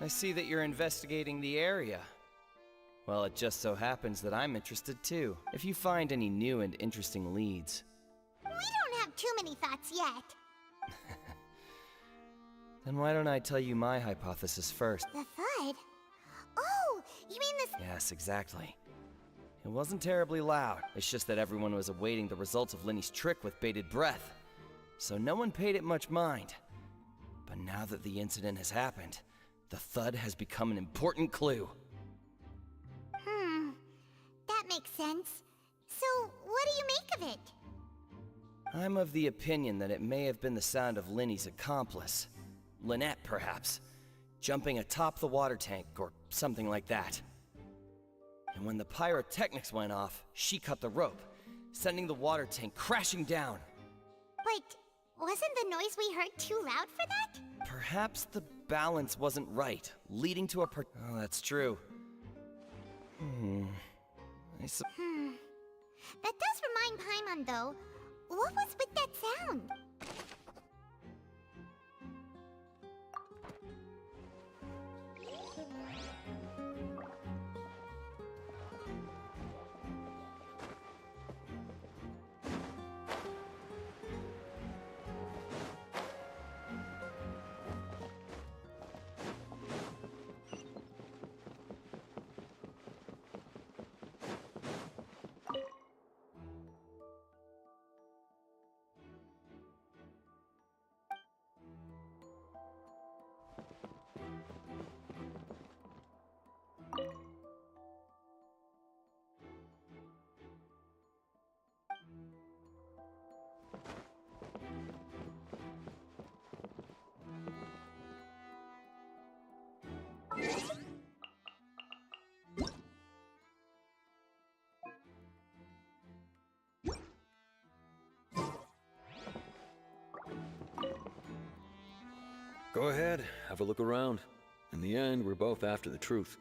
I see that you're investigating the area. Well, it just so happens that I'm interested too. If you find any new and interesting leads. We don't have too many thoughts yet. Then why don't I tell you my hypothesis first? The thud? Oh, you mean this— Yes, exactly. It wasn't terribly loud. It's just that everyone was awaiting the results of Linny's trick with bated breath. So no one paid it much mind. But now that the incident has happened, the thud has become an important clue. That makes sense. So, what do you make of it? I'm of the opinion that it may have been the sound of Linny's accomplice. Lynette, perhaps. Jumping atop the water tank, or something like that. And when the pyrotechnics went off, she cut the rope, sending the water tank crashing down. But wasn't the noise we heard too loud for that? Perhaps the balance wasn't right, leading to a Oh, that's true. That does remind Paimon, though. What was with that sound? Go ahead, have a look around. In the end, we're both after the truth.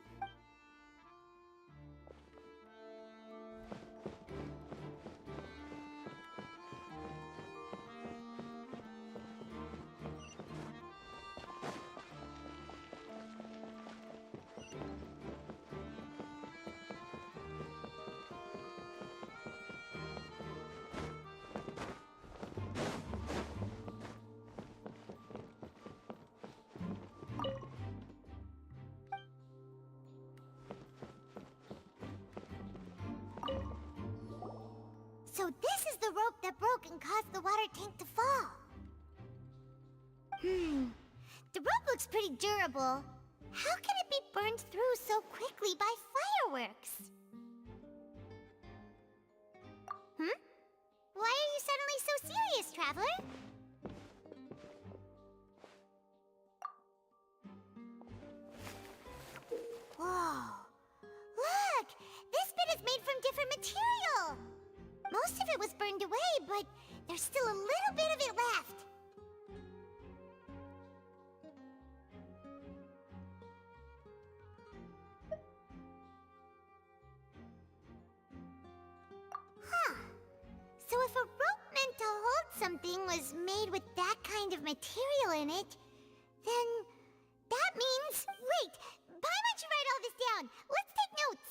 So this is the rope that broke and caused the water tank to fall. The rope looks pretty durable. How can it be burned through so quickly by fireworks? Why are you suddenly so serious, Traveler? Whoa. Look! This bit is made from different material! Most of it was burned away, but there's still a little bit of it left. Huh. So if a rope meant to hold something was made with that kind of material in it, then that means— Wait! Paimon should write all this down! Let's take notes!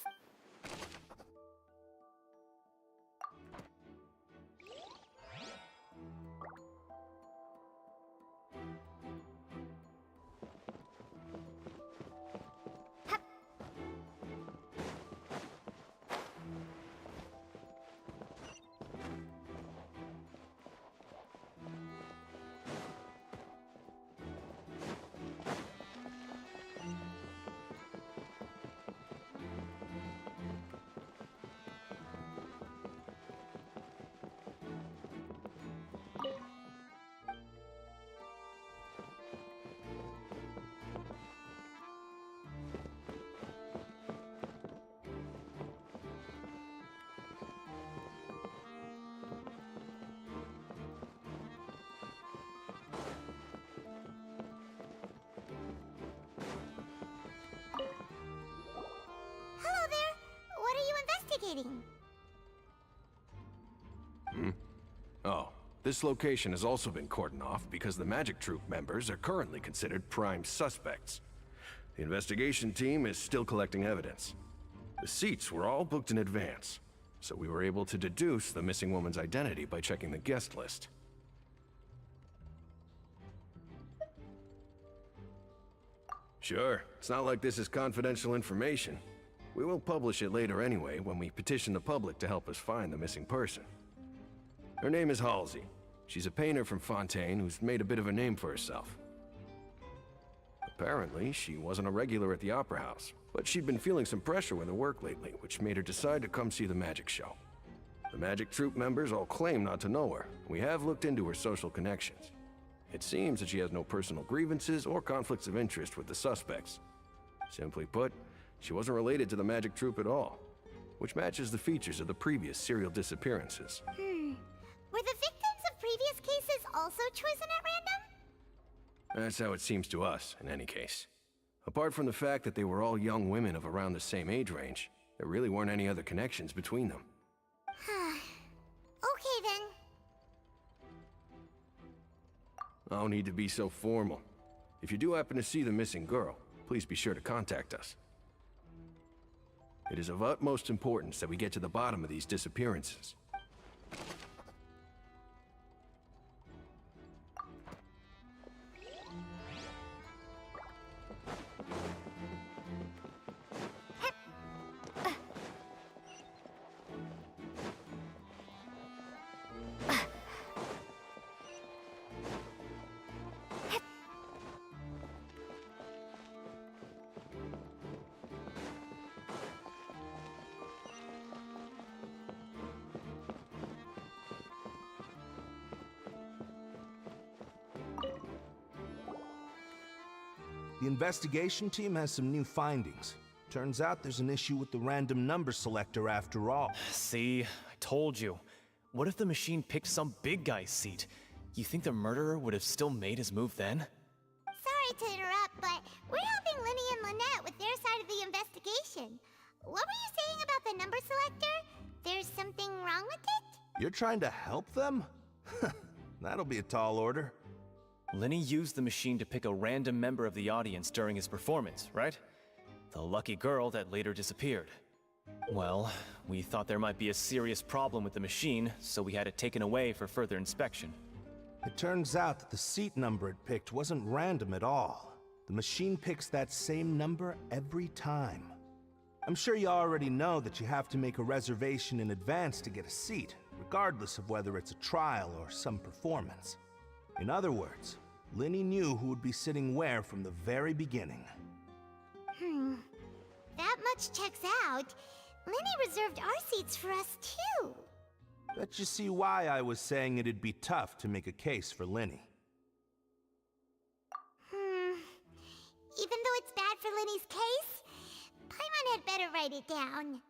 Hello there! What are you investigating? Oh, this location has also been cordoned off because the Magic Troop members are currently considered prime suspects. The investigation team is still collecting evidence. The seats were all booked in advance, so we were able to deduce the missing woman's identity by checking the guest list. Sure, it's not like this is confidential information. We will publish it later anyway when we petition the public to help us find the missing person. Her name is Halsey. She's a painter from Fontaine who's made a bit of a name for herself. Apparently, she wasn't a regular at the Opera House, but she'd been feeling some pressure with her work lately, which made her decide to come see the magic show. The magic troupe members all claim not to know her. We have looked into her social connections. It seems that she has no personal grievances or conflicts of interest with the suspects. Simply put, she wasn't related to the magic troupe at all, which matches the features of the previous serial disappearances. Were the victims of previous cases also chosen at random? That's how it seems to us, in any case. Apart from the fact that they were all young women of around the same age range, there really weren't any other connections between them. Okay then. No need to be so formal. If you do happen to see the missing girl, please be sure to contact us. It is of utmost importance that we get to the bottom of these disappearances. The investigation team has some new findings. Turns out there's an issue with the random number selector after all. See, I told you. What if the machine picked some big guy's seat? You think the murderer would have still made his move then? Sorry to interrupt, but we're helping Linny and Lynette with their side of the investigation. What were you saying about the number selector? There's something wrong with it? You're trying to help them? That'll be a tall order. Lenny used the machine to pick a random member of the audience during his performance, right? The lucky girl that later disappeared. Well, we thought there might be a serious problem with the machine, so we had it taken away for further inspection. It turns out that the seat number it picked wasn't random at all. The machine picks that same number every time. I'm sure you already know that you have to make a reservation in advance to get a seat, regardless of whether it's a trial or some performance. In other words, Linny knew who would be sitting where from the very beginning. That much checks out. Linny reserved our seats for us too. Bet you see why I was saying it'd be tough to make a case for Linny. Even though it's bad for Linny's case, Paimon had better write it down.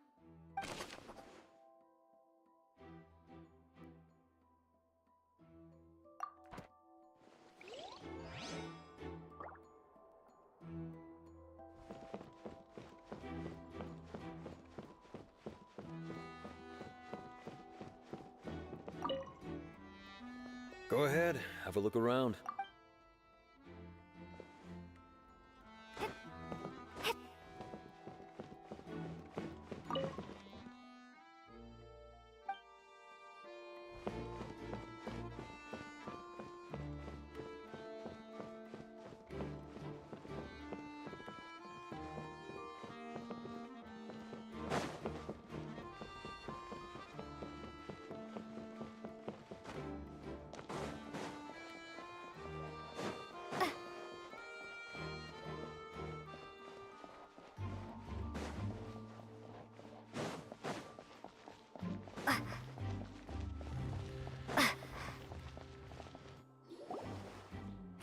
Go ahead, have a look around.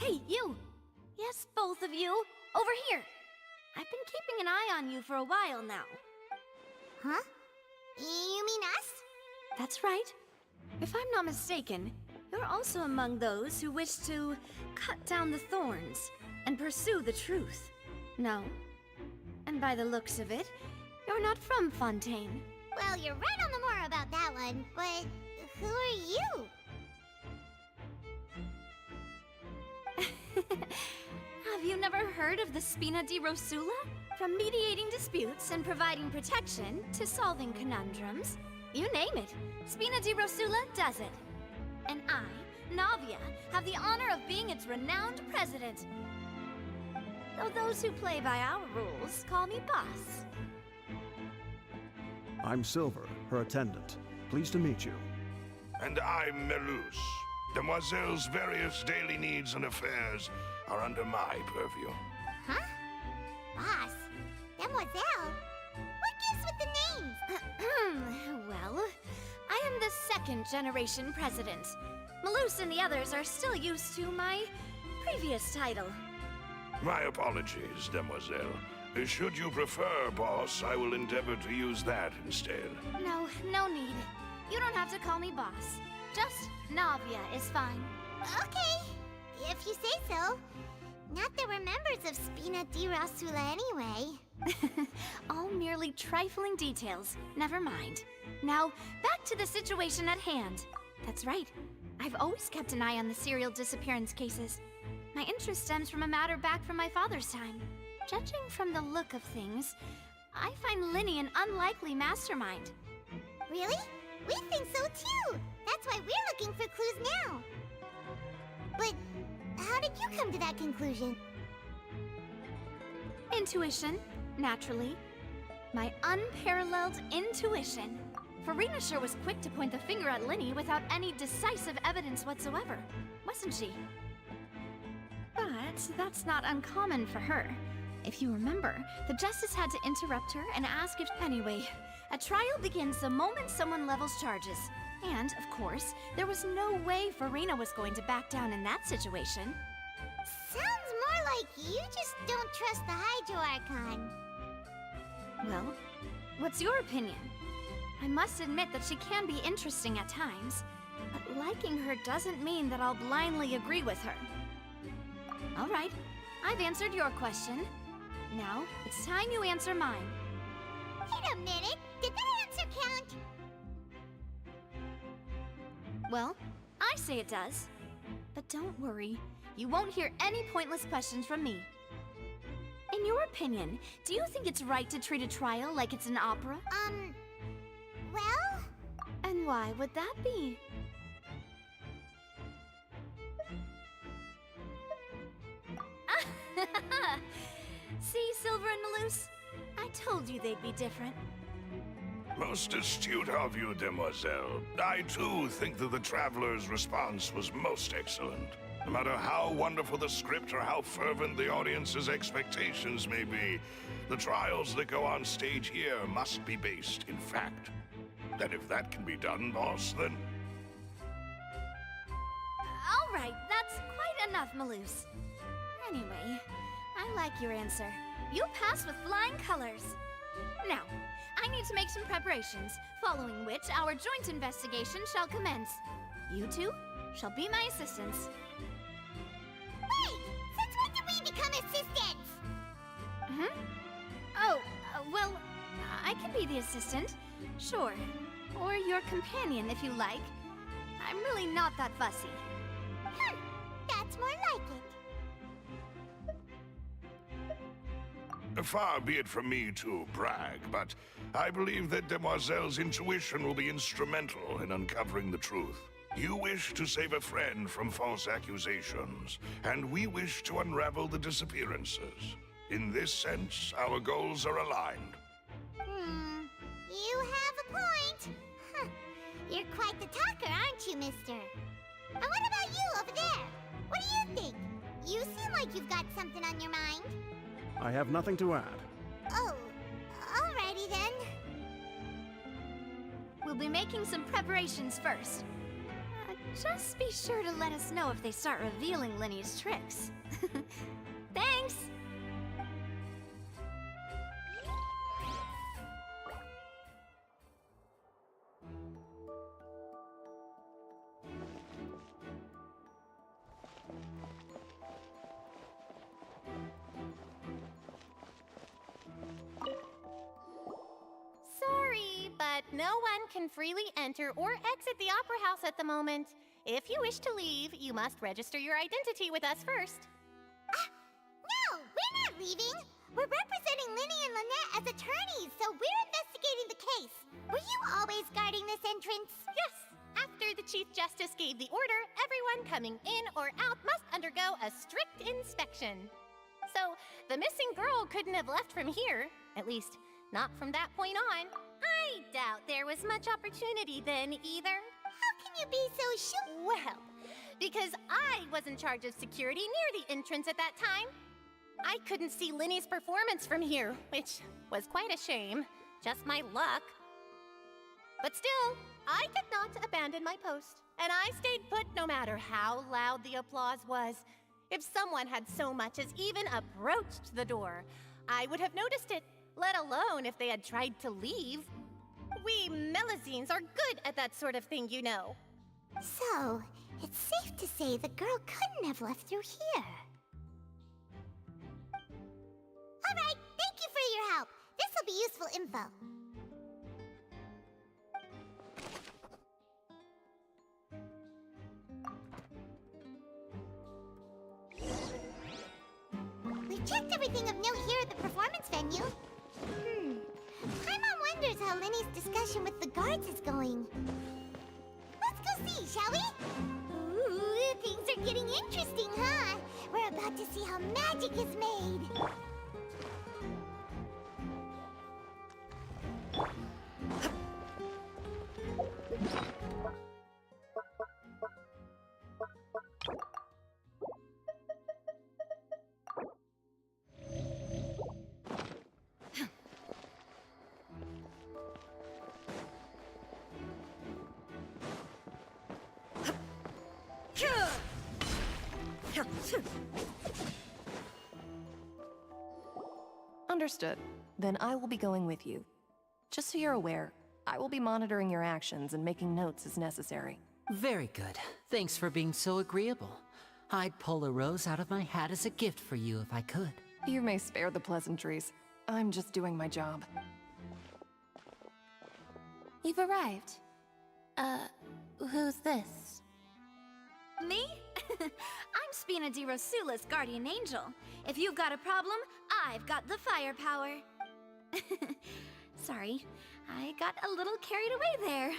Hey, you! Yes, both of you! Over here! I've been keeping an eye on you for a while now. Huh? You mean us? That's right. If I'm not mistaken, you're also among those who wish to cut down the thorns and pursue the truth. No? And by the looks of it, you're not from Fontaine. Well, you're right on the more about that one, but who are you? Have you never heard of the Spina di Rosula? From mediating disputes and providing protection to solving conundrums, you name it, Spina di Rosula does it. And I, Navia, have the honor of being its renowned president. Though those who play by our rules call me boss. I'm Silver, her attendant. Pleased to meet you. And I'm Melus. Demoiselle's various daily needs and affairs are under my purview. Huh? Boss? Demoiselle? What gives with the names? Well, I am the second generation president. Malus and the others are still used to my previous title. My apologies, Demoiselle. Should you prefer, boss, I will endeavor to use that instead. No need. You don't have to call me boss. Just Navia is fine. Okay, if you say so. Not that we're members of Spina di Rosula anyway. All merely trifling details. Never mind. Now, back to the situation at hand. That's right. I've always kept an eye on the serial disappearance cases. My interest stems from a matter back from my father's time. Judging from the look of things, I find Linny an unlikely mastermind. Really? We think so too! That's why we're looking for clues now. But how did you come to that conclusion? Intuition, naturally. My unparalleled intuition. Farina sure was quick to point the finger at Linny without any decisive evidence whatsoever, wasn't she? But that's not uncommon for her. If you remember, the Justice had to interrupt her and ask if... Anyway, a trial begins the moment someone levels charges. And, of course, there was no way Farina was going to back down in that situation. Sounds more like you just don't trust the Hydro Archon. Well, what's your opinion? I must admit that she can be interesting at times, but liking her doesn't mean that I'll blindly agree with her. All right, I've answered your question. Now, it's time you answer mine. Wait a minute, did that answer count? Well, I say it does. But don't worry, you won't hear any pointless questions from me. In your opinion, do you think it's right to treat a trial like it's an opera? Well? And why would that be? See, Silver and Malus? I told you they'd be different. Most astute of you, Demoiselle. I too think that the Traveler's response was most excellent. No matter how wonderful the script or how fervent the audience's expectations may be, the trials that go on stage here must be based in fact. And if that can be done, boss, then... All right, that's quite enough, Malus. Anyway, I like your answer. You pass with flying colors. Now, I need to make some preparations, following which our joint investigation shall commence. You two shall be my assistants. Wait! Since when did we become assistants? Oh, well, I can be the assistant, sure. Or your companion, if you like. I'm really not that fussy. That's more like it. Far be it from me to brag, but I believe that Demoiselle's intuition will be instrumental in uncovering the truth. You wish to save a friend from false accusations, and we wish to unravel the disappearances. In this sense, our goals are aligned. You have a point. You're quite the talker, aren't you, mister? And what about you over there? What do you think? You seem like you've got something on your mind. I have nothing to add. Oh, alrighty then. We'll be making some preparations first. Just be sure to let us know if they start revealing Linny's tricks. Thanks! Sorry, but no one can freely enter or exit the Opera House at the moment. If you wish to leave, you must register your identity with us first. as attorneys, so we're investigating the case. Were you always guarding this entrance? Yes! After the Chief Justice gave the order, everyone coming in or out must undergo a strict inspection. So, the missing girl couldn't have left from here. At least, not from that point on. I doubt there was much opportunity then either. How can you be so sure? Well, because I was in charge of security near the entrance at that time. I couldn't see Linny's performance from here, which was quite a shame. Just my luck. But still, I did not abandon my post, and I stayed put no matter how loud the applause was. If someone had so much as even approached the door, I would have noticed it, let alone if they had tried to leave. We Melazines are good at that sort of thing, you know. So, it's safe to say the girl couldn't have left through here. Alright, thank you for your help. This'll be useful info. We've checked everything of note here at the performance venue. Paimon wonders how Linny's discussion with the guards is going. Let's go see, shall we? Ooh, things are getting interesting, huh? We're about to see how magic is made. Understood. Then I will be going with you. Just so you're aware, I will be monitoring your actions and making notes as necessary. Very good. Thanks for being so agreeable. I'd pull a rose out of my hat as a gift for you if I could. You may spare the pleasantries. I'm just doing my job. You've arrived. Who's this? Me? I'm Spina di Rosula's guardian angel. If you've got a problem, I've got the firepower. Sorry, I got a little carried away there.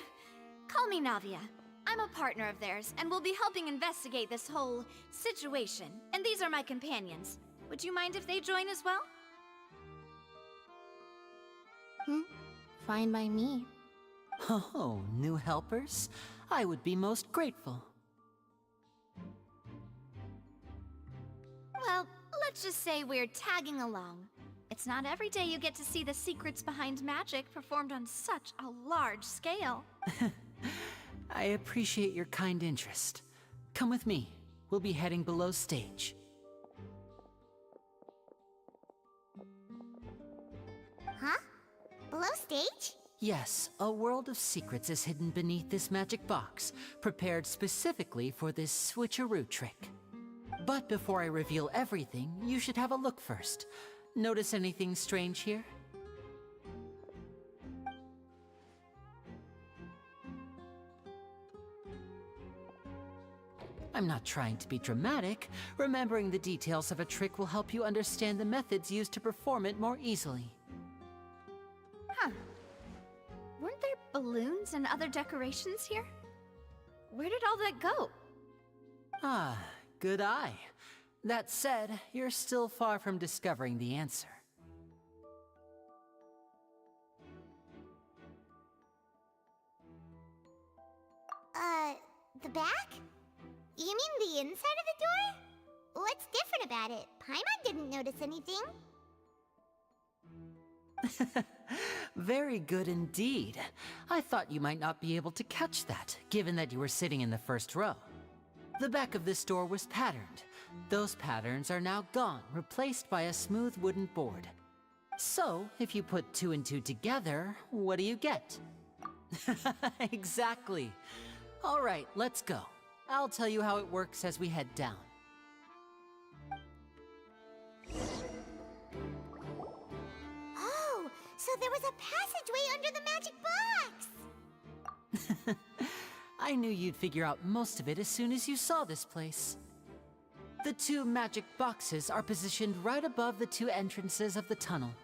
Call me Navia. I'm a partner of theirs, and will be helping investigate this whole situation. And these are my companions. Would you mind if they join as well? Fine by me. Oh, new helpers? I would be most grateful. Well, let's just say we're tagging along. It's not every day you get to see the secrets behind magic performed on such a large scale. I appreciate your kind interest. Come with me. We'll be heading below stage. Huh? Below stage? Yes, a world of secrets is hidden beneath this magic box, prepared specifically for this switcheroo trick. But before I reveal everything, you should have a look first. Notice anything strange here? I'm not trying to be dramatic. Remembering the details of a trick will help you understand the methods used to perform it more easily. Huh. Weren't there balloons and other decorations here? Where did all that go? Ah, good eye. That said, you're still far from discovering the answer. The back? You mean the inside of the door? What's different about it? Paimon didn't notice anything. Very good indeed. I thought you might not be able to catch that, given that you were sitting in the first row. The back of this door was patterned. Those patterns are now gone, replaced by a smooth wooden board. So, if you put 2 and 2 together, what do you get? Exactly. All right, let's go. I'll tell you how it works as we head down. Oh, so there was a passageway under the magic box! I knew you'd figure out most of it as soon as you saw this place. The 2 magic boxes are positioned right above the 2 entrances of the tunnel.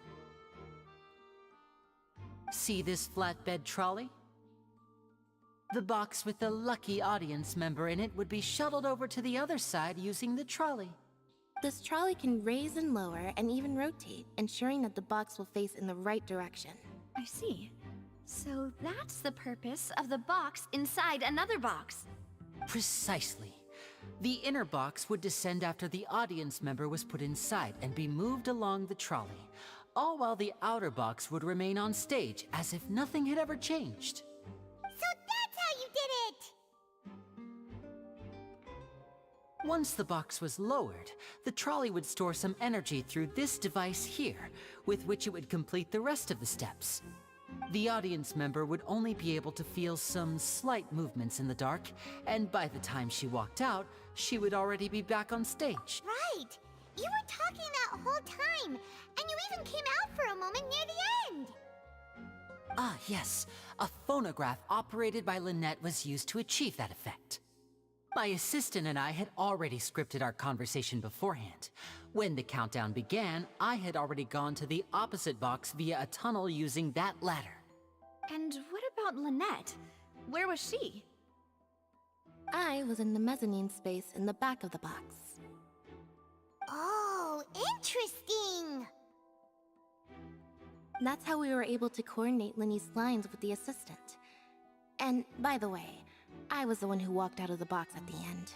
See this flatbed trolley? The box with the lucky audience member in it would be shuttled over to the other side using the trolley. This trolley can raise and lower and even rotate, ensuring that the box will face in the right direction. I see. So that's the purpose of the box inside another box. Precisely. The inner box would descend after the audience member was put inside and be moved along the trolley, all while the outer box would remain on stage as if nothing had ever changed. So that's how you did it! Once the box was lowered, the trolley would store some energy through this device here, with which it would complete the rest of the steps. The audience member would only be able to feel some slight movements in the dark, and by the time she walked out, she would already be back on stage. Right! You were talking that whole time, and you even came out for a moment near the end! Ah, yes. A phonograph operated by Lynette was used to achieve that effect. My assistant and I had already scripted our conversation beforehand. When the countdown began, I had already gone to the opposite box via a tunnel using that ladder. And what about Lynette? Where was she? I was in the mezzanine space in the back of the box. Oh, interesting! That's how we were able to coordinate Linny's lines with the assistant. And by the way, I was the one who walked out of the box at the end.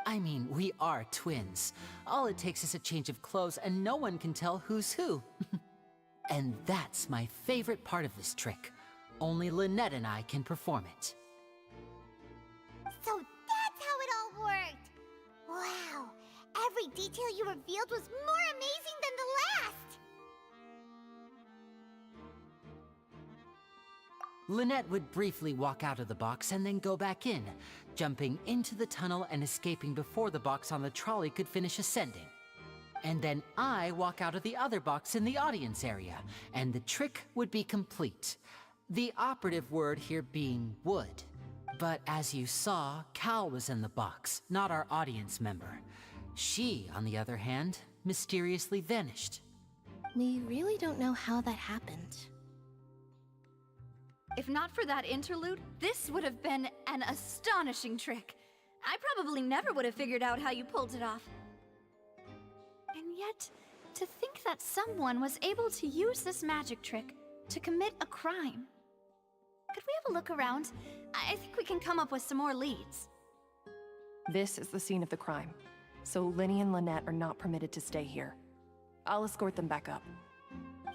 I mean, we are twins. All it takes is a change of clothes and no one can tell who's who. And that's my favorite part of this trick. Only Lynette and I can perform it. So that's how it all worked! Wow! Every detail you revealed was more amazing than the last! Lynette would briefly walk out of the box and then go back in, jumping into the tunnel and escaping before the box on the trolley could finish ascending. And then I walk out of the other box in the audience area, and the trick would be complete. The operative word here being would. But as you saw, Cal was in the box, not our audience member. She, on the other hand, mysteriously vanished. We really don't know how that happened. If not for that interlude, this would have been an astonishing trick. I probably never would have figured out how you pulled it off. And yet, to think that someone was able to use this magic trick to commit a crime. Could we have a look around? I think we can come up with some more leads. This is the scene of the crime, so Lynny and Lynette are not permitted to stay here. I'll escort them back up.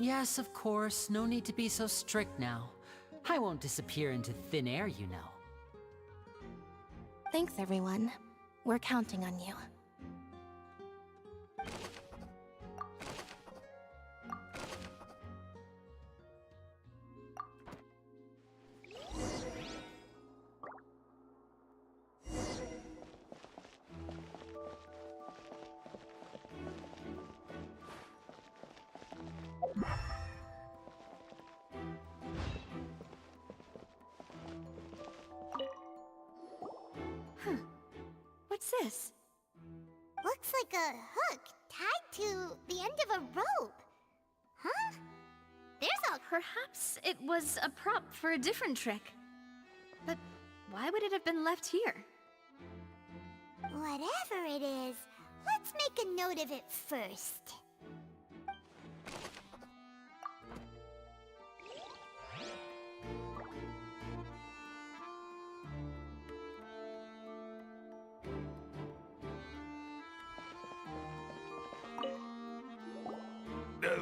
Yes, of course. No need to be so strict now. I won't disappear into thin air, you know. Thanks, everyone. We're counting on you. What's this? Looks like a hook tied to the end of a rope. Huh? There's a... Perhaps it was a prop for a different trick. But why would it have been left here? Whatever it is, let's make a note of it first.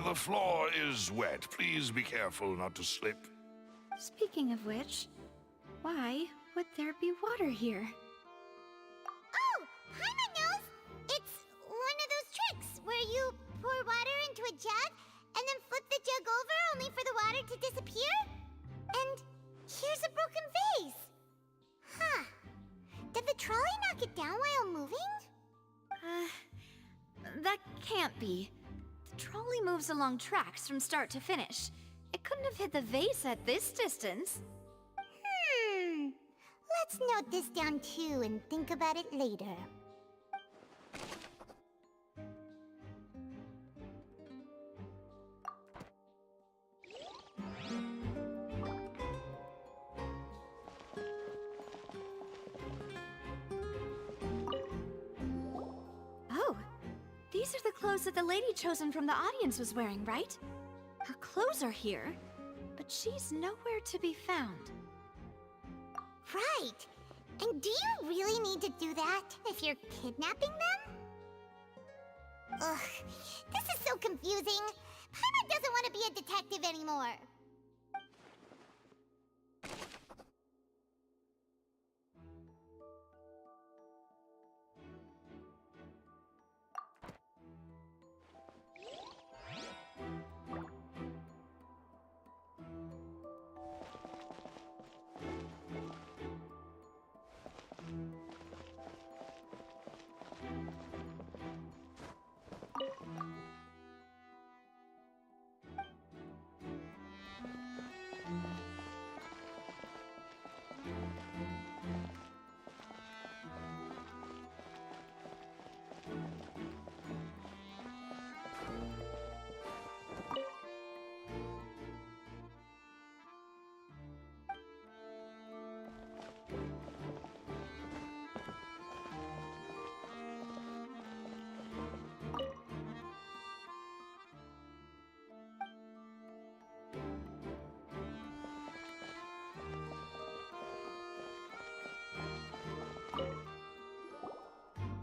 The floor is wet. Please be careful not to slip. Speaking of which, why would there be water here? Oh, Paimon knows! It's one of those tricks where you pour water into a jug and then flip the jug over only for the water to disappear? And here's a broken vase. Huh. Did the trolley knock it down while moving? That can't be. The trolley moves along tracks from start to finish. It couldn't have hit the vase at this distance. Let's note this down too and think about it later. These are the clothes that the lady chosen from the audience was wearing, right? Her clothes are here, but she's nowhere to be found. Right. And do you really need to do that if you're kidnapping them? Ugh, this is so confusing. Paimon doesn't want to be a detective anymore.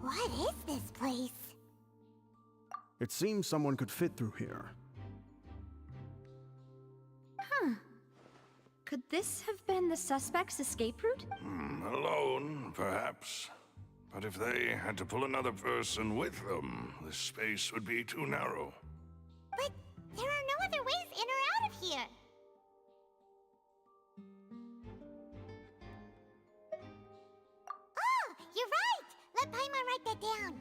What is this place? It seems someone could fit through here. Huh. Could this have been the suspect's escape route? Alone, perhaps. But if they had to pull another person with them, the space would be too narrow. But there are no other ways in or out of here. Oh, you're right! Let Paimon write that down.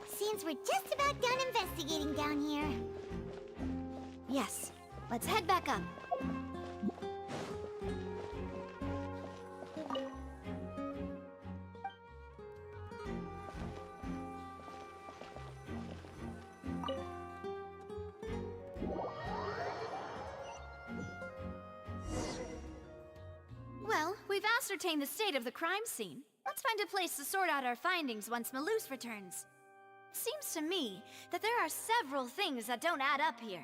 Seems we're just about done investigating down here. Yes. Let's head back up. Well, we've ascertained the state of the crime scene. Let's find a place to sort out our findings once Malus returns. Seems to me that there are several things that don't add up here.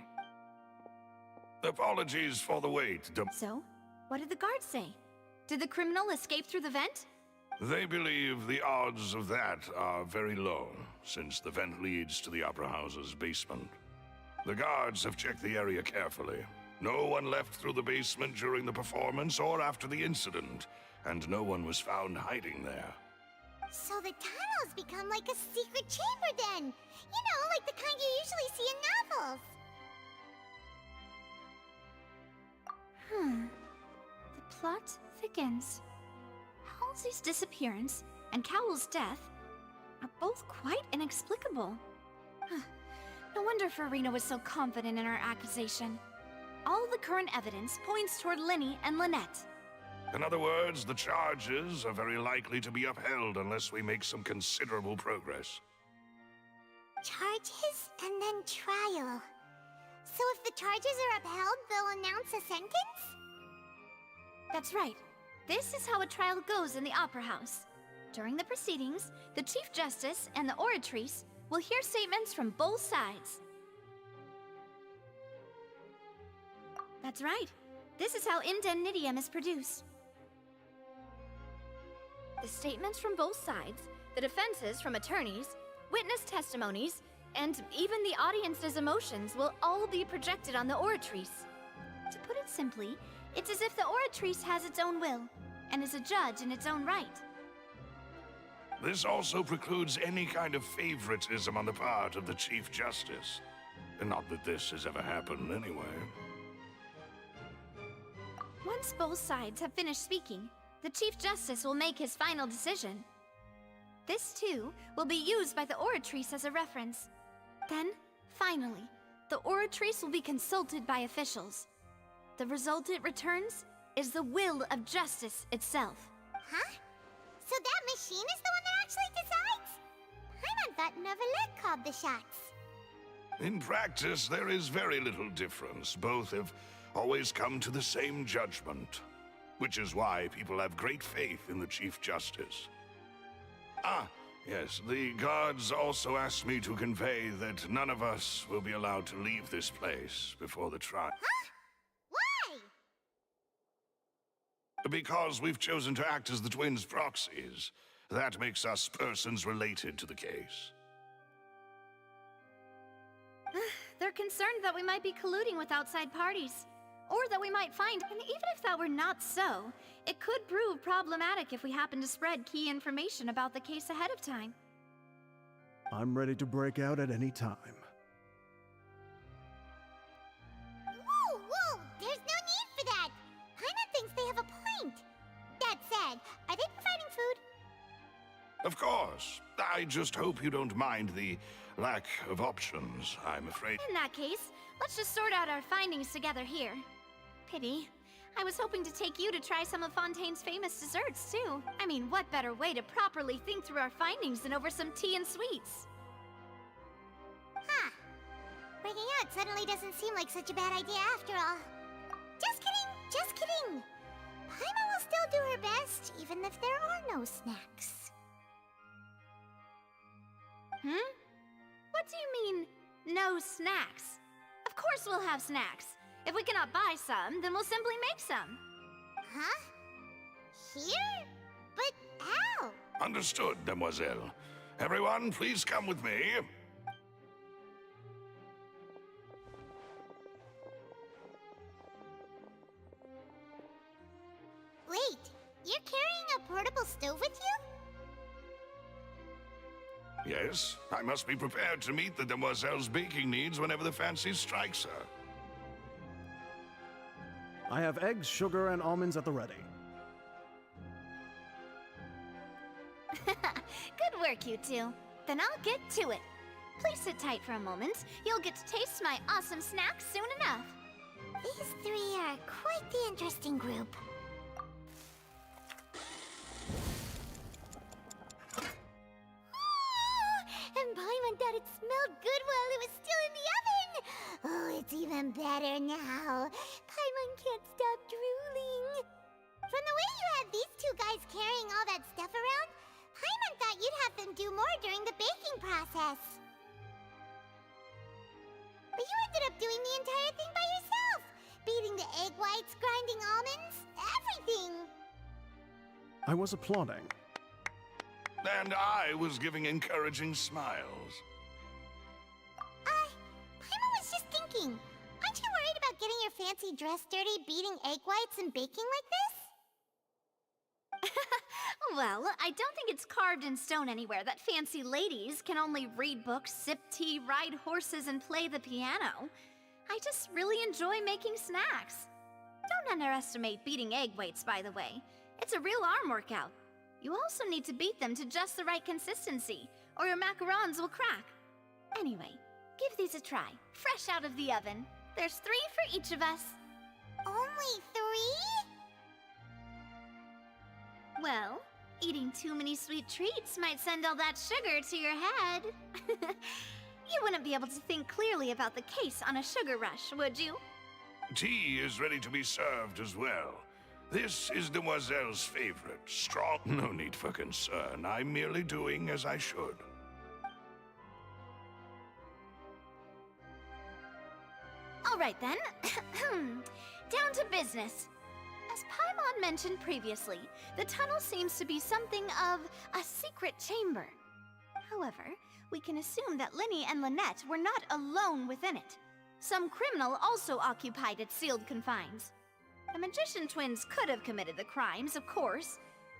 Apologies for the wait. So, what did the guards say? Did the criminal escape through the vent? They believe the odds of that are very low, since the vent leads to the Opera House's basement. The guards have checked the area carefully. No one left through the basement during the performance or after the incident, and no one was found hiding there. So the tunnels become like a secret chamber then! You know, like the kind you usually see in novels! The plot thickens. Halsey's disappearance and Cowell's death are both quite inexplicable. No wonder Farina was so confident in her accusation. All the current evidence points toward Lyney and Lynette. In other words, the charges are very likely to be upheld unless we make some considerable progress. Charges and then trial. So if the charges are upheld, they'll announce a sentence? That's right. This is how a trial goes in the Opera House. During the proceedings, the Chief Justice and the Oratrice will hear statements from both sides. That's right. This is how Indemnitium is produced. The statements from both sides, the defenses from attorneys, witness testimonies, and even the audience's emotions will all be projected on the Oratrice. To put it simply, it's as if the Oratrice has its own will, and is a judge in its own right. This also precludes any kind of favoritism on the part of the Chief Justice. And not that this has ever happened anyway. Once both sides have finished speaking, the Chief Justice will make his final decision. This, too, will be used by the Oratrice as a reference. Then, finally, the Oratrice will be consulted by officials. The result it returns is the will of justice itself. Huh? So that machine is the one that actually decides? Paimon thought Neuvillette called the shots. In practice, there is very little difference. Both have always come to the same judgment. which is why people have great faith in the Chief Justice. Ah, yes, the guards also asked me to convey that none of us will be allowed to leave this place before the trial. Huh? Why? Because we've chosen to act as the twins' proxies. That makes us persons related to the case. They're concerned that we might be colluding with outside parties. Or that we might find, and even if that were not so, it could prove problematic if we happen to spread key information about the case ahead of time. I'm ready to break out at any time. Whoa, whoa! There's no need for that! Paimon thinks they have a point. That said, are they providing food? Of course. I just hope you don't mind the lack of options, I'm afraid. In that case, let's just sort out our findings together here. Pity. I was hoping to take you to try some of Fontaine's famous desserts, too. I mean, what better way to properly think through our findings than over some tea and sweets? Huh. Breaking out suddenly doesn't seem like such a bad idea after all. Just kidding! Just kidding! Paimon will still do her best, even if there are no snacks. What do you mean, no snacks? Of course we'll have snacks. If we cannot buy some, then we'll simply make some. Huh? Here? But how? Understood, Demoiselle. Everyone, please come with me. Wait, you're carrying a portable stove with you? Yes, I must be prepared to meet the Demoiselle's baking needs whenever the fancy strikes her. I have eggs, sugar, and almonds at the ready. Good work, you two. Then I'll get to it. Please sit tight for a moment. You'll get to taste my awesome snacks soon enough. These three are quite the interesting group. And Paimon thought it smelled good while it was still in the oven! Oh, it's even better now. Paimon can't stop drooling. From the way you had these two guys carrying all that stuff around, Paimon thought you'd have them do more during the baking process. But you ended up doing the entire thing by yourself! Beating the egg whites, grinding almonds, everything! I was applauding. And I was giving encouraging smiles. Paimon was just thinking, aren't you worried about getting your fancy dress dirty beating egg whites and baking like this? Well, I don't think it's carved in stone anywhere that fancy ladies can only read books, sip tea, ride horses, and play the piano. I just really enjoy making snacks. Don't underestimate beating egg whites, by the way. It's a real arm workout. You also need to beat them to just the right consistency, or your macarons will crack. Anyway, give these a try, fresh out of the oven. There's 3 for each of us. Only 3? Well, eating too many sweet treats might send all that sugar to your head. You wouldn't be able to think clearly about the case on a sugar rush, would you? Tea is ready to be served as well. This is Demoiselle's favorite. Strong. No need for concern. I'm merely doing as I should. All right then. Down to business. As Paimon mentioned previously, the tunnel seems to be something of a secret chamber. However, we can assume that Lyney and Lynette were not alone within it. Some criminal also occupied its sealed confines. The magician twins could have committed the crimes, of course,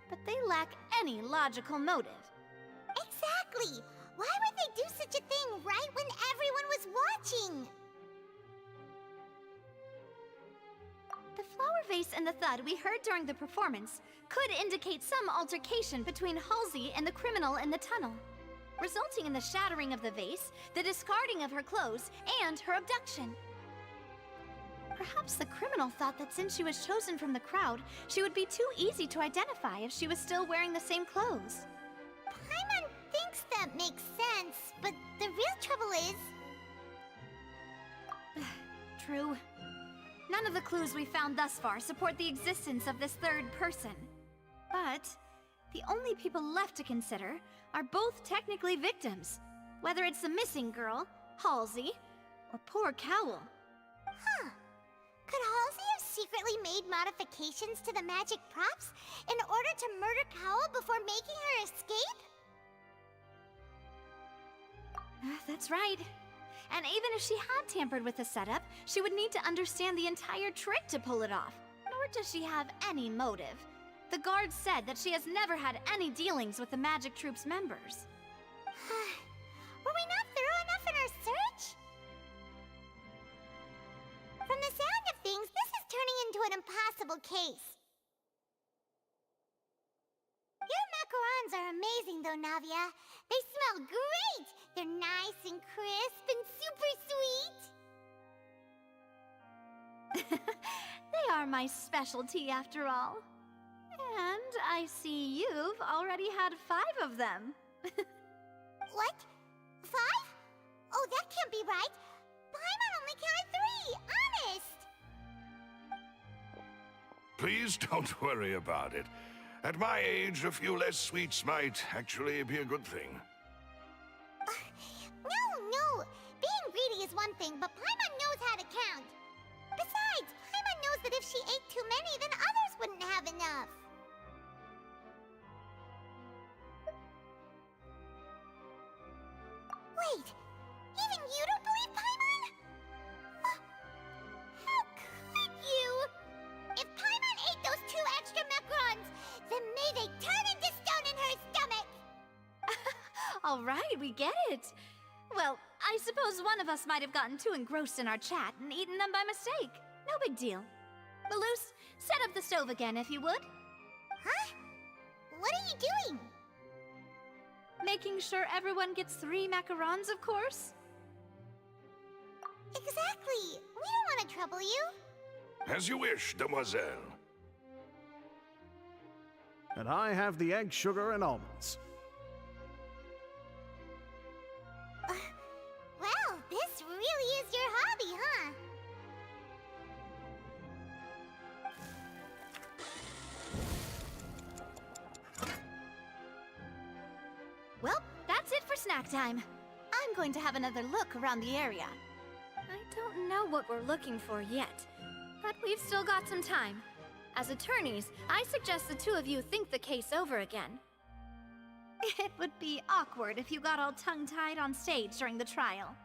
but they lack any logical motive. Exactly! Why would they do such a thing right when everyone was watching? The flower vase and the thud we heard during the performance could indicate some altercation between Halsey and the criminal in the tunnel, resulting in the shattering of the vase, the discarding of her clothes, and her abduction. Perhaps the criminal thought that since she was chosen from the crowd, she would be too easy to identify if she was still wearing the same clothes. Paimon thinks that makes sense, but the real trouble is... True. None of the clues we found thus far support the existence of this third person. But the only people left to consider are both technically victims, whether it's the missing girl, Halsey, or poor Cowl. Huh. Could Halsey have secretly made modifications to the magic props in order to murder Cowl before making her escape? That's right. And even if she had tampered with the setup, she would need to understand the entire trick to pull it off. Nor does she have any motive. The guards said that she has never had any dealings with the Magic Troop's members. Were we not thorough enough in our search? From the sound of things, this is turning into an impossible case. Your macarons are amazing, though, Navia. They smell great! They're nice and crisp and super sweet! They are my specialty, after all. And I see you've already had 5 of them. What? 5? Oh, that can't be right. Paimon only counted 3, honest! Please don't worry about it. At my age, a few less sweets might actually be a good thing. No. Being greedy is one thing, but Paimon knows how to count. Besides, Paimon knows that if she ate too many, then others wouldn't have enough. Wait, even you don't believe Paimon? How could you? If Paimon ate those 2 extra macarons, then may they turn into stone in her stomach! All right, we get it. Well, I suppose one of us might have gotten too engrossed in our chat and eaten them by mistake. No big deal. Malus, set up the stove again if you would. Huh? What are you doing? Making sure everyone gets 3 macarons, of course. Exactly. We don't want to trouble you. As you wish, demoiselle. And I have the egg, sugar, and almonds. Well, this really is your hobby, huh? Well, that's it for snack time. I'm going to have another look around the area. I don't know what we're looking for yet, but we've still got some time. As attorneys, I suggest the 2 of you think the case over again. It would be awkward if you got all tongue-tied on stage during the trial.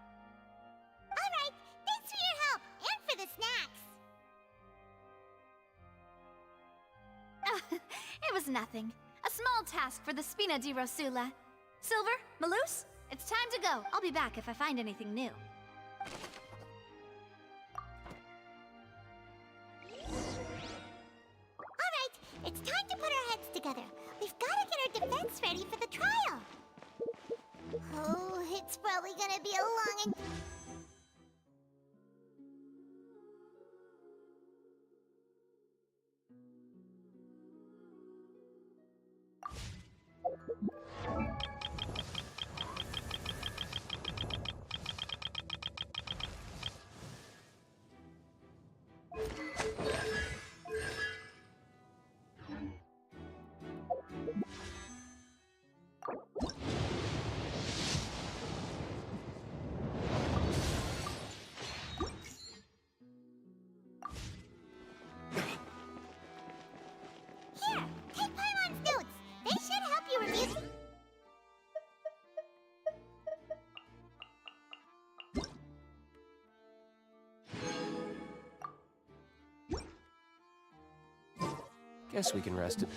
All right, thanks for your help and for the snacks. It was nothing. A small task for the Spina di Rosula. Silver, Malus, it's time to go. I'll be back if I find anything new. All right, it's time to put our heads together. We've got to get our defense ready for the trial. Oh, it's probably gonna be a long and... Here, take Paimon's notes. They should help you review... Guess we can rest it.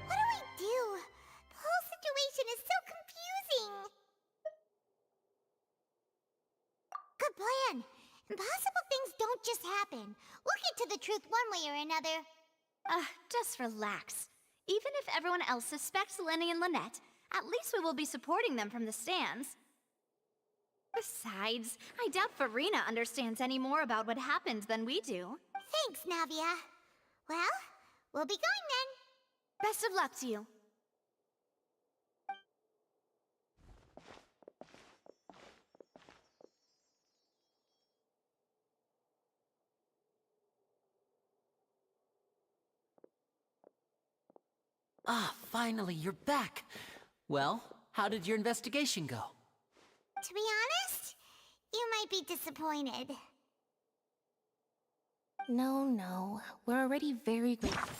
What do we do? The whole situation is so confusing. Good plan. Impossible things don't just happen. We'll get to the truth one way or another. Just relax. Even if everyone else suspects Lenny and Lynette, at least we will be supporting them from the stands. Besides, I doubt Farina understands any more about what happened than we do. Thanks, Navia. Well, we'll be going then. Best of luck to you. Ah, finally, you're back. Well, how did your investigation go? To be honest, you might be disappointed. No, we're already very grateful.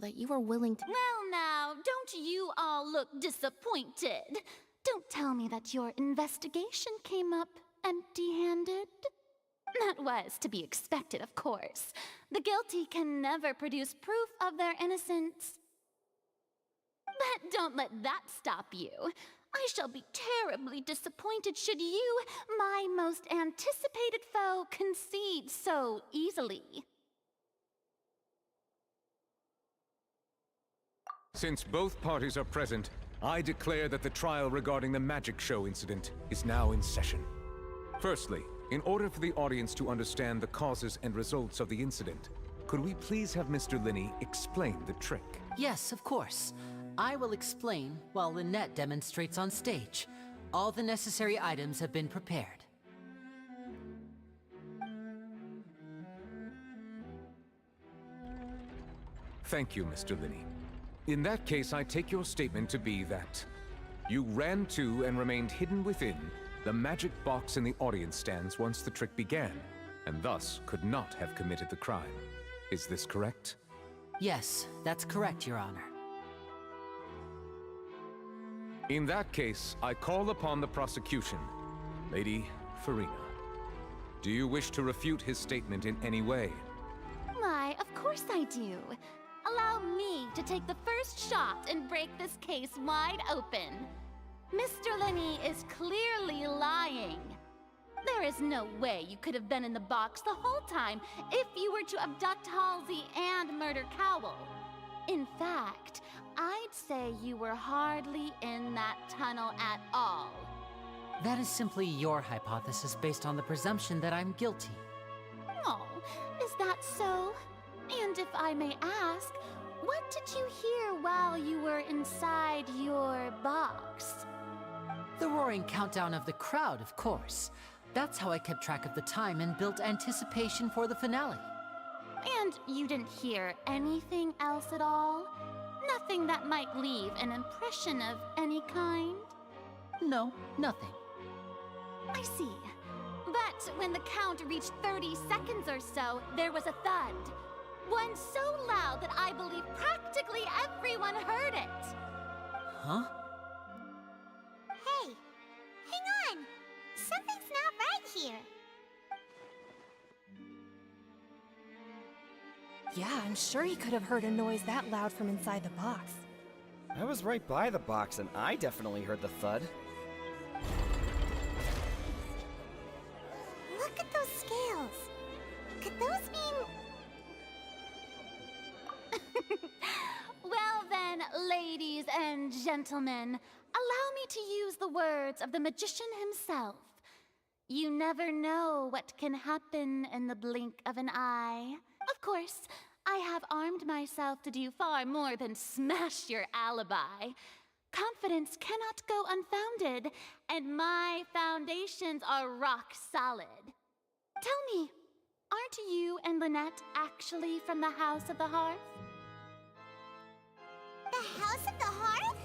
That you were willing to— Well now, don't you all look disappointed? Don't tell me that your investigation came up empty-handed. That was to be expected, of course. The guilty can never produce proof of their innocence. But don't let that stop you. I shall be terribly disappointed should you, my most anticipated foe, concede so easily. Since both parties are present, I declare that the trial regarding the magic show incident is now in session. Firstly, in order for the audience to understand the causes and results of the incident, could we please have Mr. Linney explain the trick? Yes, of course. I will explain while Lynette demonstrates on stage. All the necessary items have been prepared. Thank you, Mr. Linney. In that case, I take your statement to be that you ran to and remained hidden within the magic box in the audience stands once the trick began, and thus could not have committed the crime. Is this correct? Yes, that's correct, Your Honor. In that case, I call upon the prosecution. Lady Farina, do you wish to refute his statement in any way? Why, of course I do. Allow me to take the first shot and break this case wide open. Mr. Linney is clearly lying. There is no way you could have been in the box the whole time if you were to abduct Halsey and murder Cowell. In fact, I'd say you were hardly in that tunnel at all. That is simply your hypothesis based on the presumption that I'm guilty. Oh, is that so? And if I may ask, what did you hear while you were inside your box? The roaring countdown of the crowd, of course. That's how I kept track of the time and built anticipation for the finale. And you didn't hear anything else at all? Nothing that might leave an impression of any kind? No, nothing. I see. But when the count reached 30 seconds or so, there was a thud. One so loud that I believe practically everyone heard it. Huh? Hey, hang on. Something's not right here. Yeah, I'm sure he could have heard a noise that loud from inside the box. I was right by the box and I definitely heard the thud. Look at those scales. Could those mean... Well then, ladies and gentlemen, allow me to use the words of the magician himself. You never know what can happen in the blink of an eye. Of course, I have armed myself to do far more than smash your alibi. Confidence cannot go unfounded, and my foundations are rock solid. Tell me, aren't you and Lynette actually from the House of the Hearth? The House of the Hearth?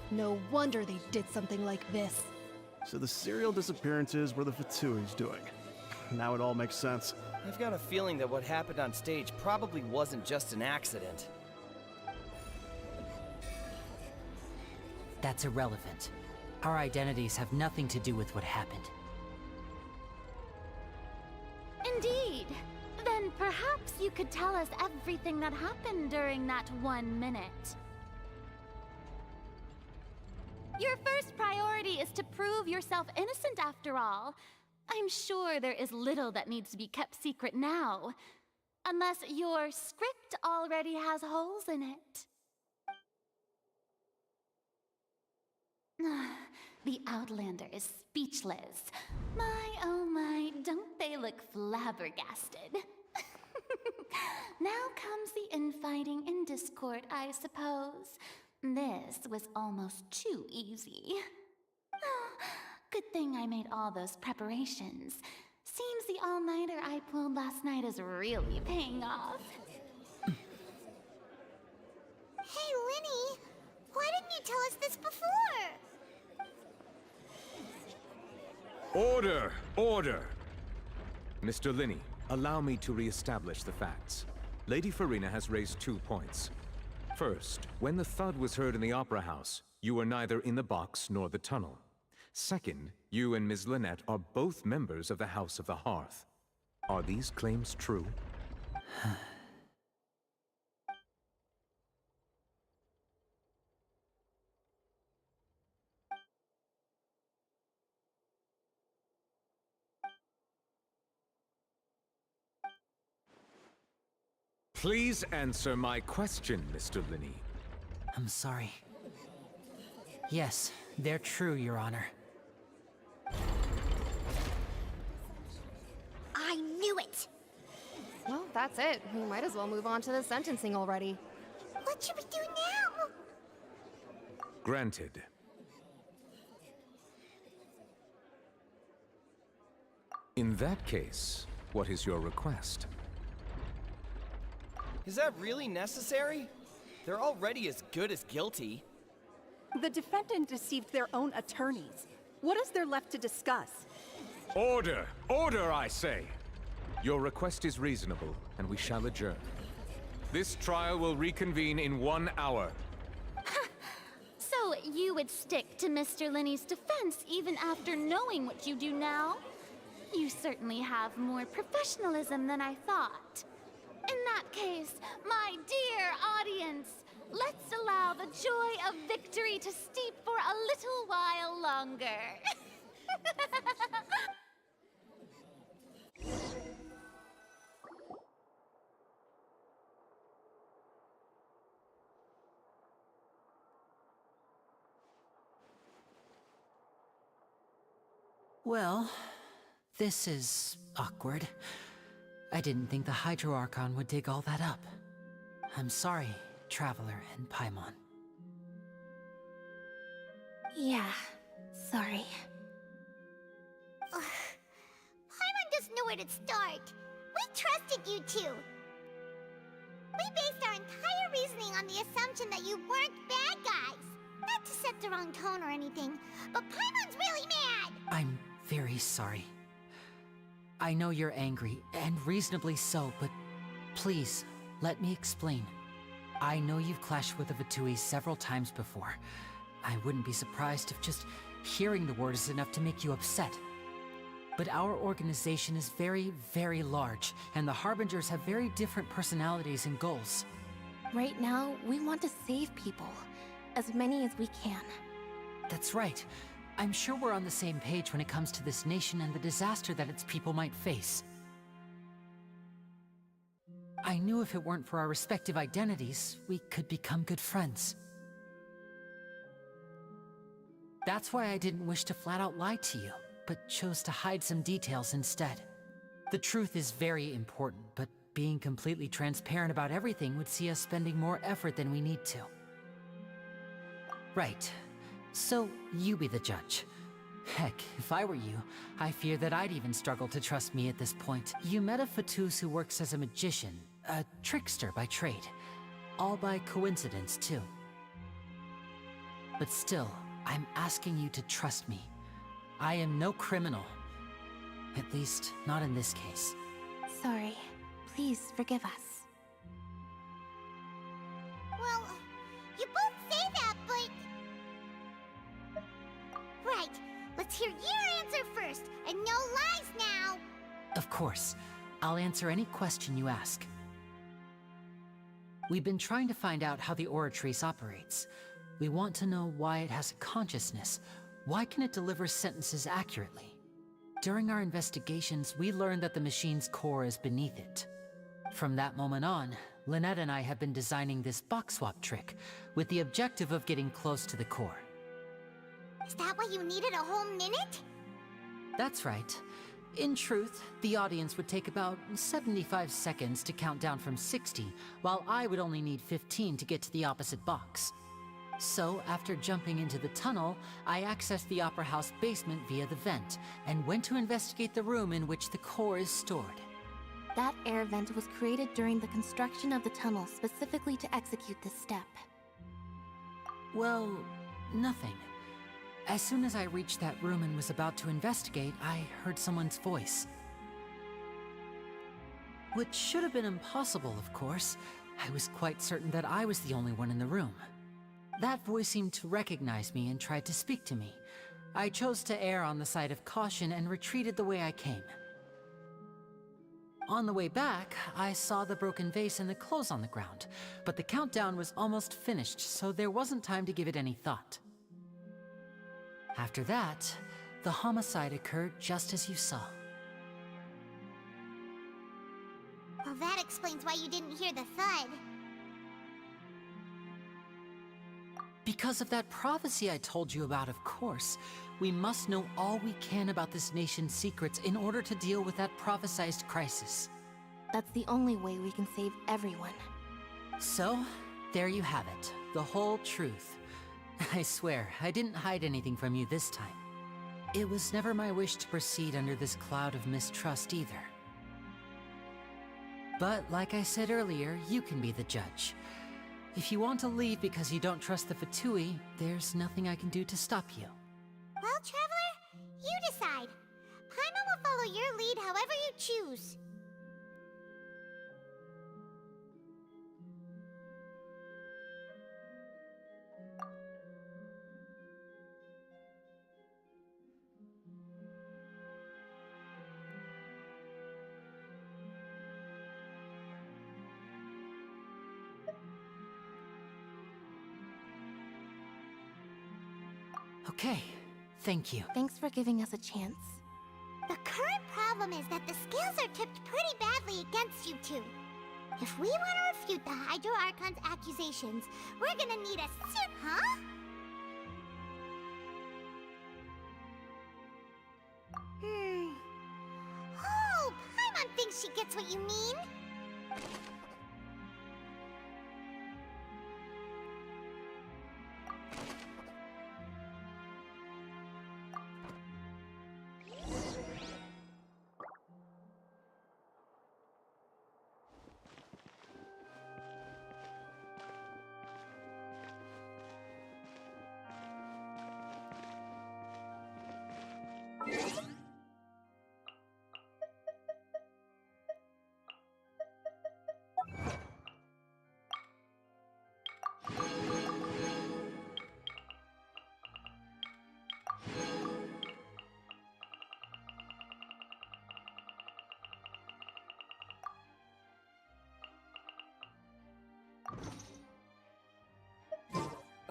No wonder they did something like this. So the serial disappearances were the Fatui's doing. Now it all makes sense. I've got a feeling that what happened on stage probably wasn't just an accident. That's irrelevant. Our identities have nothing to do with what happened. Indeed. Then perhaps you could tell us everything that happened during that 1 minute. Your first priority is to prove yourself innocent after all. I'm sure there is little that needs to be kept secret now. Unless your script already has holes in it. The Outlander is speechless. My, oh my, don't they look flabbergasted? Now comes the infighting and discord, I suppose. This was almost too easy. Good thing I made all those preparations. Seems the all-nighter I pulled last night is really paying off. Hey, Lyney, why didn't you tell us this before? Order! Order! Mr. Linney, allow me to re-establish the facts. Lady Farina has raised 2 points. First, when the thud was heard in the Opera House, you were neither in the box nor the tunnel. Second, you and Ms. Lynette are both members of the House of the Hearth. Are these claims true? Please answer my question, Mr. Linney. I'm sorry. Yes, they're true, Your Honor. I knew it! Well, that's it. We might as well move on to the sentencing already. What should we do now? Granted. In that case, what is your request? Is that really necessary? They're already as good as guilty. The defendant deceived their own attorneys. What is there left to discuss? Order! Order, I say! Your request is reasonable, and we shall adjourn. This trial will reconvene in 1 hour. So you would stick to Mr. Linney's defense even after knowing what you do now? You certainly have more professionalism than I thought. In that case, my dear audience, let's allow the joy of victory to steep for a little while longer. Well, this is awkward. I didn't think the Hydro Archon would dig all that up. I'm sorry, Traveler and Paimon. Yeah, sorry. Paimon doesn't know where to start. We trusted you two. We based our entire reasoning on the assumption that you weren't bad guys. Not to set the wrong tone or anything, but Paimon's really mad! I'm very sorry. I know you're angry, and reasonably so, but please, let me explain. I know you've clashed with the Fatui several times before. I wouldn't be surprised if just hearing the word is enough to make you upset. But our organization is very, very large, and the Harbingers have very different personalities and goals. Right now, we want to save people. As many as we can. That's right. I'm sure we're on the same page when it comes to this nation and the disaster that its people might face. I knew if it weren't for our respective identities, we could become good friends. That's why I didn't wish to flat out lie to you, but chose to hide some details instead. The truth is very important, but being completely transparent about everything would see us spending more effort than we need to. Right. So, you be the judge. Heck, if I were you, I fear that I'd even struggle to trust me at this point. You met a Fatus who works as a magician, a trickster by trade. All by coincidence, too. But still, I'm asking you to trust me. I am no criminal. At least, not in this case. Sorry. Please forgive us. Well, you both say that, but... Right. Let's hear your answer first, and no lies now! Of course. I'll answer any question you ask. We've been trying to find out how the Oratrice operates. We want to know why it has a consciousness. Why can it deliver sentences accurately? During our investigations, we learned that the machine's core is beneath it. From that moment on, Lynette and I have been designing this box swap trick, with the objective of getting close to the core. Is that why you needed a whole minute? That's right. In truth, the audience would take about 75 seconds to count down from 60, while I would only need 15 to get to the opposite box. So, after jumping into the tunnel, I accessed the Opera House basement via the vent, and went to investigate the room in which the core is stored. That air vent was created during the construction of the tunnel specifically to execute this step. Well, nothing. As soon as I reached that room and was about to investigate, I heard someone's voice. Which should have been impossible, of course. I was quite certain that I was the only one in the room. That voice seemed to recognize me and tried to speak to me. I chose to err on the side of caution and retreated the way I came. On the way back, I saw the broken vase and the clothes on the ground, but the countdown was almost finished, so there wasn't time to give it any thought. After that, the homicide occurred just as you saw. Well, that explains why you didn't hear the thud. Because of that prophecy I told you about, of course. We must know all we can about this nation's secrets in order to deal with that prophesized crisis. That's the only way we can save everyone. So, there you have it. The whole truth. I swear, I didn't hide anything from you this time. It was never my wish to proceed under this cloud of mistrust either. But, like I said earlier, you can be the judge. If you want to leave because you don't trust the Fatui, there's nothing I can do to stop you. Well, Traveler, you decide. Paimon will follow your lead however you choose. Okay, thank you. Thanks for giving us a chance. The current problem is that the scales are tipped pretty badly against you two. If we want to refute the Hydro Archon's accusations, we're gonna need a huh? Oh, Paimon thinks she gets what you mean.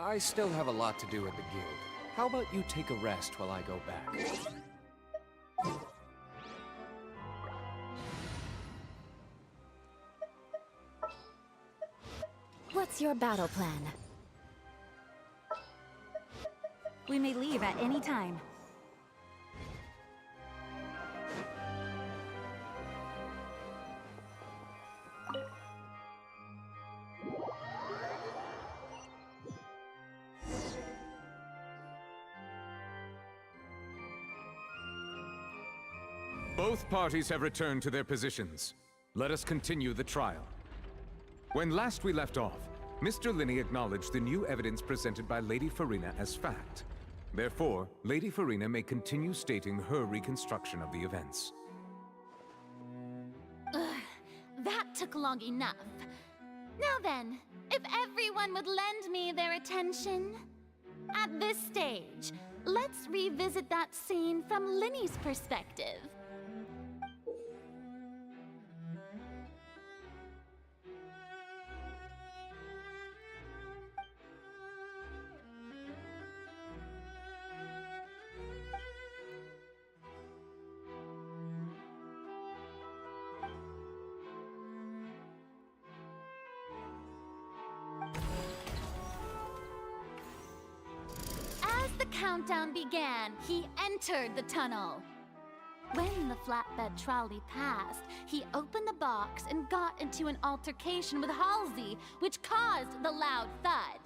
I still have a lot to do at the guild. How about you take a rest while I go back? What's your battle plan? We may leave at any time. Both parties have returned to their positions. Let us continue the trial. When last we left off, Mr. Linney acknowledged the new evidence presented by Lady Farina as fact. Therefore, Lady Farina may continue stating her reconstruction of the events. Ugh, that took long enough. Now then, if everyone would lend me their attention. At this stage, let's revisit that scene from Linney's perspective. As the countdown began, he entered the tunnel. When the flatbed trolley passed, he opened the box and got into an altercation with Halsey, which caused the loud thud.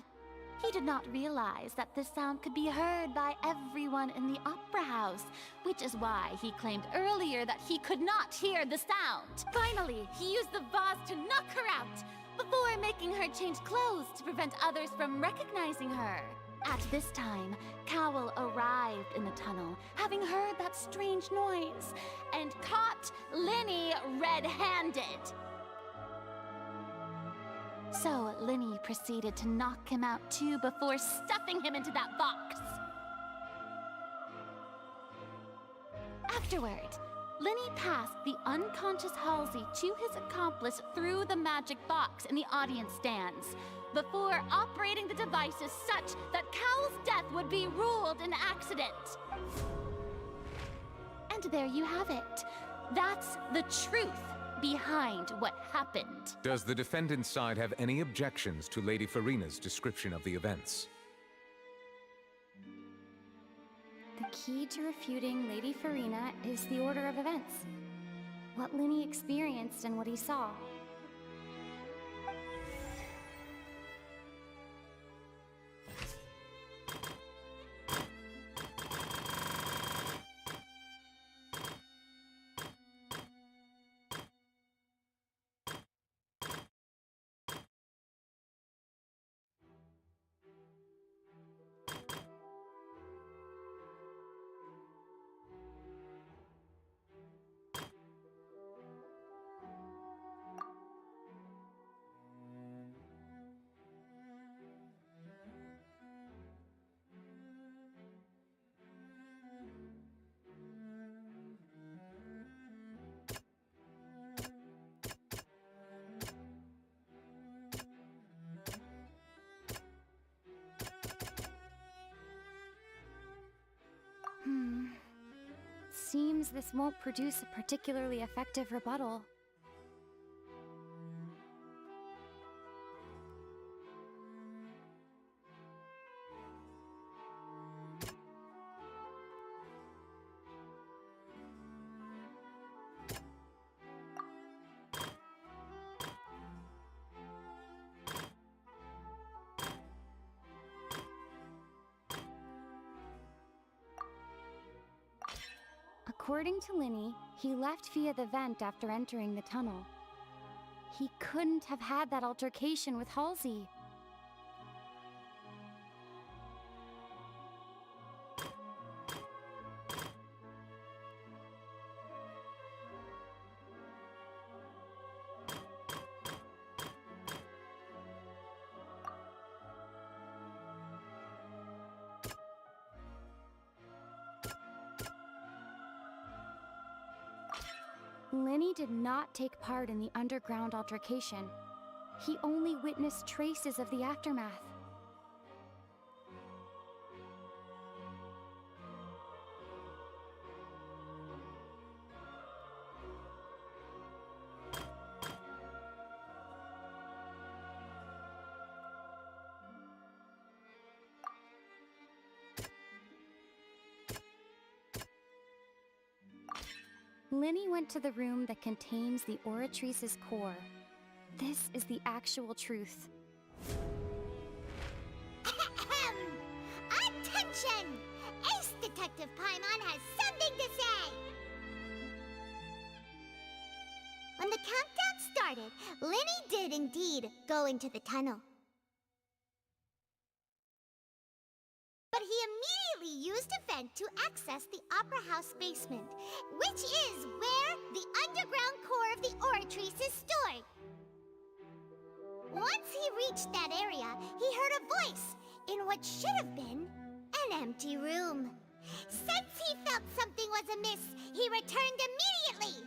He did not realize that this sound could be heard by everyone in the opera house, which is why he claimed earlier that he could not hear the sound. Finally, he used the vase to knock her out, before making her change clothes to prevent others from recognizing her. At this time, Cowell arrived in the tunnel, having heard that strange noise, and caught Linney red-handed. So Linney proceeded to knock him out too before stuffing him into that box. Afterward, Linney passed the unconscious Halsey to his accomplice through the magic box in the audience stands, before operating the devices such that Cowell's death would be ruled an accident. And there you have it. That's the truth behind what happened. Does the defendant's side have any objections to Lady Farina's description of the events? The key to refuting Lady Farina is the order of events. What Linney experienced and what he saw. Seems this won't produce a particularly effective rebuttal. According to Linney, he left via the vent after entering the tunnel. He couldn't have had that altercation with Halsey. Linney did not take part in the underground altercation. He only witnessed traces of the aftermath. Linny went to the room that contains the Oratrice's core. This is the actual truth. Attention! Ace Detective Paimon has something to say! When the countdown started, Linny did indeed go into the tunnel. But he immediately used a vent to access the Opera House basement, which is where the underground core of the Oratrice is stored. Once he reached that area, he heard a voice in what should have been an empty room. Since he felt something was amiss, he returned immediately.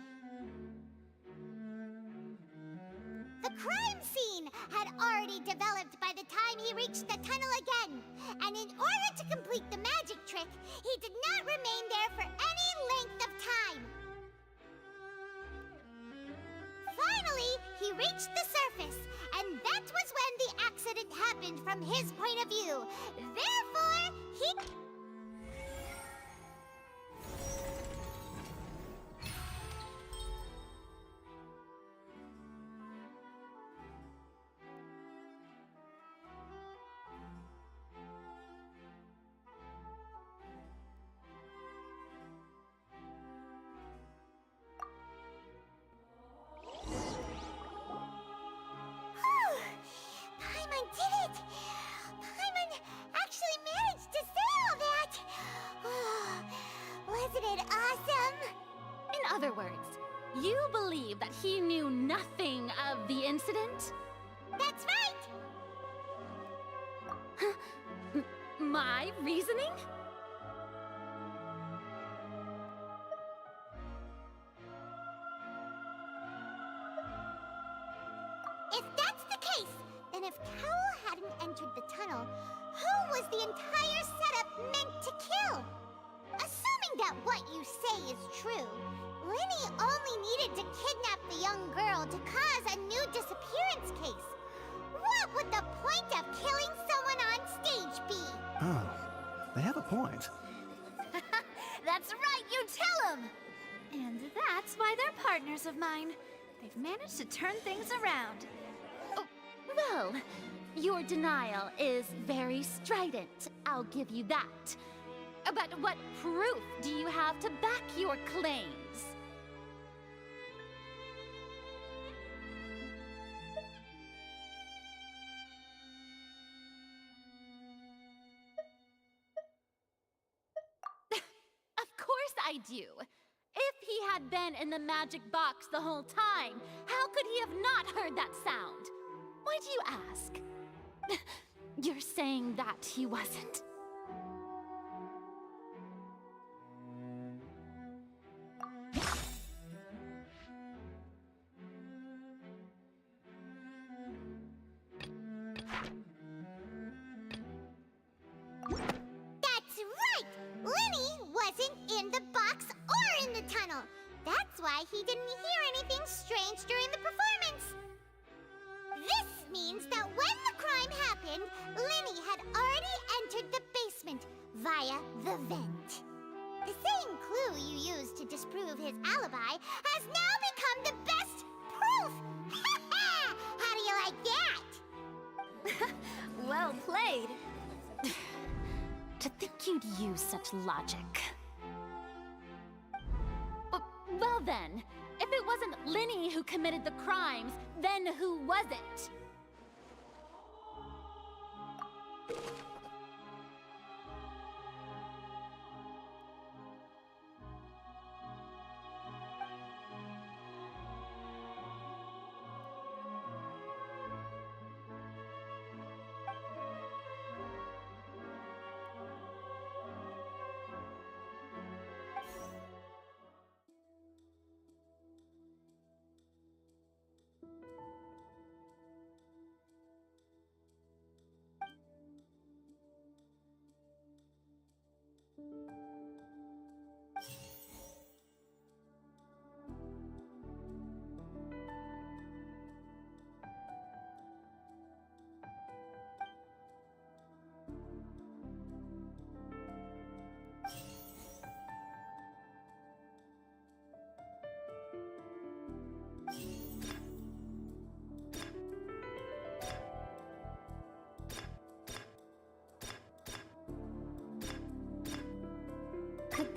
The crime scene had already developed by the time he reached the tunnel again, and in order to complete the magic trick, he did not remain there for any length of time. Finally, he reached the surface, and that was when the accident happened from his point of view. Therefore, he... Paimon did it! Paimon actually managed to say all that! Wasn't it awesome? In other words, you believe that he knew nothing of the incident? That's right! My reasoning? If that's the case, then if Cowell hadn't entered the tunnel, who was the entire setup meant to kill? Assuming that what you say is true, Linny only needed to kidnap the young girl to cause a new disappearance case. What would the point of killing someone on stage be? Oh, they have a point. That's right, you tell them! And that's why they're partners of mine. They've managed to turn things around. Well, your denial is very strident, I'll give you that. But what proof do you have to back your claims? Of course I do. If he had been in the magic box the whole time, how could he have not heard that sound? Why do you ask? You're saying that he wasn't. That's right! Linny wasn't in the box or in the tunnel. That's why he didn't hear anything strange during the performance. This means that when the crime happened, Linny had already entered the basement via the vent. The same clue you used to disprove his alibi has now become the best proof! How do you like that? Well played. To think you'd use such logic. Well then, if it wasn't Linny who committed the crimes, then who was it?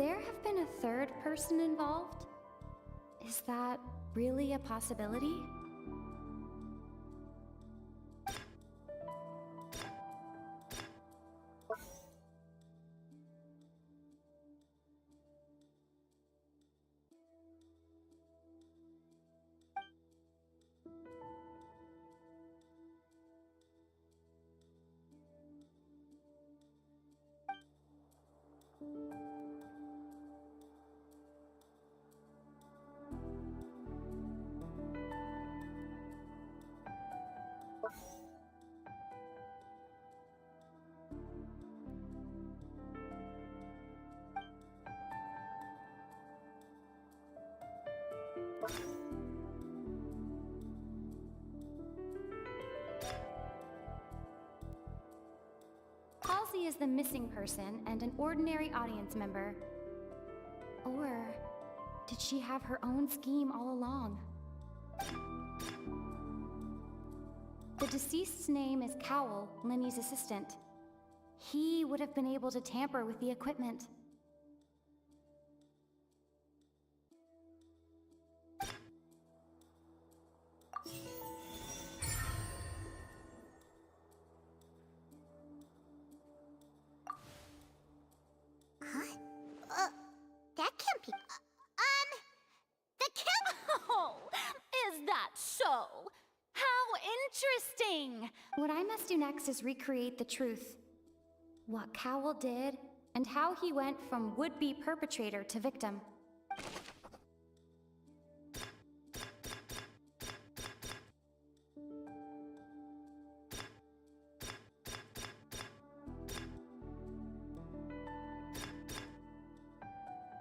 there have been a third person involved? Is that really a possibility? Halsey is the missing person and an ordinary audience member. Or did she have her own scheme all along? The deceased's name is Cowell, Lenny's assistant. He would have been able to tamper with the equipment. That can't be. The kill. Oh, is that so? How interesting! What I must do next is recreate the truth. What Cowell did, and how he went from would-be perpetrator to victim.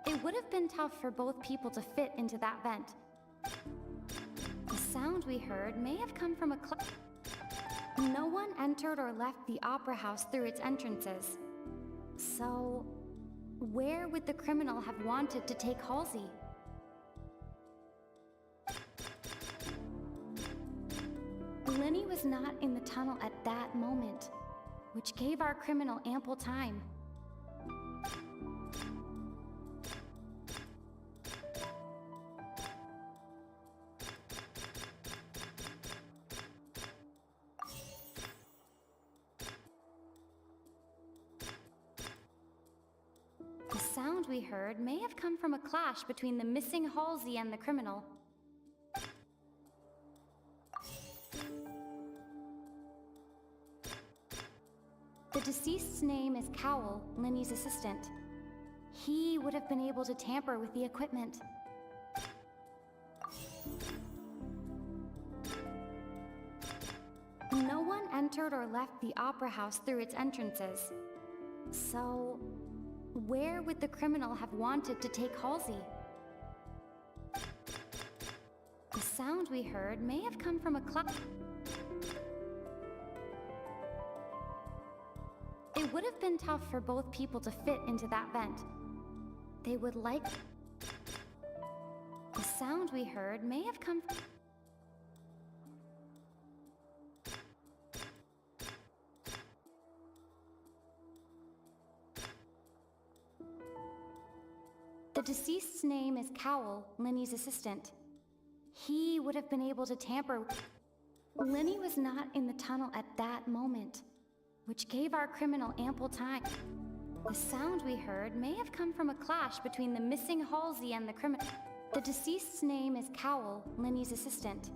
It would have been tough for both people to fit into that vent. The sound we heard may have come from a No one entered or left the Opera House through its entrances. So, where would the criminal have wanted to take Halsey? Lenny was not in the tunnel at that moment, which gave our criminal ample time. The sound we heard may have come from a clash between the missing Halsey and the criminal. The deceased's name is Cowell, Lenny's assistant. He would have been able to tamper with the equipment. No one entered or left the Opera House through its entrances. So, where would the criminal have wanted to take Halsey? The sound we heard may have come from a It would have been tough for both people to fit into that vent. They would like... The sound we heard may have come from... The deceased's name is Cowell, Lenny's assistant. He would have been able to tamper... Lenny was not in the tunnel at that moment, which gave our criminal ample time. The sound we heard may have come from a clash between the missing Halsey and the criminal. The deceased's name is Cowell, Lenny's assistant.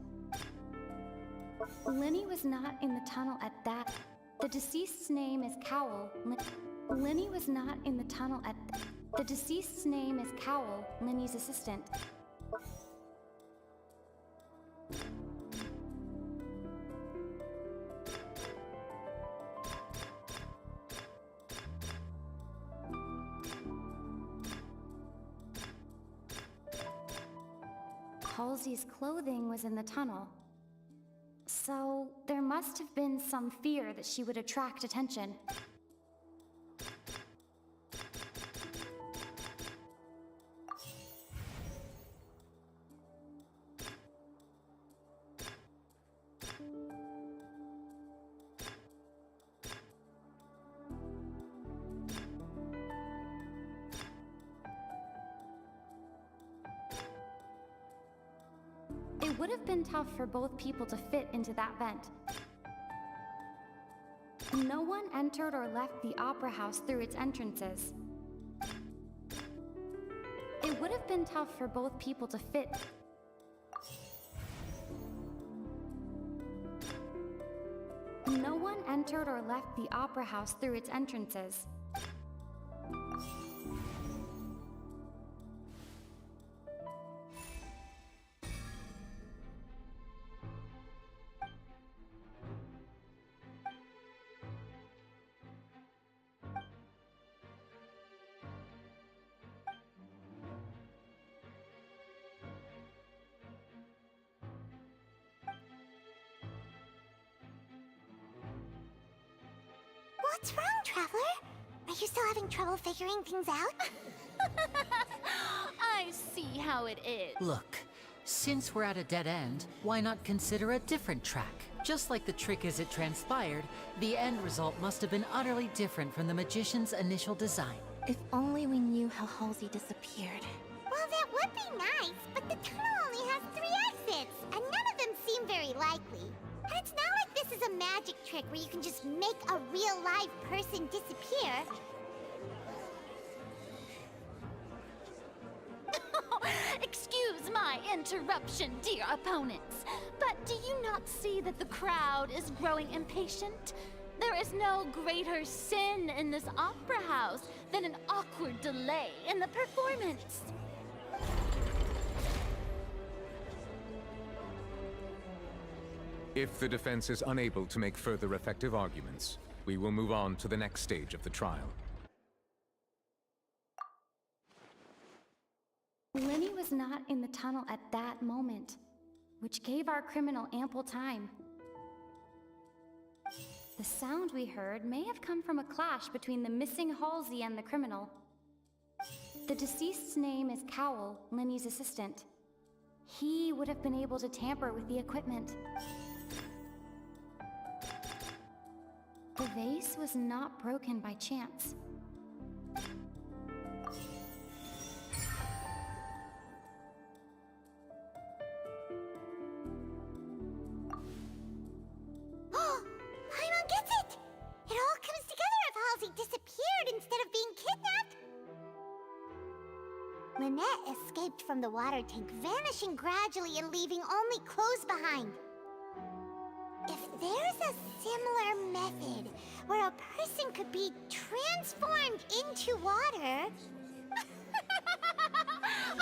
Lenny was not in the tunnel at that... The deceased's name is Cowell. Lenny was not in the tunnel at... The deceased's name is Cowell, Lenny's assistant. Halsey's clothing was in the tunnel. So, there must have been some fear that she would attract attention. It would have been tough for both people to fit into that vent. No one entered or left the Opera House through its entrances. It would have been tough for both people to fit. No one entered or left the Opera House through its entrances. What's wrong, Traveler? Are you still having trouble figuring things out? I see how it is. Look, since we're at a dead end, why not consider a different track? Just like the trick as it transpired, the end result must have been utterly different from the magician's initial design. If only we knew how Halsey disappeared. Well, that would be nice, but the tunnel only has 3 exits, and none of them seem very likely. And it's not like this is a magic trick where you can just make a real live person disappear. Excuse my interruption, dear opponents, but do you not see that the crowd is growing impatient? There is no greater sin in this opera house than an awkward delay in the performance. If the defense is unable to make further effective arguments, we will move on to the next stage of the trial. Lenny was not in the tunnel at that moment, which gave our criminal ample time. The sound we heard may have come from a clash between the missing Halsey and the criminal. The deceased's name is Cowell, Lenny's assistant. He would have been able to tamper with the equipment. The vase was not broken by chance. Paimon gets it! It all comes together if Halsey disappeared instead of being kidnapped. Lynette escaped from the water tank, vanishing gradually and leaving only clothes behind. If there's a similar method where a person could be transformed into water...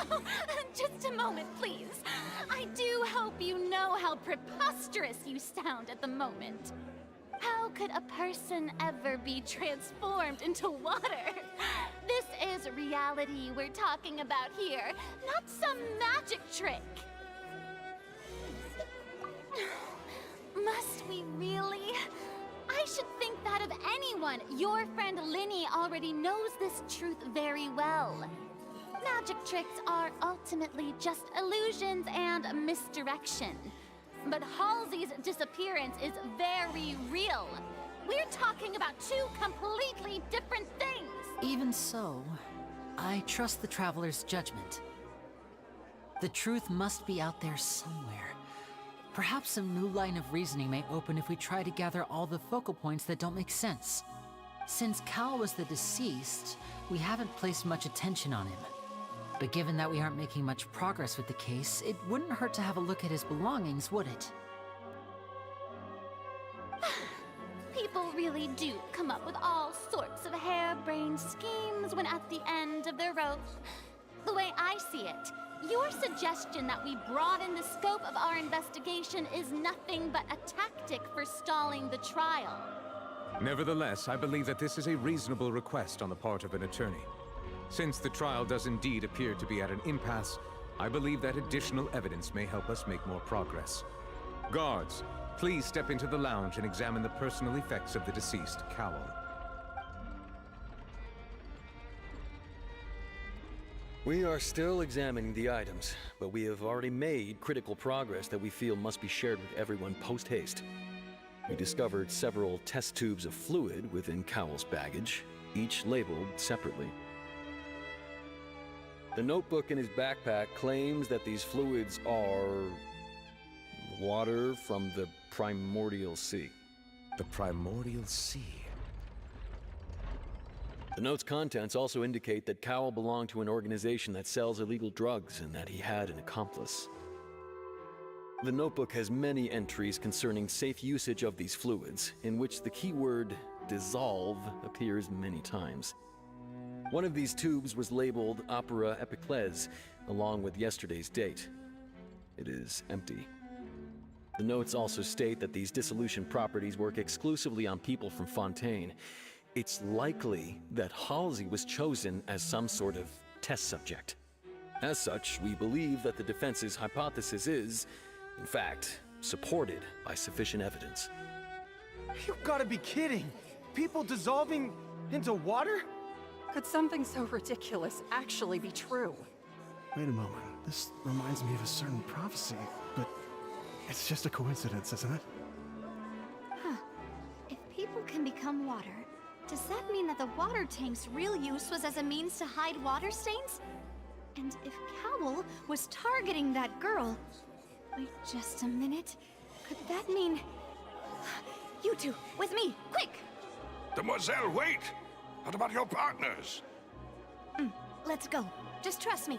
Oh, just a moment, please. I do hope you know how preposterous you sound at the moment. How could a person ever be transformed into water? This is reality we're talking about here, not some magic trick. Must we really? I should think that of anyone. Your friend Linny already knows this truth very well. Magic tricks are ultimately just illusions and misdirection. But Halsey's disappearance is very real. We're talking about 2 completely different things. Even so, I trust the Traveler's judgment. The truth must be out there somewhere. Perhaps some new line of reasoning may open if we try to gather all the focal points that don't make sense. Since Cal was the deceased, we haven't placed much attention on him. But given that we aren't making much progress with the case, it wouldn't hurt to have a look at his belongings, would it? People really do come up with all sorts of harebrained schemes when at the end of their rope. The way I see it, your suggestion that we broaden the scope of our investigation is nothing but a tactic for stalling the trial. Nevertheless, I believe that this is a reasonable request on the part of an attorney. Since the trial does indeed appear to be at an impasse, I believe that additional evidence may help us make more progress. Guards, please step into the lounge and examine the personal effects of the deceased, Cowell. We are still examining the items, but we have already made critical progress that we feel must be shared with everyone post-haste. We discovered several test tubes of fluid within Cowell's baggage, each labeled separately. The notebook in his backpack claims that these fluids are Water from the Primordial Sea. The Primordial Sea. The note's contents also indicate that Cowell belonged to an organization that sells illegal drugs and that he had an accomplice. The notebook has many entries concerning safe usage of these fluids, in which the keyword dissolve appears many times. One of these tubes was labeled Opera Epiclese, along with yesterday's date. It is empty. The notes also state that these dissolution properties work exclusively on people from Fontaine. It's likely that Halsey was chosen as some sort of test subject. As such, we believe that the defense's hypothesis is, in fact, supported by sufficient evidence. You've got to be kidding! People dissolving into water? Could something so ridiculous actually be true? Wait a moment. This reminds me of a certain prophecy, but it's just a coincidence, isn't it? Huh. If people can become water, does that mean that the water tank's real use was as a means to hide water stains? And if Cowell was targeting that girl... Wait just a minute. Could that mean... You two, with me, quick! Demoiselle, wait! What about your partners? Let's go. Just trust me.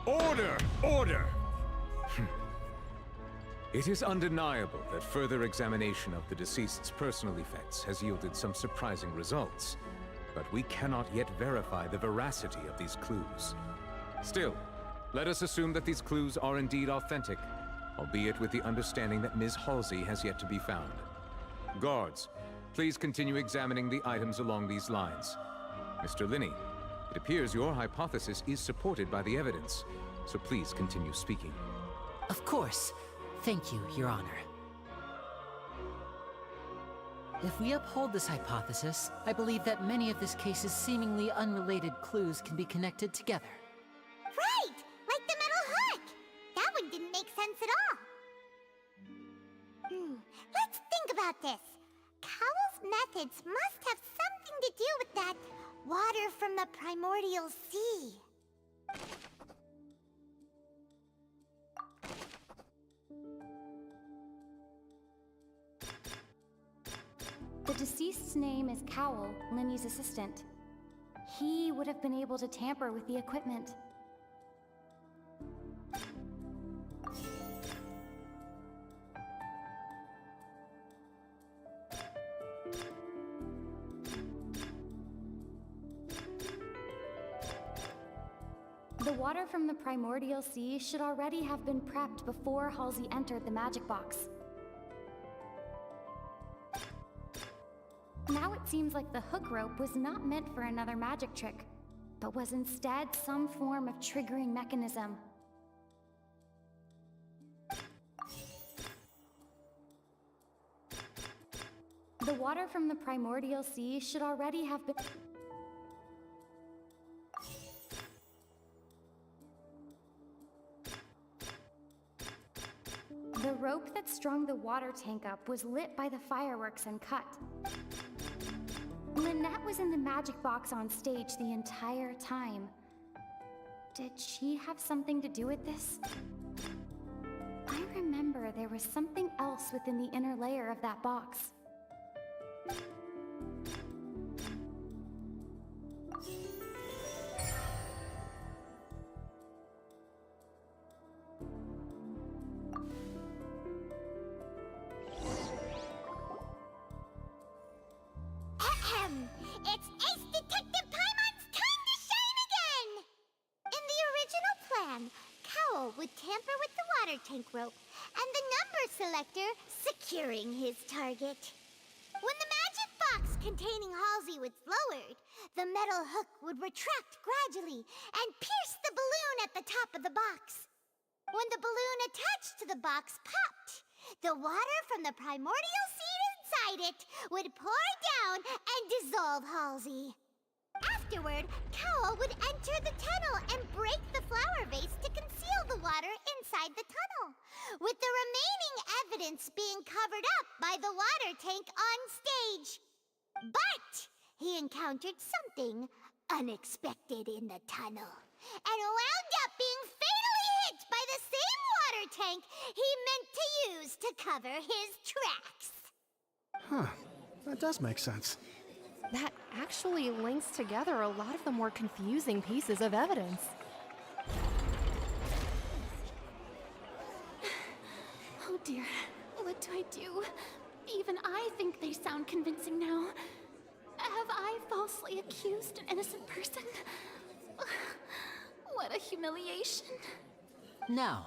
Order! Order! It is undeniable that further examination of the deceased's personal effects has yielded some surprising results, but we cannot yet verify the veracity of these clues. Still, let us assume that these clues are indeed authentic, albeit with the understanding that Ms. Halsey has yet to be found. Guards, please continue examining the items along these lines. Mr. Linney, it appears your hypothesis is supported by the evidence, so please continue speaking. Of course. Thank you, Your Honor. If we uphold this hypothesis, I believe that many of this case's seemingly unrelated clues can be connected together. Right! Like the metal hook! That one didn't make sense at all. Let's think about this. Cowell's methods must have something to do with that water from the Primordial Sea. The deceased's name is Cowell, Linny's assistant. He would have been able to tamper with the equipment. The water from the Primordial Sea should already have been prepped before Halsey entered the magic box. Now it seems like the hook rope was not meant for another magic trick, but was instead some form of triggering mechanism. The water from the Primordial Sea should already have been... The rope that strung the water tank up was lit by the fireworks and cut. Lynette was in the magic box on stage the entire time. Did she have something to do with this? I remember there was something else within the inner layer of that box. It's Ace Detective Paimon's time to shine again! In the original plan, Cowell would tamper with the water tank rope and the number selector securing his target. When the magic box containing Halsey was lowered, the metal hook would retract gradually and pierce the balloon at the top of the box. When the balloon attached to the box popped, the water from the Primordial Sea inside it would pour down and dissolve Halsey. Afterward, Cowell would enter the tunnel and break the flower vase to conceal the water inside the tunnel, with the remaining evidence being covered up by the water tank on stage. But he encountered something unexpected in the tunnel and wound up being fatally hit by the same water water tank he meant to use to cover his tracks. Huh. That does make sense. That actually links together a lot of the more confusing pieces of evidence. Oh dear, what do I do? Even I think they sound convincing now. Have I falsely accused an innocent person? What a humiliation. Now,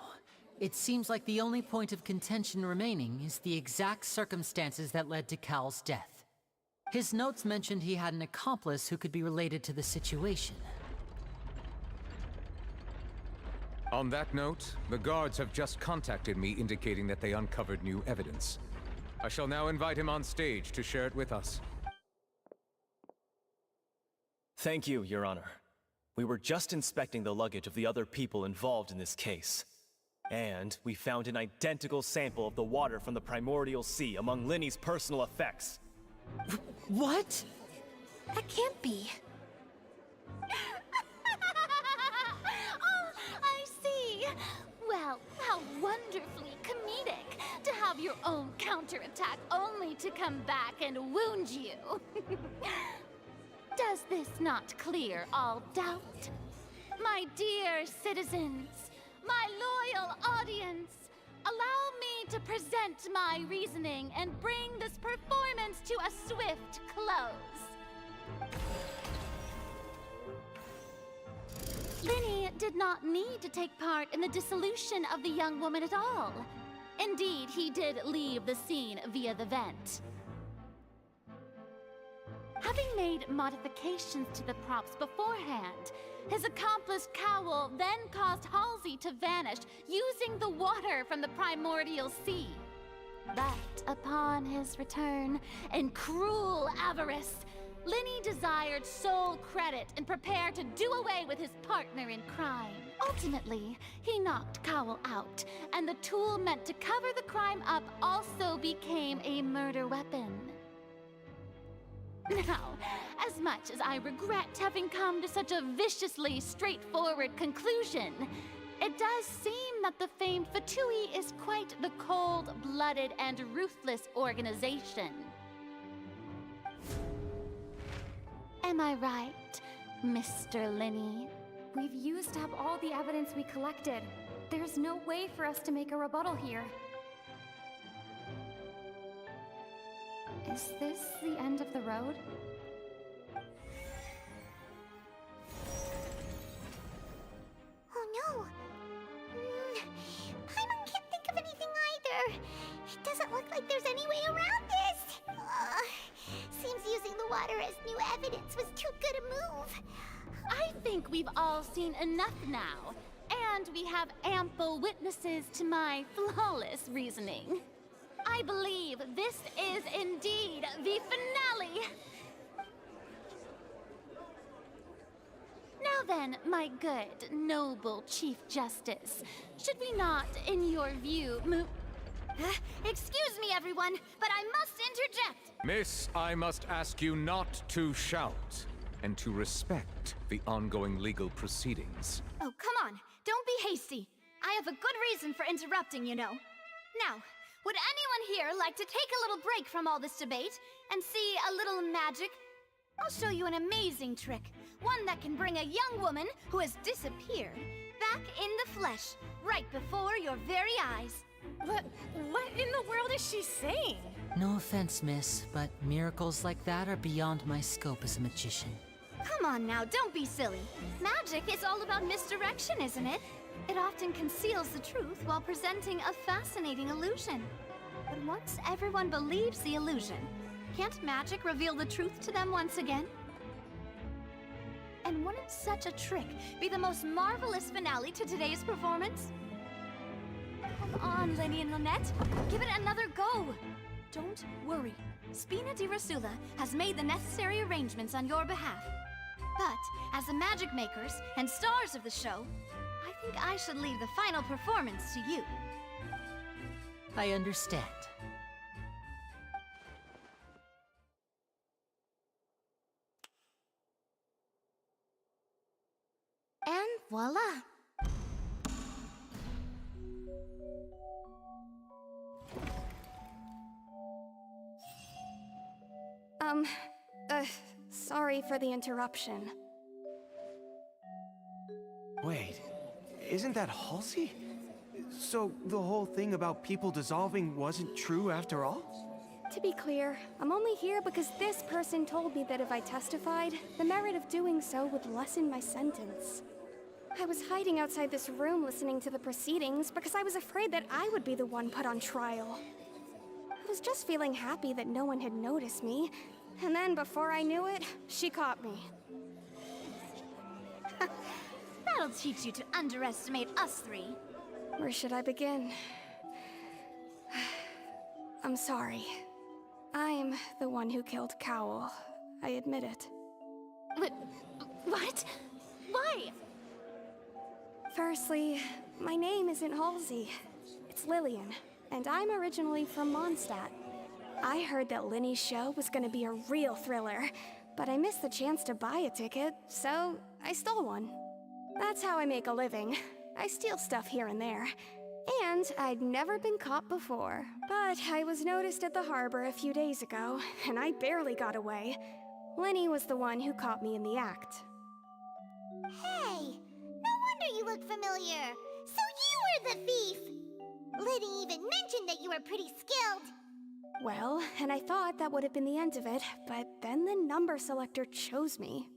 it seems like the only point of contention remaining is the exact circumstances that led to Cal's death. His notes mentioned he had an accomplice who could be related to the situation. On that note, the guards have just contacted me indicating that they uncovered new evidence. I shall now invite him on stage to share it with us. Thank you, Your Honor. We were just inspecting the luggage of the other people involved in this case. And we found an identical sample of the water from the Primordial Sea among Linny's personal effects. What? That can't be. Oh, I see. Well, how wonderfully comedic to have your own counterattack only to come back and wound you. Does this not clear all doubt? My dear citizens, my loyal audience, allow me to present my reasoning and bring this performance to a swift close. Linny did not need to take part in the dissolution of the young woman at all. Indeed, he did leave the scene via the vent. Having made modifications to the props beforehand, his accomplice Cowell then caused Halsey to vanish using the water from the Primordial Sea. But upon his return, in cruel avarice, Linny desired sole credit and prepared to do away with his partner in crime. Ultimately, he knocked Cowell out, and the tool meant to cover the crime up also became a murder weapon. Now, as much as I regret having come to such a viciously straightforward conclusion, it does seem that the famed Fatui is quite the cold-blooded and ruthless organization. Am I right, Mr. Linny? We've used up all the evidence we collected. There's no way for us to make a rebuttal here. Is this the end of the road? Oh no! Paimon can't think of anything either. It doesn't look like there's any way around this. Seems using the water as new evidence was too good a move. I think we've all seen enough now, and we have ample witnesses to my flawless reasoning. I believe this is indeed the finale. Now then, my good, noble Chief Justice, should we not, in your view, move... Excuse me, everyone, but I must interject. Miss, I must ask you not to shout, and to respect the ongoing legal proceedings. Oh, come on. Don't be hasty. I have a good reason for interrupting, you know. Now, would anyone here like to take a little break from all this debate and see a little magic? I'll show you an amazing trick. One that can bring a young woman who has disappeared back in the flesh, right before your very eyes. What in the world is she saying? No offense, miss, but miracles like that are beyond my scope as a magician. Come on now, don't be silly. Magic is all about misdirection, isn't it? It often conceals the truth while presenting a fascinating illusion. But once everyone believes the illusion, can't magic reveal the truth to them once again? And wouldn't such a trick be the most marvelous finale to today's performance? Come on, Lenny and Lynette. Give it another go. Don't worry. Spina di Rasula has made the necessary arrangements on your behalf. But, as the magic makers and stars of the show, I think I should leave the final performance to you. I understand. And voila! Sorry for the interruption. Wait, isn't that Halsey? So the whole thing about people dissolving wasn't true after all? To be clear, I'm only here because this person told me that if I testified, the merit of doing so would lessen my sentence. I was hiding outside this room listening to the proceedings because I was afraid that I would be the one put on trial. I was just feeling happy that no one had noticed me, and then before I knew it, she caught me. That'll teach you to underestimate us three. Where should I begin? I'm sorry. I'm the one who killed Cowell. I admit it. But what? Why? Firstly, my name isn't Halsey. It's Lillian, and I'm originally from Mondstadt. I heard that Linny's show was gonna be a real thriller, but I missed the chance to buy a ticket, so I stole one. That's how I make a living. I steal stuff here and there. And I'd never been caught before, but I was noticed at the harbor a few days ago, and I barely got away. Linny was the one who caught me in the act. Hey, no wonder you look familiar. So you were the thief! Liddy even mentioned that you were pretty skilled. Well, and I thought that would have been the end of it, but then the number selector chose me.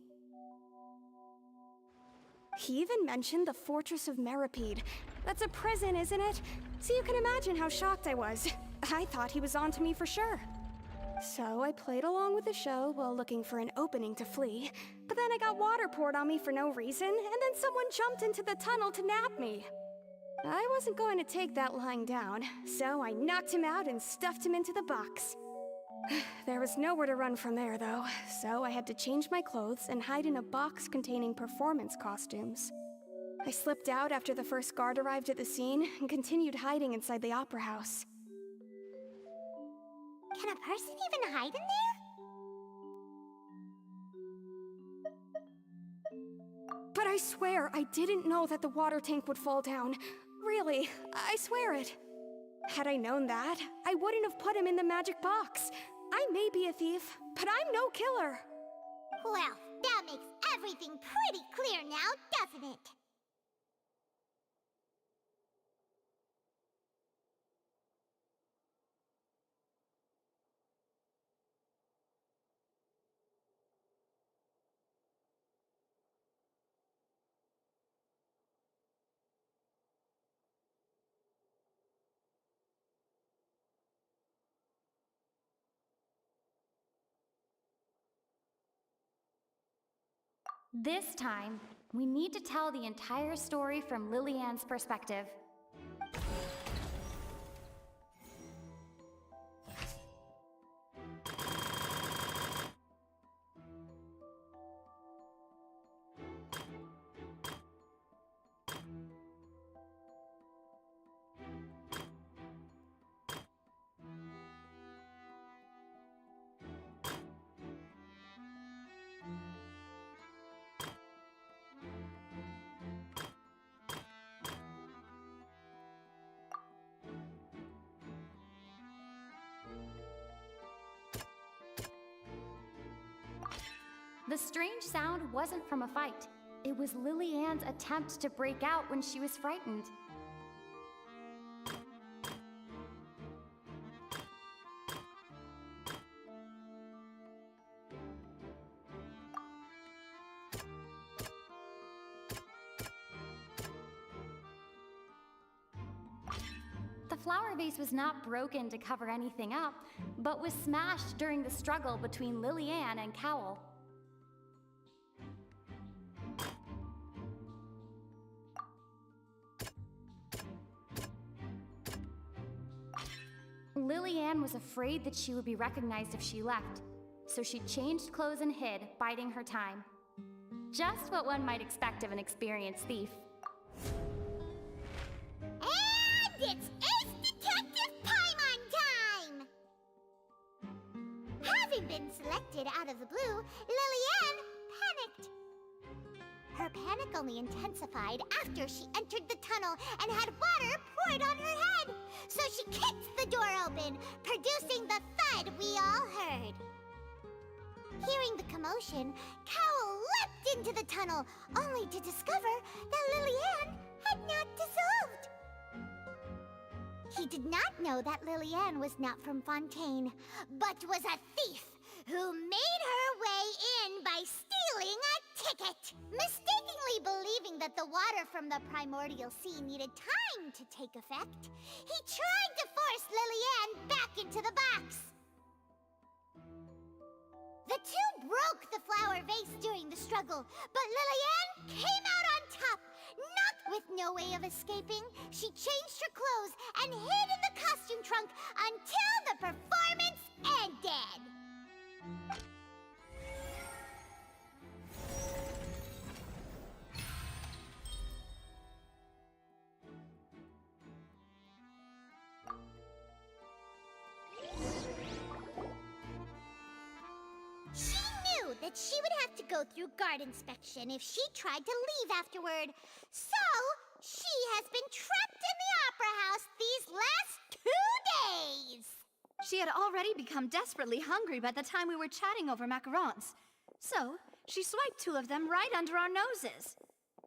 He even mentioned the Fortress of Meripede. That's a prison, isn't it? So you can imagine how shocked I was. I thought he was onto me for sure. So I played along with the show while looking for an opening to flee, but then I got water poured on me for no reason, and then someone jumped into the tunnel to nab me. I wasn't going to take that lying down, so I knocked him out and stuffed him into the box. There was nowhere to run from there, though, so I had to change my clothes and hide in a box containing performance costumes. I slipped out after the first guard arrived at the scene and continued hiding inside the opera house. Can a person even hide in there? But I swear I didn't know that the water tank would fall down. Really, I swear it. Had I known that, I wouldn't have put him in the magic box. I may be a thief, but I'm no killer. Well, that makes everything pretty clear now, doesn't it? This time, we need to tell the entire story from Lillian's perspective. The strange sound wasn't from a fight. It was Lillian's attempt to break out when she was frightened. The flower vase was not broken to cover anything up, but was smashed during the struggle between Lillian and Cowell. Lillian was afraid that she would be recognized if she left, so she changed clothes and hid, biding her time. Just what one might expect of an experienced thief. And it's Ace Detective Paimon time! Having been selected out of the blue, Lillian panicked. Her panic only intensified after she entered the tunnel and had water poured on her head. So she kicked the door open, producing the thud we all heard. Hearing the commotion, Cowell leapt into the tunnel, only to discover that Lily-Ann had not dissolved. He did not know that Lily-Ann was not from Fontaine, but was a thief who made her way in by stealing a ticket. Mistakenly believing that the water from the primordial sea needed time to take effect, he tried to force Lily-Ann back into the box. The two broke the flower vase during the struggle, but Lily-Ann came out on top. Not with no way of escaping, she changed her clothes and hid in the costume trunk until the performance ended. She knew that she would have to go through guard inspection if she tried to leave afterward. So, she has been trapped in the Opera House these last 2 days. She had already become desperately hungry by the time we were chatting over macarons. So, she swiped 2 of them right under our noses.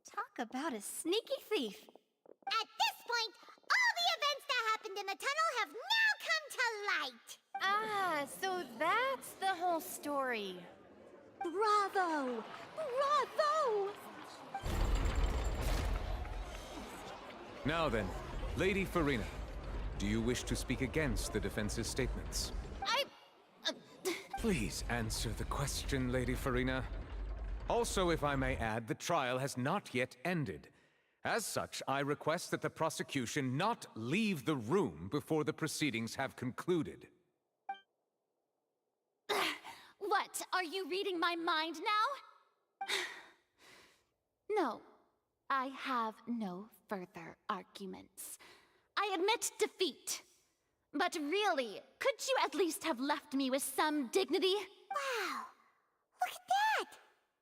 Talk about a sneaky thief. At this point, all the events that happened in the tunnel have now come to light. Ah, so that's the whole story. Bravo! Bravo! Now then, Lady Farina, do you wish to speak against the defense's statements? Please answer the question, Lady Farina. Also, if I may add, the trial has not yet ended. As such, I request that the prosecution not leave the room before the proceedings have concluded. What? Are you reading my mind now? No, I have no further arguments. I admit defeat. But really, could you at least have left me with some dignity? Wow, look at that!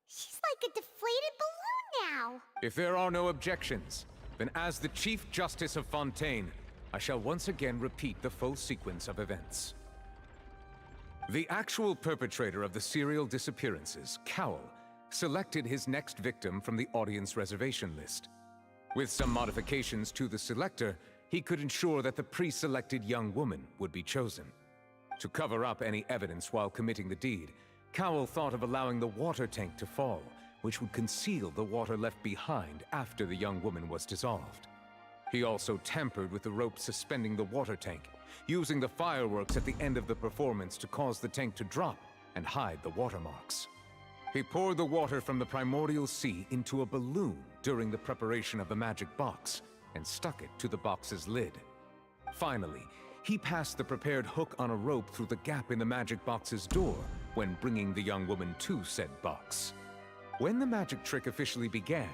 She's like a deflated balloon now. If there are no objections, then as the Chief Justice of Fontaine, I shall once again repeat the full sequence of events. The actual perpetrator of the serial disappearances, Cowell, selected his next victim from the audience reservation list. With some modifications to the selector, he could ensure that the pre-selected young woman would be chosen. To cover up any evidence while committing the deed, Cowell thought of allowing the water tank to fall, which would conceal the water left behind after the young woman was dissolved. He also tampered with the rope suspending the water tank, using the fireworks at the end of the performance to cause the tank to drop and hide the watermarks. He poured the water from the primordial sea into a balloon during the preparation of the magic box and stuck it to the box's lid. Finally, he passed the prepared hook on a rope through the gap in the magic box's door when bringing the young woman to said box. When the magic trick officially began,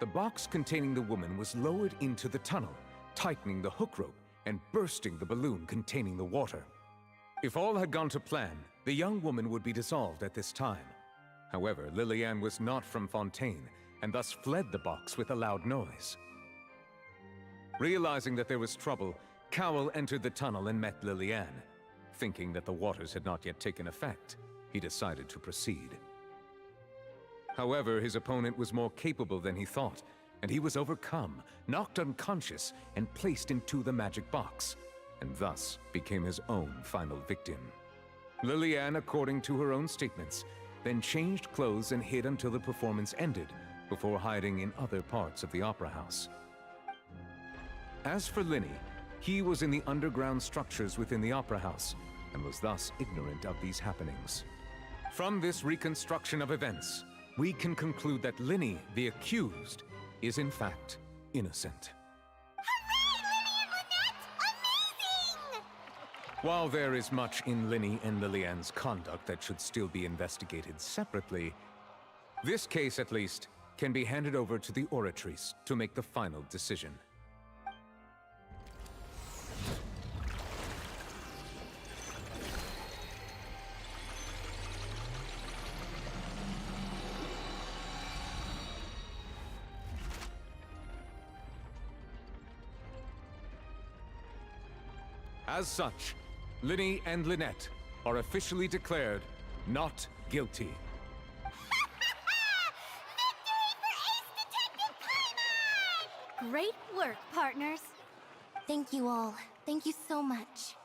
the box containing the woman was lowered into the tunnel, tightening the hook rope and bursting the balloon containing the water. If all had gone to plan, the young woman would be dissolved at this time. However, Lily-Ann was not from Fontaine, and thus fled the box with a loud noise. Realizing that there was trouble, Cowell entered the tunnel and met Lily-Ann. Thinking that the waters had not yet taken effect, he decided to proceed. However, his opponent was more capable than he thought, and he was overcome, knocked unconscious, and placed into the magic box, and thus became his own final victim. Lily-Ann, according to her own statements, then changed clothes and hid until the performance ended, before hiding in other parts of the Opera House. As for Linny, he was in the underground structures within the Opera House, and was thus ignorant of these happenings. From this reconstruction of events, we can conclude that Linny, the accused, is in fact innocent. While there is much in Linny and Lily-Ann's conduct that should still be investigated separately, this case, at least, can be handed over to the Oratrice to make the final decision. As such, Linny and Lynette are officially declared not guilty. Great work, partners. Thank you all. Thank you so much.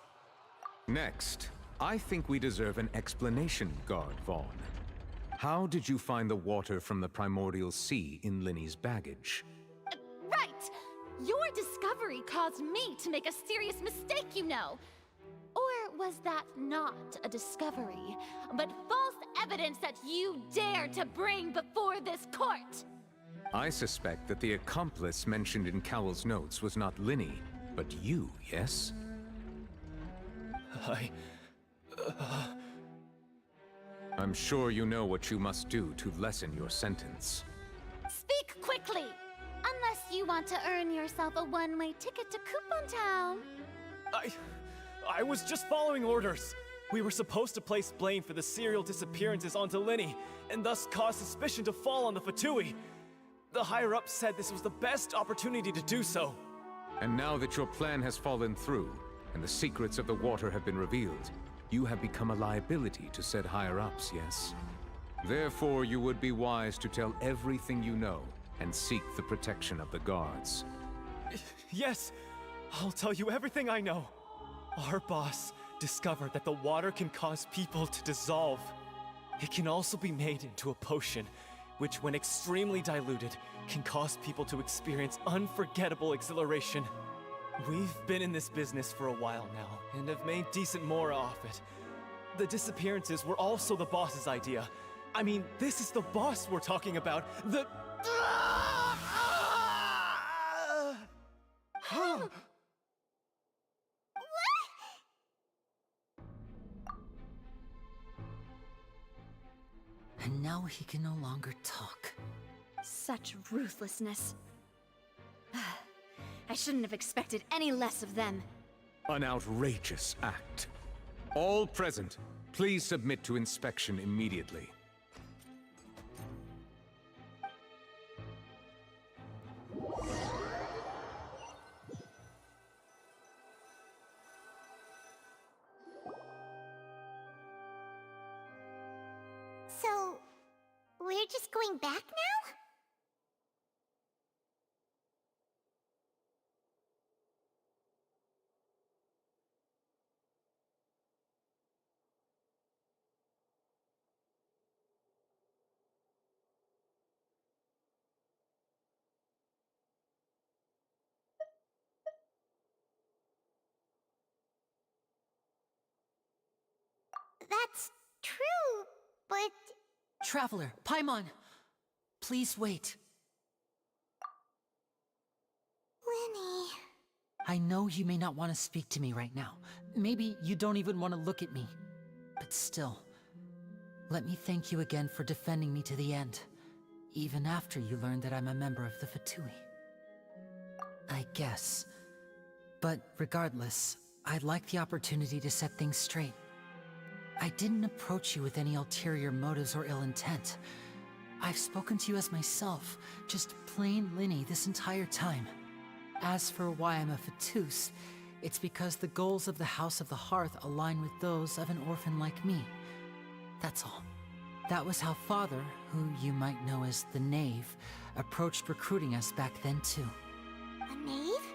Next, I think we deserve an explanation, Guard Vaughn. How did you find the water from the primordial sea in Linny's baggage? Right! Your discovery caused me to make a serious mistake, you know. Or was that not a discovery, but false evidence that you dare to bring before this court? I suspect that the accomplice mentioned in Cowell's notes was not Linny, but you, yes? I'm sure you know what you must do to lessen your sentence. Speak quickly! Unless you want to earn yourself a one-way ticket to Coupon Town. I was just following orders. We were supposed to place blame for the serial disappearances onto Linny, and thus cause suspicion to fall on the Fatui. The higher-ups said this was the best opportunity to do so. And now that your plan has fallen through, and the secrets of the water have been revealed, you have become a liability to said higher-ups, yes? Therefore, you would be wise to tell everything you know, and seek the protection of the guards. Yes, I'll tell you everything I know. Our boss discovered that the water can cause people to dissolve. It can also be made into a potion, which when extremely diluted, can cause people to experience unforgettable exhilaration. We've been in this business for a while now, and have made decent more off it. The disappearances were also the boss's idea. I mean, this is the boss we're talking about. The... And now he can no longer talk. Such ruthlessness. I shouldn't have expected any less of them. An outrageous act. All present, please submit to inspection immediately. So, we're just going back now? That's true, but... Traveler, Paimon! Please wait. Linny... I know you may not want to speak to me right now. Maybe you don't even want to look at me. But still, let me thank you again for defending me to the end, even after you learned that I'm a member of the Fatui. I guess. But regardless, I'd like the opportunity to set things straight. I didn't approach you with any ulterior motives or ill intent. I've spoken to you as myself, just plain Linny this entire time. As for why I'm a Fatus, it's because the goals of the House of the Hearth align with those of an orphan like me. That's all. That was how Father, who you might know as the Knave, approached recruiting us back then too. A knave?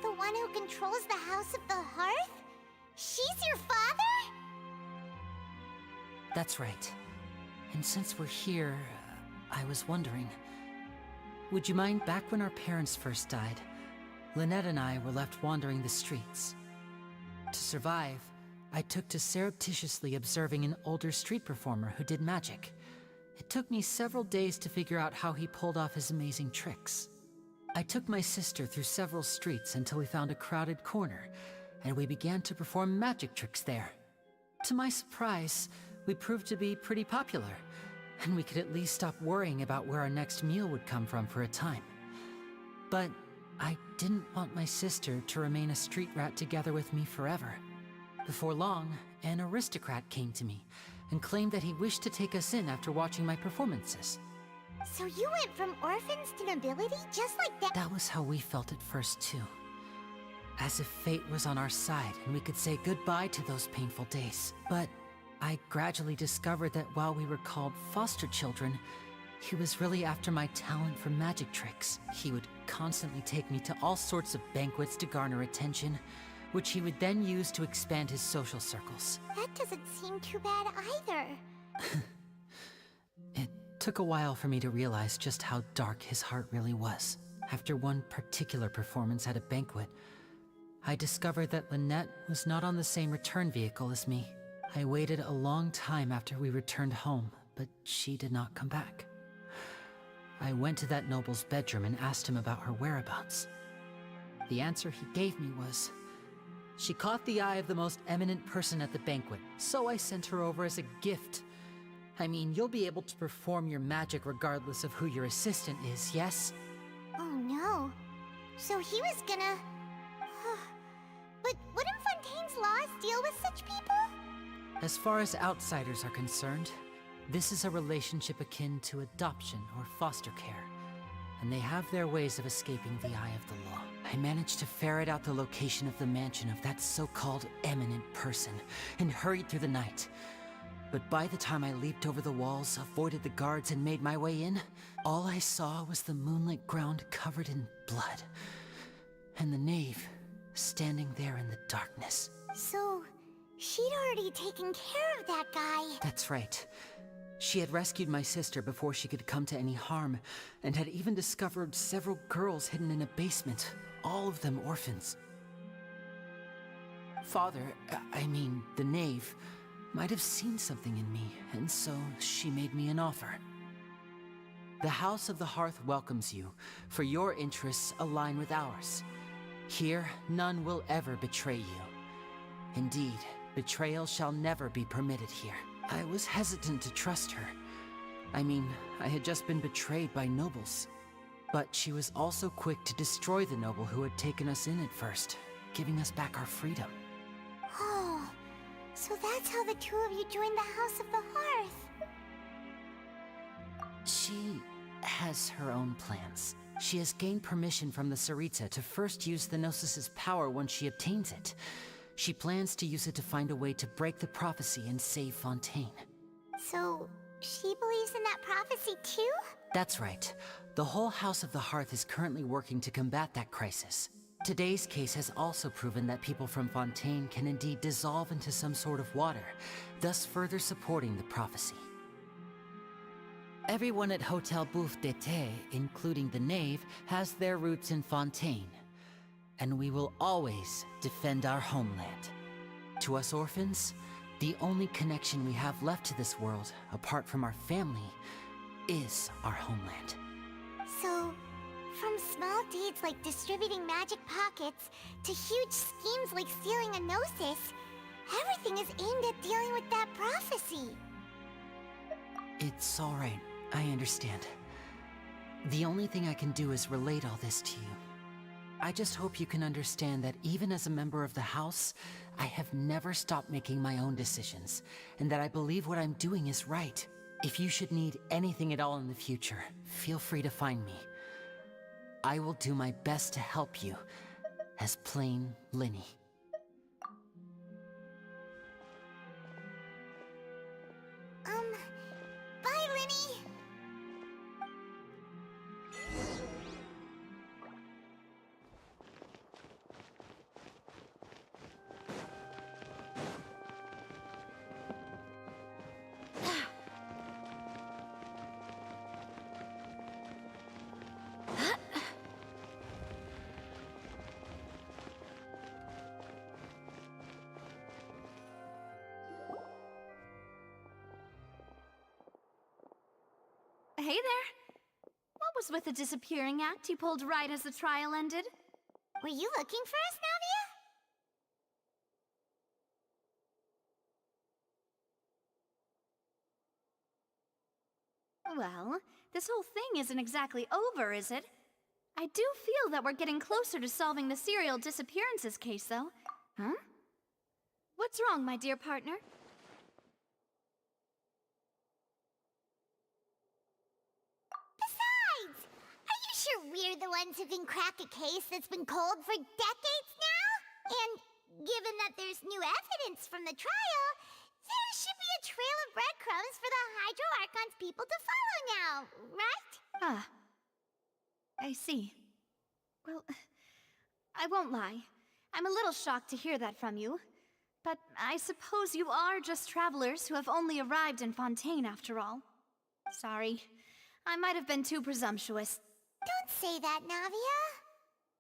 The one who controls the House of the Hearth? She's your father? That's right. And since we're here, I was wondering, would you mind back when our parents first died, Lynette and I were left wandering the streets. To survive, I took to surreptitiously observing an older street performer who did magic. It took me several days to figure out how he pulled off his amazing tricks. I took my sister through several streets until we found a crowded corner, and we began to perform magic tricks there. To my surprise, we proved to be pretty popular, and we could at least stop worrying about where our next meal would come from for a time. But I didn't want my sister to remain a street rat together with me forever. Before long, an aristocrat came to me and claimed that he wished to take us in after watching my performances. So you went from orphans to nobility just like that? That was how we felt at first, too. as if fate was on our side and we could say goodbye to those painful days. But I gradually discovered that while we were called foster children, he was really after my talent for magic tricks. He would constantly take me to all sorts of banquets to garner attention, which he would then use to expand his social circles. That doesn't seem too bad either. It took a while for me to realize just how dark his heart really was. After one particular performance at a banquet, I discovered that Lynette was not on the same return vehicle as me. I waited a long time after we returned home, but she did not come back. I went to that noble's bedroom and asked him about her whereabouts. The answer he gave me was, she caught the eye of the most eminent person at the banquet, so I sent her over as a gift. I mean, you'll be able to perform your magic regardless of who your assistant is, yes? Oh no. So he was gonna... But wouldn't Fontaine's laws deal with such people? As far as outsiders are concerned, this is a relationship akin to adoption or foster care, and they have their ways of escaping the eye of the law. I managed to ferret out the location of the mansion of that so-called eminent person and hurried through the night. But by the time I leaped over the walls, avoided the guards, and made my way in, all I saw was the moonlit ground covered in blood, and the knave standing there in the darkness. So, she'd already taken care of that guy. That's right. She had rescued my sister before she could come to any harm, and had even discovered several girls hidden in a basement, all of them orphans. Father, I mean, the knave, might have seen something in me, and so she made me an offer. The House of the Hearth welcomes you, for your interests align with ours. Here, none will ever betray you. Indeed, betrayal shall never be permitted here. I was hesitant to trust her. I mean, I had just been betrayed by nobles. But she was also quick to destroy the noble who had taken us in at first, giving us back our freedom. Oh, so that's how the two of you joined the House of the Hearth. She has her own plans. She has gained permission from the Tsaritsa to first use the Gnosis' power once she obtains it. She plans to use it to find a way to break the prophecy and save Fontaine. So, she believes in that prophecy too? That's right. The whole House of the Hearth is currently working to combat that crisis. Today's case has also proven that people from Fontaine can indeed dissolve into some sort of water, thus further supporting the prophecy. Everyone at Hotel Bouffe d'été, including the knave, has their roots in Fontaine. And we will always defend our homeland. To us orphans, the only connection we have left to this world, apart from our family, is our homeland. So, from small deeds like distributing magic pockets to huge schemes like stealing a Gnosis, everything is aimed at dealing with that prophecy. It's all right. I understand. The only thing I can do is relate all this to you. I just hope you can understand that even as a member of the House, I have never stopped making my own decisions, and that I believe what I'm doing is right. If you should need anything at all in the future, feel free to find me. I will do my best to help you, as plain Lyney. Bye, Lyney! Hey there. What was with the disappearing act you pulled right as the trial ended? Were you looking for us, Navia? Well, this whole thing isn't exactly over, is it? I do feel that we're getting closer to solving the serial disappearances case, though. Huh? What's wrong, my dear partner? Besides, are you sure we're the ones who can crack a case that's been cold for decades now? given that there's new evidence from the trial, there should be a trail of breadcrumbs for the Hydro Archon's people to follow now, right? Ah. I see. Well, I won't lie. I'm a little shocked to hear that from you. But I suppose you are just travelers who have only arrived in Fontaine after all. Sorry. I might have been too presumptuous. Don't say that, Navia.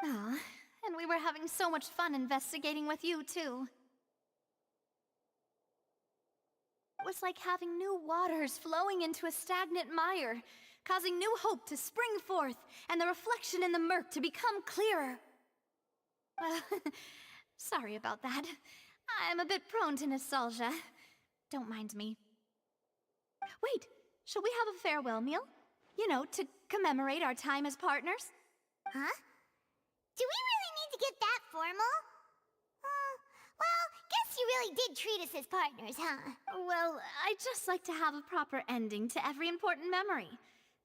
Ah, and we were having so much fun investigating with you, too. It was like having new waters flowing into a stagnant mire, causing new hope to spring forth, and the reflection in the murk to become clearer. Well, sorry about that. I'm a bit prone to nostalgia. Don't mind me. Wait, shall we have a farewell meal? You know, to commemorate our time as partners? Huh? Do we really need to get that formal? Well, guess you really did treat us as partners, huh? Well, I'd just like to have a proper ending to every important memory.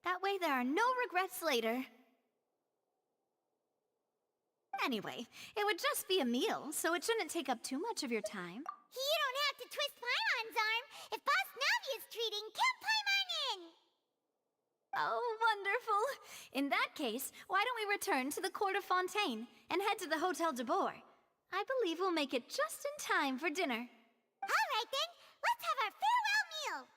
That way there are no regrets later. Anyway, it would just be a meal, so it shouldn't take up too much of your time. You don't have to twist Paimon's arm. If Boss Navia's treating, count Paimon in! Oh, wonderful. In that case, why don't we return to the Court of Fontaine and head to the Hotel de Boer? I believe we'll make it just in time for dinner. All right then, let's have our farewell meal!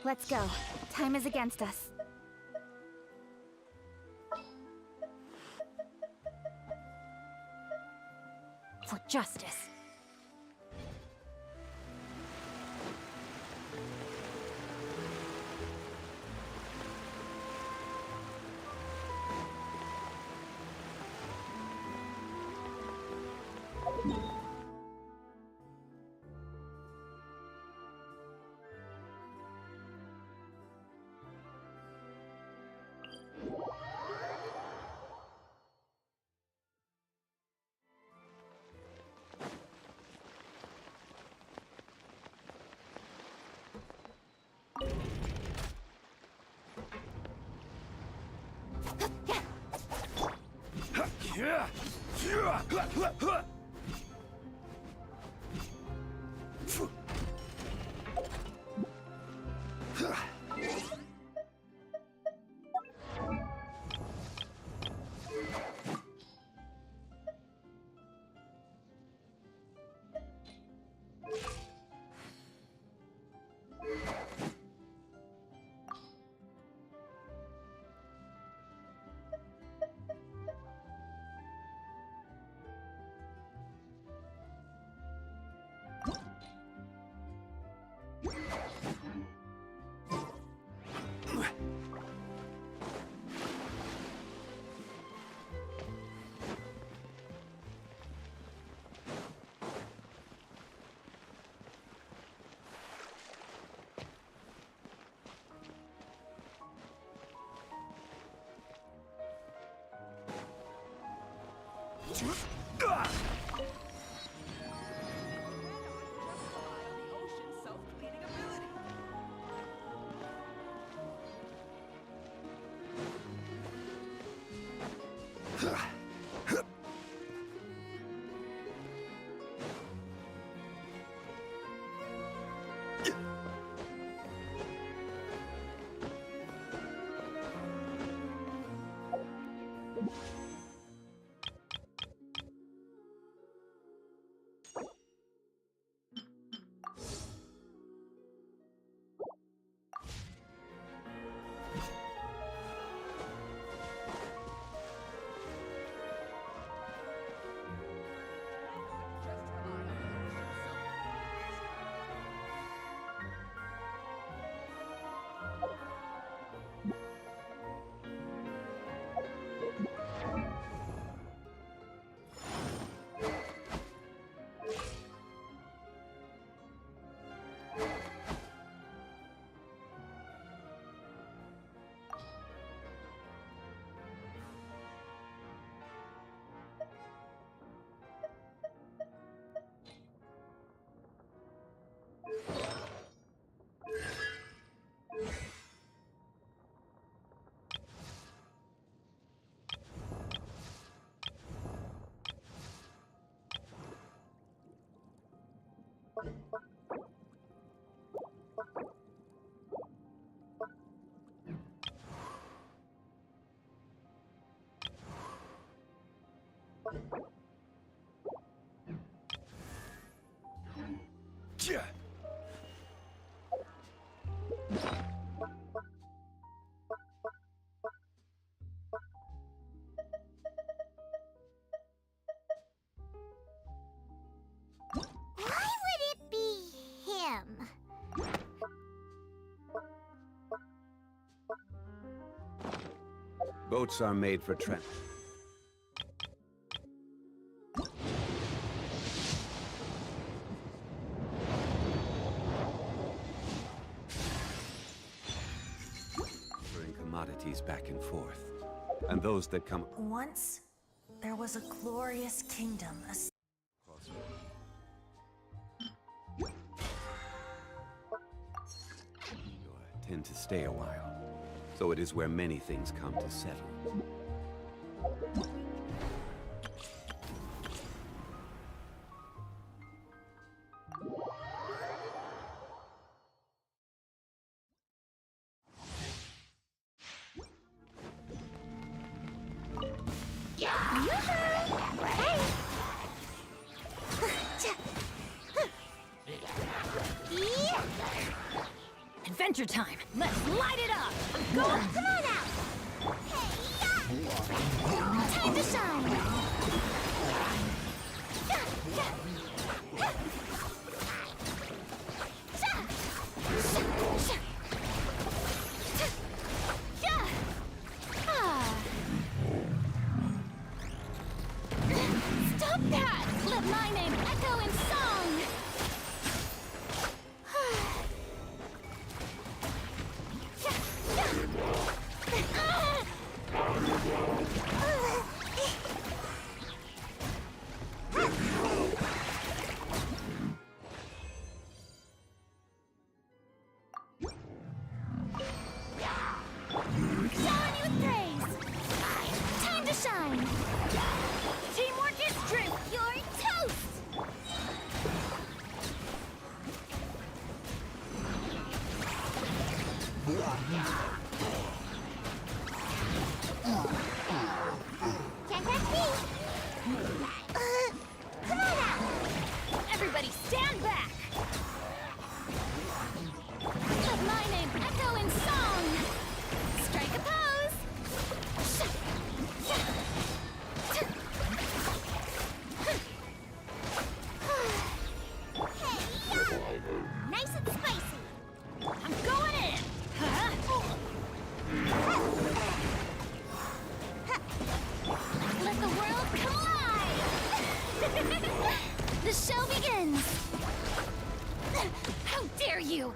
Let's go. Time is against us. For justice. Why would it be him? Boats are made for transport. Commodities back and forth. And those that come... Once, there was a glorious kingdom. Tend to stay a while. So it is where many things come to settle. Adventure time! Let's light it up! Go on, come on out! Time to shine! Stop that! Let my name echo in song! Everybody stand back! Let my name echo in song! Strike a pose! Nice and spicy! I'm going in! Let the world collide! The show begins! How dare you!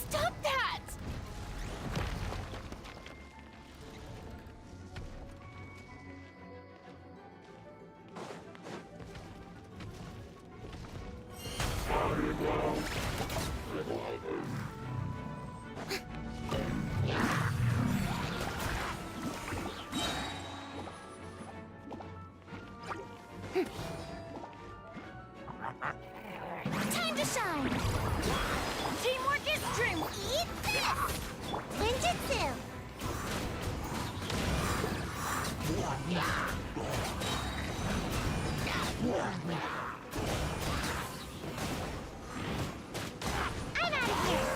Stop that! Time to shine! Teamwork is dreamwork! Eat this! Ninjutsu! I'm out of here!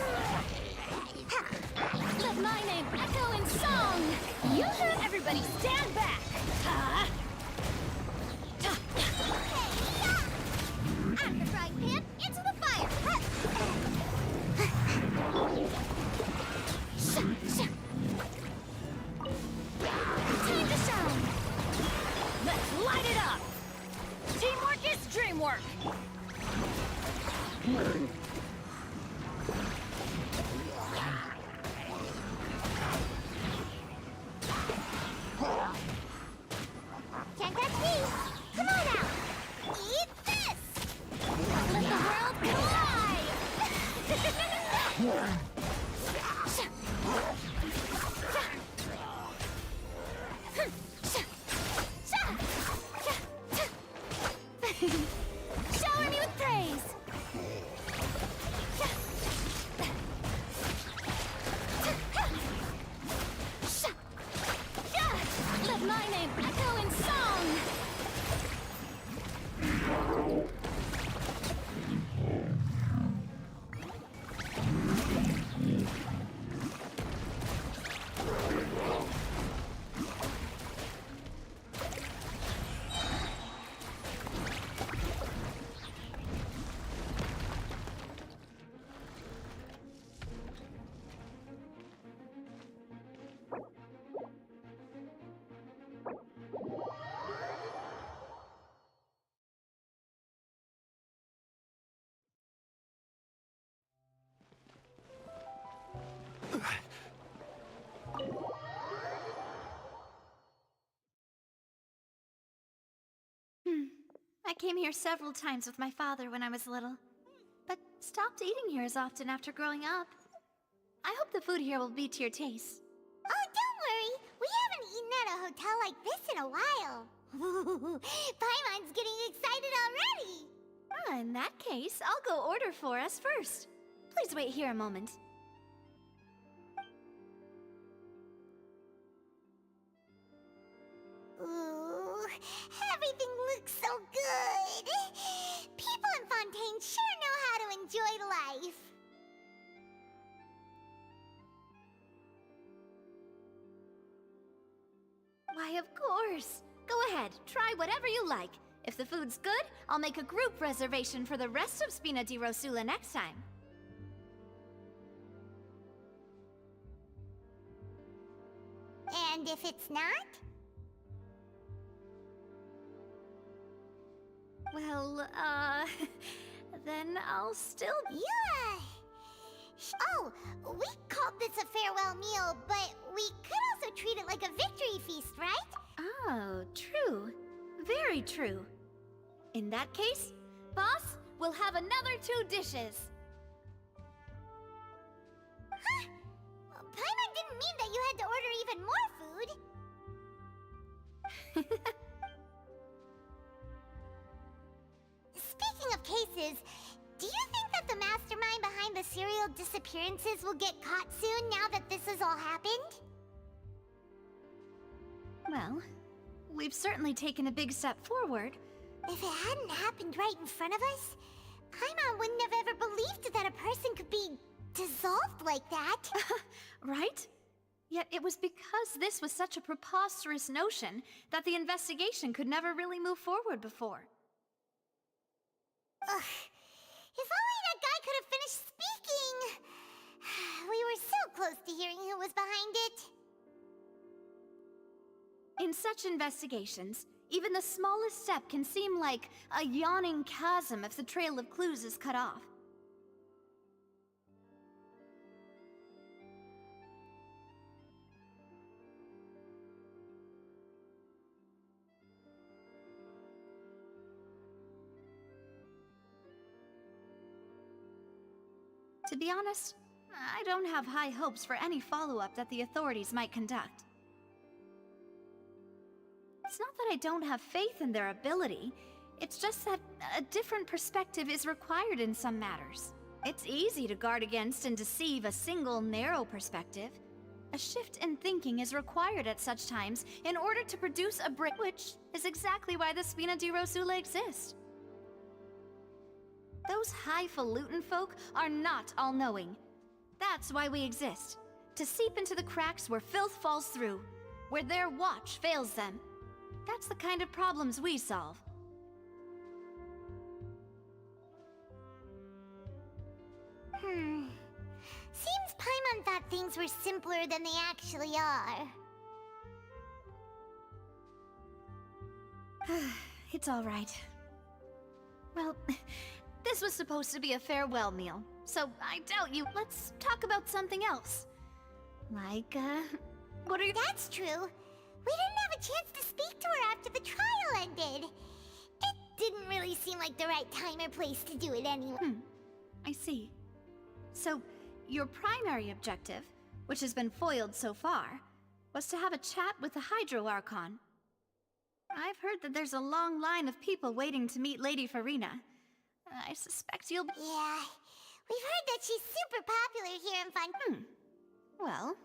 Let my name echo in song! You heard everybody stand back! I'm the frying pan into the fire! Time to shine! Let's light it up! Teamwork is dreamwork! Can't touch me! Come on out! Eat this! Let the world collide! Shower me with praise! Let my name echo in song! I came here several times with my father when I was little, but stopped eating here as often after growing up. I hope the food here will be to your taste. Oh, don't worry! We haven't eaten at a hotel like this in a while. Paimon's getting excited already! In that case, I'll go order for us first. Please wait here a moment. Ooh, everything looks so good! People in Fontaine sure know how to enjoy life! Why, of course. Go ahead, try whatever you like. If the food's good, I'll make a group reservation for the rest of Spina di Rosula next time. And if it's not? Well, then I'll still... Yeah! Oh, we called this a farewell meal, but we could also treat it like a victory feast, right? Oh, true. Very true. In that case, boss, we'll have another 2 dishes. Huh? Paimon didn't mean that you had to order even more food. Speaking of cases, do you think that the mastermind behind the serial disappearances will get caught soon now that this has all happened? Well, we've certainly taken a big step forward. If it hadn't happened right in front of us, Paimon wouldn't have ever believed that a person could be dissolved like that. Right? Yet it was because this was such a preposterous notion that the investigation could never really move forward before. Ugh. If only that guy could have finished speaking! We were so close to hearing who was behind it. In such investigations, even the smallest step can seem like a yawning chasm if the trail of clues is cut off. To be honest, I don't have high hopes for any follow-up that the authorities might conduct. It's not that I don't have faith in their ability, it's just that a different perspective is required in some matters. It's easy to guard against and deceive a single, narrow perspective. A shift in thinking is required at such times in order to produce a break, which is exactly why the Spina di Rosula exist. Those highfalutin folk are not all-knowing. That's why we exist. To seep into the cracks where filth falls through, where their watch fails them. That's the kind of problems we solve. Seems Paimon thought things were simpler than they actually are. It's all right. Well, this was supposed to be a farewell meal, so I doubt you. Let's talk about something else. Like, what are you— That's true. We didn't have a chance to speak to her after the trial ended. It didn't really seem like the right time or place to do it anyway. I see. So, your primary objective, which has been foiled so far, was to have a chat with the Hydro Archon. I've heard that there's a long line of people waiting to meet Lady Farina. I suspect you'll— Yeah, we've heard that she's super popular here in Fun. Well,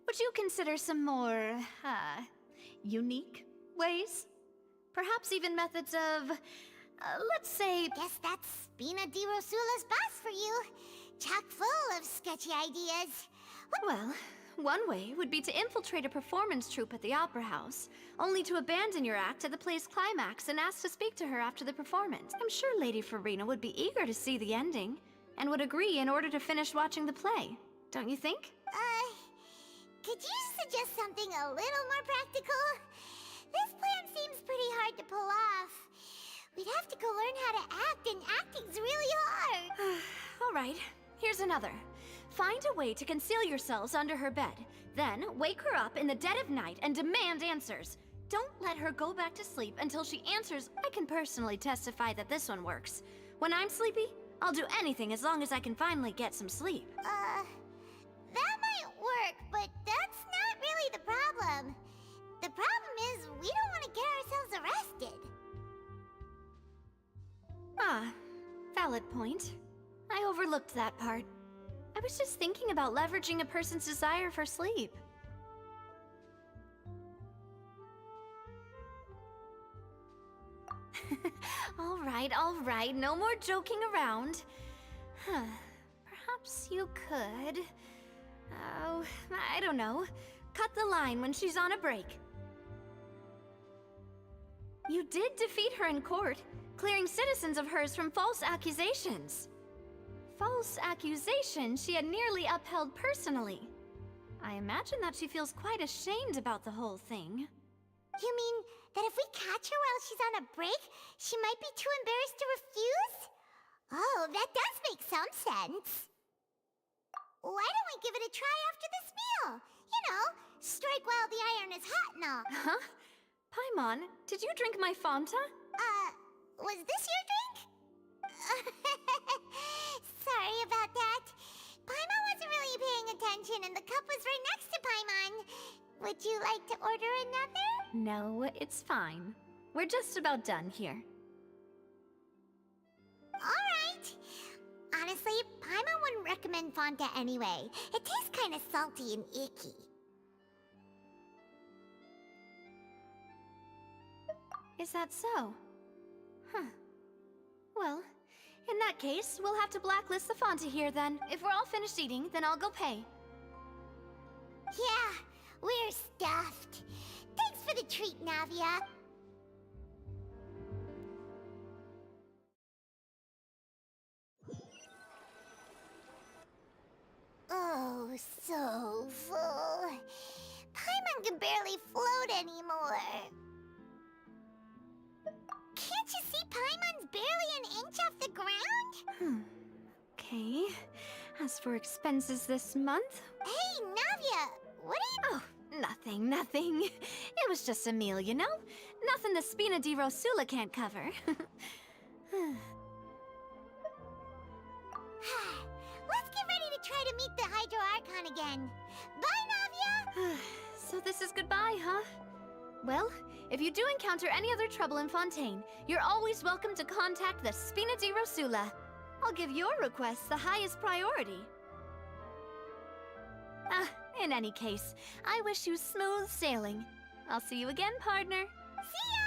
would you consider some more, unique ways? Perhaps even methods of, let's say— Guess that's Spina di Rosula's boss for you. Chock full of sketchy ideas. Well, one way would be to infiltrate a performance troupe at the Opera House, only to abandon your act at the play's climax and ask to speak to her after the performance. I'm sure Lady Farina would be eager to see the ending, and would agree in order to finish watching the play. Don't you think? Could you suggest something a little more practical? This plan seems pretty hard to pull off. We'd have to go learn how to act, and acting's really hard. All right, here's another. Find a way to conceal yourselves under her bed. Then, wake her up in the dead of night and demand answers. Don't let her go back to sleep until she answers. I can personally testify that this one works. When I'm sleepy, I'll do anything as long as I can finally get some sleep. That might work, but that's not really the problem. The problem is we don't want to get ourselves arrested. Valid point. I overlooked that part. I was just thinking about leveraging a person's desire for sleep. All right, no more joking around. Perhaps you could... Oh, I don't know. Cut the line when she's on a break. You did defeat her in court, clearing citizens of hers from false accusations. False accusations she had nearly upheld personally. I imagine that she feels quite ashamed about the whole thing. You mean that if we catch her while she's on a break, she might be too embarrassed to refuse? Oh, that does make some sense. Why don't we give it a try after this meal? You know, strike while the iron is hot and all. Huh? Paimon, did you drink my Fanta? Was this your drink? Sorry about that. Paimon wasn't really paying attention and the cup was right next to Paimon. Would you like to order another? No, it's fine. We're just about done here. Alright. Honestly, Paimon wouldn't recommend Fanta anyway. It tastes kind of salty and icky. Is that so? Huh. Well, in that case, we'll have to blacklist the Fanta here then. If we're all finished eating, then I'll go pay. Yeah, we're stuffed. Thanks for the treat, Navia. Oh, so full. Paimon can barely float anymore. Can't you see Paimon's barely an inch off the ground? Okay. As for expenses this month... Hey, Navia! What are you... Oh, nothing. It was just a meal, you know? Nothing the Spina di Rosula can't cover. town again. Bye, Navia! So this is goodbye, huh? Well, if you do encounter any other trouble in Fontaine, you're always welcome to contact the Spina di Rosula. I'll give your requests the highest priority. In any case, I wish you smooth sailing. I'll see you again, partner. See ya!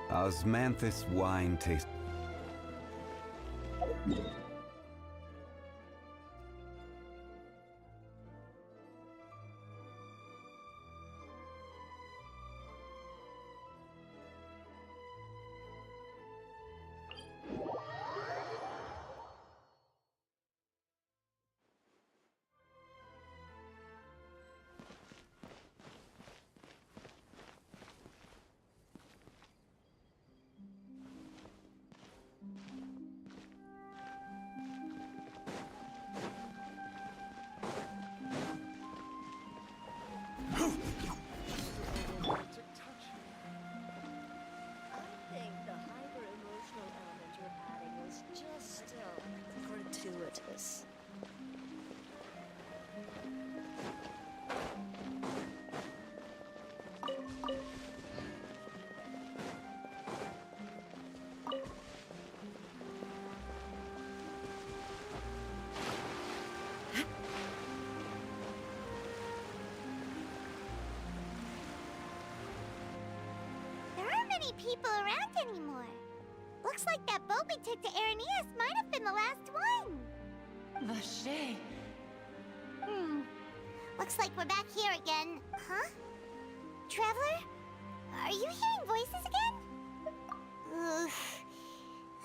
Osmanthus wine taste. Gratuitous. There aren't many people around anymore. Looks like that boat we took to Araneus might have been the last one. Vacher. Looks like we're back here again. Huh? Traveler? Are you hearing voices again? Ugh.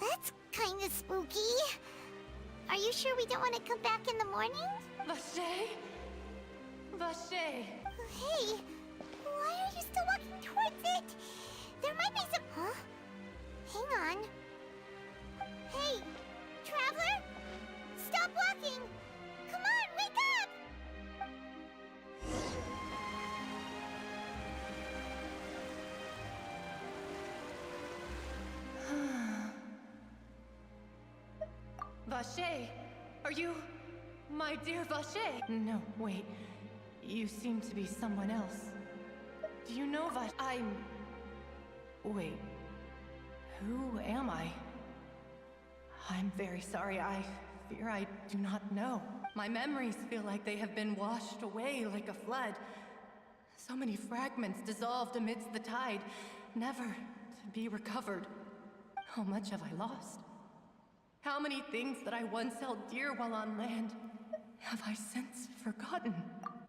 That's kinda spooky. Are you sure we don't want to come back in the morning? Vacher? Vacher. Hey, why are you still walking towards it? There might be some... Huh? Hang on. Hey, Traveler? Stop walking! Come on, wake up! Vacher, are you... my dear Vacher? No, wait. You seem to be someone else. Do you know Vacher? Wait. Who am I? I'm very sorry. I fear I do not know. My memories feel like they have been washed away like a flood. So many fragments dissolved amidst the tide, never to be recovered. How much have I lost? How many things that I once held dear while on land have I since forgotten?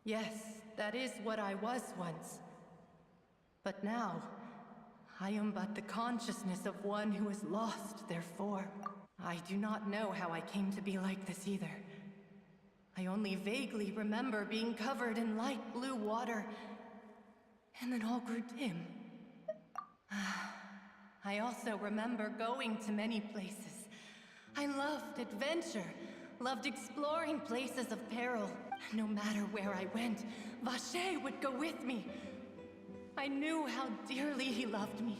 Yes, that is what I was once. But now, I am but the consciousness of one who is lost, therefore. I do not know how I came to be like this either. I only vaguely remember being covered in light blue water, and then all grew dim. I also remember going to many places. I loved adventure, loved exploring places of peril. No matter where I went, Vacher would go with me. I knew how dearly he loved me,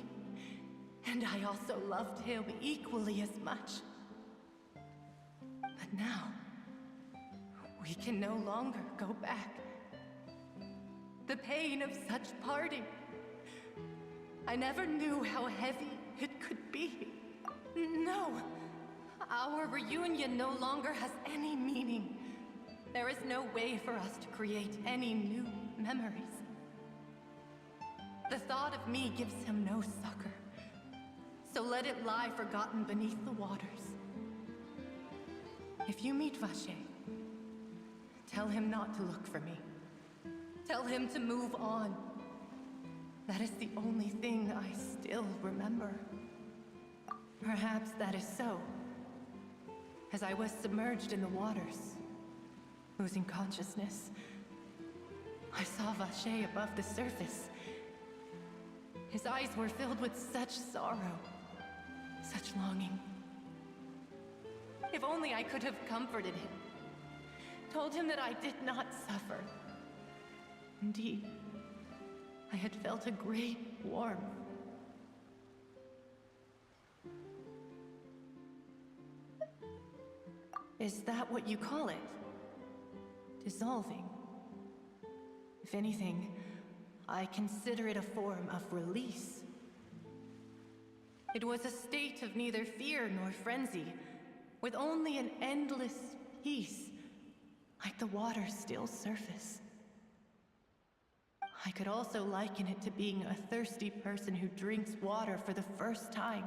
and I also loved him equally as much. But now, we can no longer go back. The pain of such parting. I never knew how heavy it could be. No, our reunion no longer has any meaning. There is no way for us to create any new memories. The thought of me gives him no succor. So let it lie forgotten beneath the waters. If you meet Vacher, tell him not to look for me. Tell him to move on. That is the only thing I still remember. Perhaps that is so. As I was submerged in the waters, losing consciousness, I saw Vacher above the surface. His eyes were filled with such sorrow. such longing. If only I could have comforted him, told him that I did not suffer. Indeed, I had felt a great warmth. Is that what you call it? Dissolving? If anything, I consider it a form of release. It was a state of neither fear nor frenzy, with only an endless peace, like the water's still surface. I could also liken it to being a thirsty person who drinks water for the first time,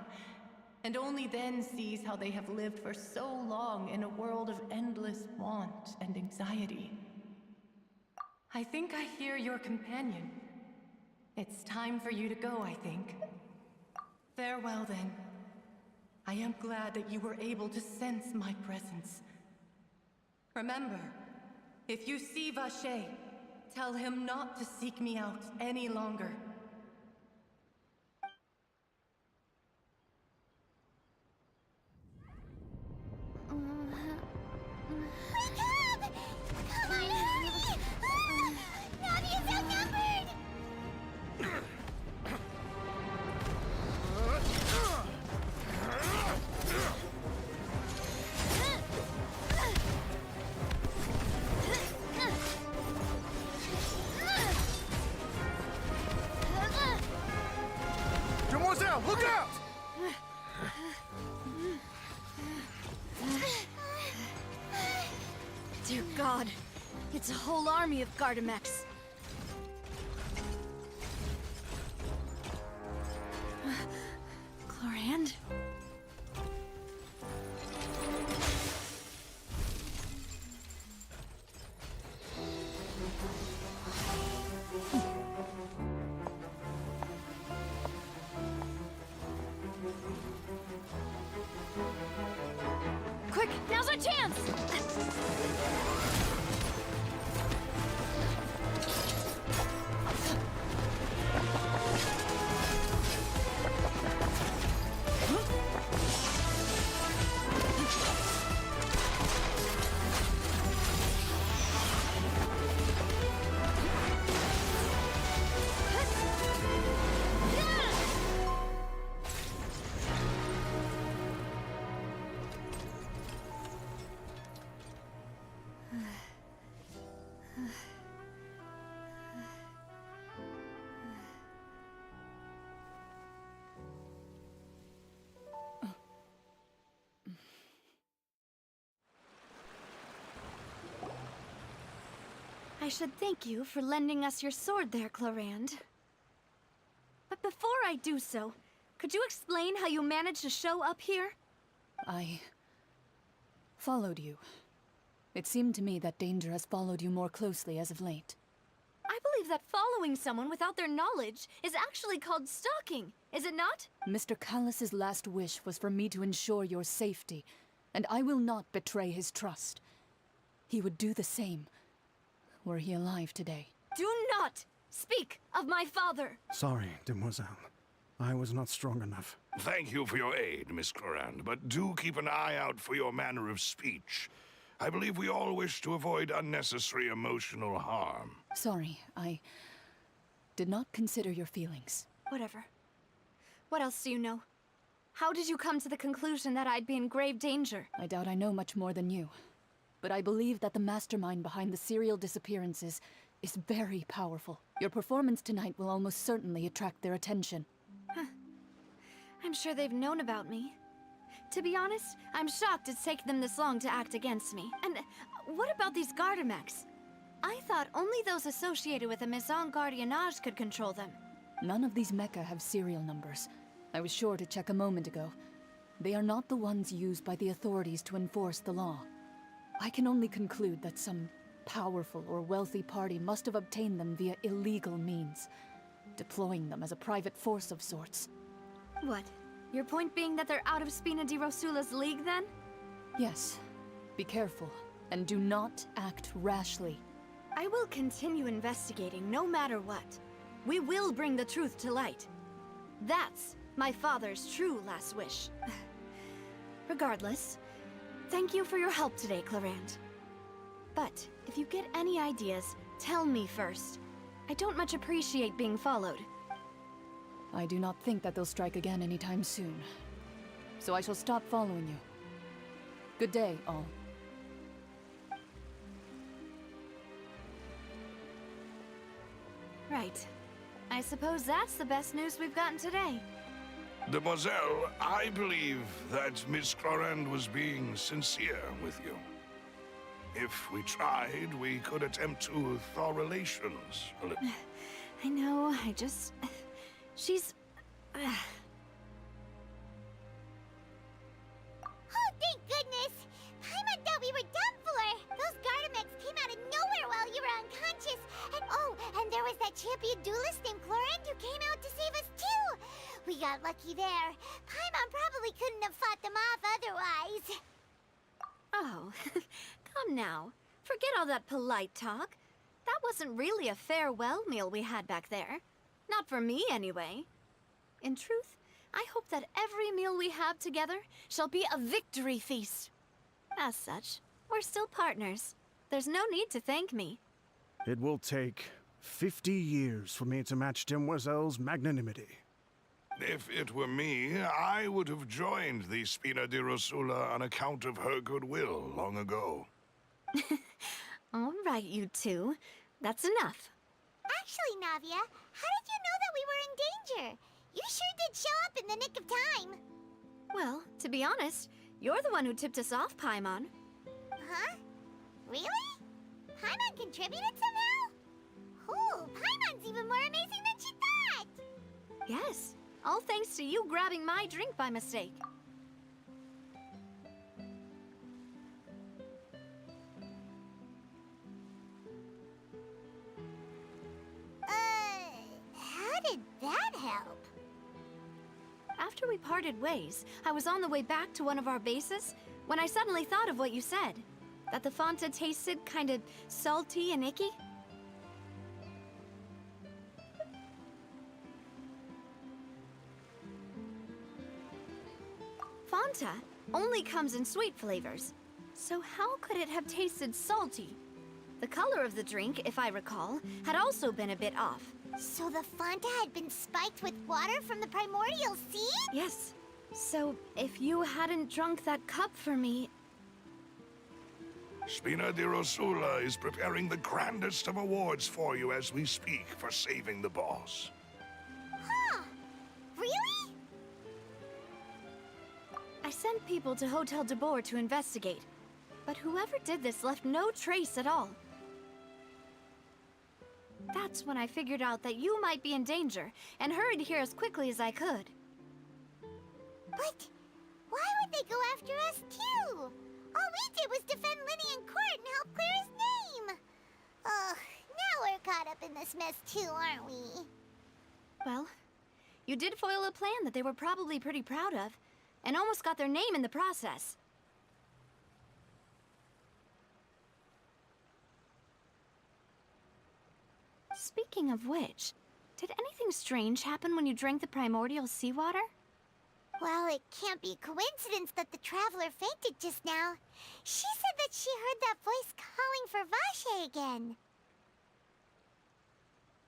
and only then sees how they have lived for so long in a world of endless want and anxiety. I think I hear your companion. It's time for you to go, I think. Farewell, then. I am glad that you were able to sense my presence. Remember, if you see Vacher, tell him not to seek me out any longer. Wake up! Come on, hurry! Navi is outnumbered! Demoiselle, look out! Dear God, it's a whole army of Gardamex. Clorinde? Quick, now's our chance! I should thank you for lending us your sword there, Clorinde. But before I do so, could you explain how you managed to show up here? I followed you. It seemed to me that danger has followed you more closely as of late. I believe that following someone without their knowledge is actually called stalking, is it not? Mr. Callus's last wish was for me to ensure your safety, and I will not betray his trust. He would do the same, were he alive today. Do not speak of my father! Sorry, Demoiselle. I was not strong enough. Thank you for your aid, Miss Clorinde, but do keep an eye out for your manner of speech. I believe we all wish to avoid unnecessary emotional harm. Sorry, I did not consider your feelings. Whatever. What else do you know? How did you come to the conclusion that I'd be in grave danger? I doubt I know much more than you. But I believe that the mastermind behind the serial disappearances is very powerful. Your performance tonight will almost certainly attract their attention. I'm sure they've known about me. To be honest, I'm shocked it's taken them this long to act against me. And what about these Gardamex? I thought only those associated with the Maison Gardiennage could control them. None of these mecha have serial numbers. I was sure to check a moment ago. They are not the ones used by the authorities to enforce the law. I can only conclude that some powerful or wealthy party must have obtained them via illegal means, deploying them as a private force of sorts. What? Your point being that they're out of Spina di Rosula's league, then? Yes. Be careful, and do not act rashly. I will continue investigating no matter what. We will bring the truth to light. That's My father's true last wish. Regardless, thank you for your help today, Clarant. But if you get any ideas, tell me first. I don't much appreciate being followed. I do not think that they'll strike again anytime soon. So I shall stop following you. Good day, all. Right. I suppose that's the best news we've gotten today. Demoiselle, I believe that Miss Clorinde was being sincere with you. If we tried, we could attempt to thaw relations a little. I know, she's... Oh, thank goodness! Paimon thought we were done for! Those Gardamex came out of nowhere while you were unconscious! And there was that champion duelist named Clorinde who came out to save us too! We got lucky there. Paimon probably couldn't have fought them off otherwise. Oh, come now. Forget all that polite talk. That wasn't really a farewell meal we had back there. Not for me, anyway. In truth, I hope that every meal we have together shall be a victory feast. As such, we're still partners. There's no need to thank me. It will take 50 years for me to match Demoiselle's magnanimity. If it were me, I would have joined the Spina di Rosula on account of her goodwill long ago. All right, you two. That's enough. Actually, Navia, how did you know that we were in danger? You sure did show up in the nick of time. Well, to be honest, you're the one who tipped us off, Paimon. Huh? Really? Paimon contributed somehow? Ooh, Paimon's even more amazing than she thought! Yes, all thanks to you grabbing my drink by mistake. How did that help? After we parted ways, I was on the way back to one of our bases when I suddenly thought of what you said. That the Fanta tasted kinda salty and icky. Fanta only comes in sweet flavors. So how could it have tasted salty? The color of the drink, if I recall, had also been a bit off. So the Fanta had been spiked with water from the primordial sea? Yes. So if you hadn't drunk that cup for me... Spina di Rosula is preparing the grandest of awards for you as we speak for saving the boss. Huh. Really? I sent people to Hotel de Boer to investigate, but whoever did this left no trace at all. That's when I figured out that you might be in danger, and hurried here as quickly as I could. But why would they go after us too? All we did was defend Lyney in court and help clear his name. Ugh, now we're caught up in this mess too, aren't we? Well, you did foil a plan that they were probably pretty proud of, and almost got their name in the process. Speaking of which, did anything strange happen when you drank the primordial seawater? Well, it can't be coincidence that the traveler fainted just now. She said that she heard that voice calling for Vache again.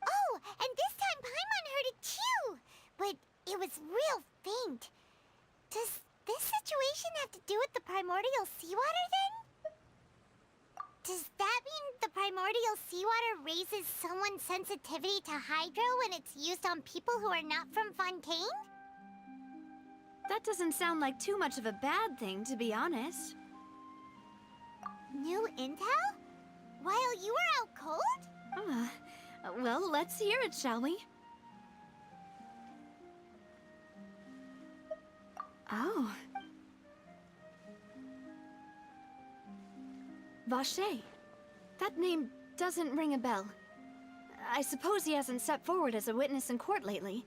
Oh, and this time Paimon heard it too, but it was real faint. Does this situation have to do with the primordial seawater then? Does that mean the primordial seawater raises someone's sensitivity to hydro when it's used on people who are not from Fontaine? That doesn't sound like too much of a bad thing, to be honest. New intel? While you were out cold? Well, let's hear it, shall we? Oh. Vache. That name doesn't ring a bell. I suppose he hasn't stepped forward as a witness in court lately.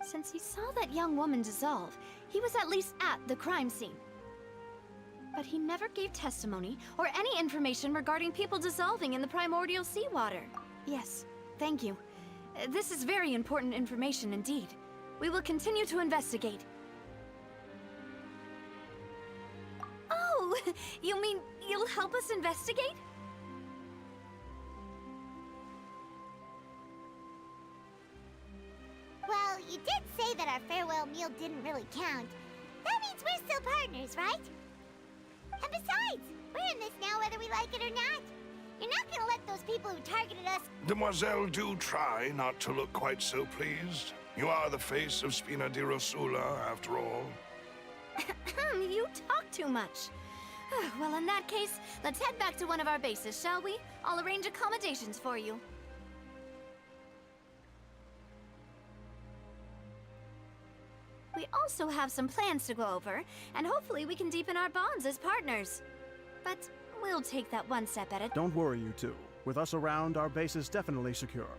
Since he saw that young woman dissolve, he was at least at the crime scene. But he never gave testimony or any information regarding people dissolving in the primordial seawater. Yes, thank you. This is very important information indeed. We will continue to investigate. Oh, you mean you'll help us investigate? Well, you did say that our farewell meal didn't really count. That means we're still partners, right? And besides, we're in this now whether we like it or not. You're not gonna let those people who targeted us... Demoiselle, do try not to look quite so pleased. You are the face of Spina di Rosula, after all. You talk too much. Well, in that case, let's head back to one of our bases, shall we? I'll arrange accommodations for you. We also have some plans to go over, and hopefully we can deepen our bonds as partners. But we'll take that one step at a time. Don't worry, you two. With us around, our base is definitely secure.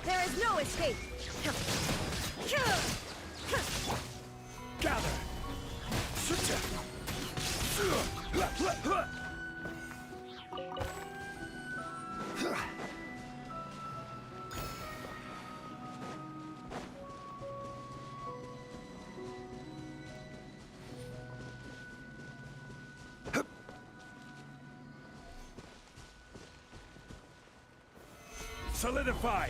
There is no escape! Gather! Solidify!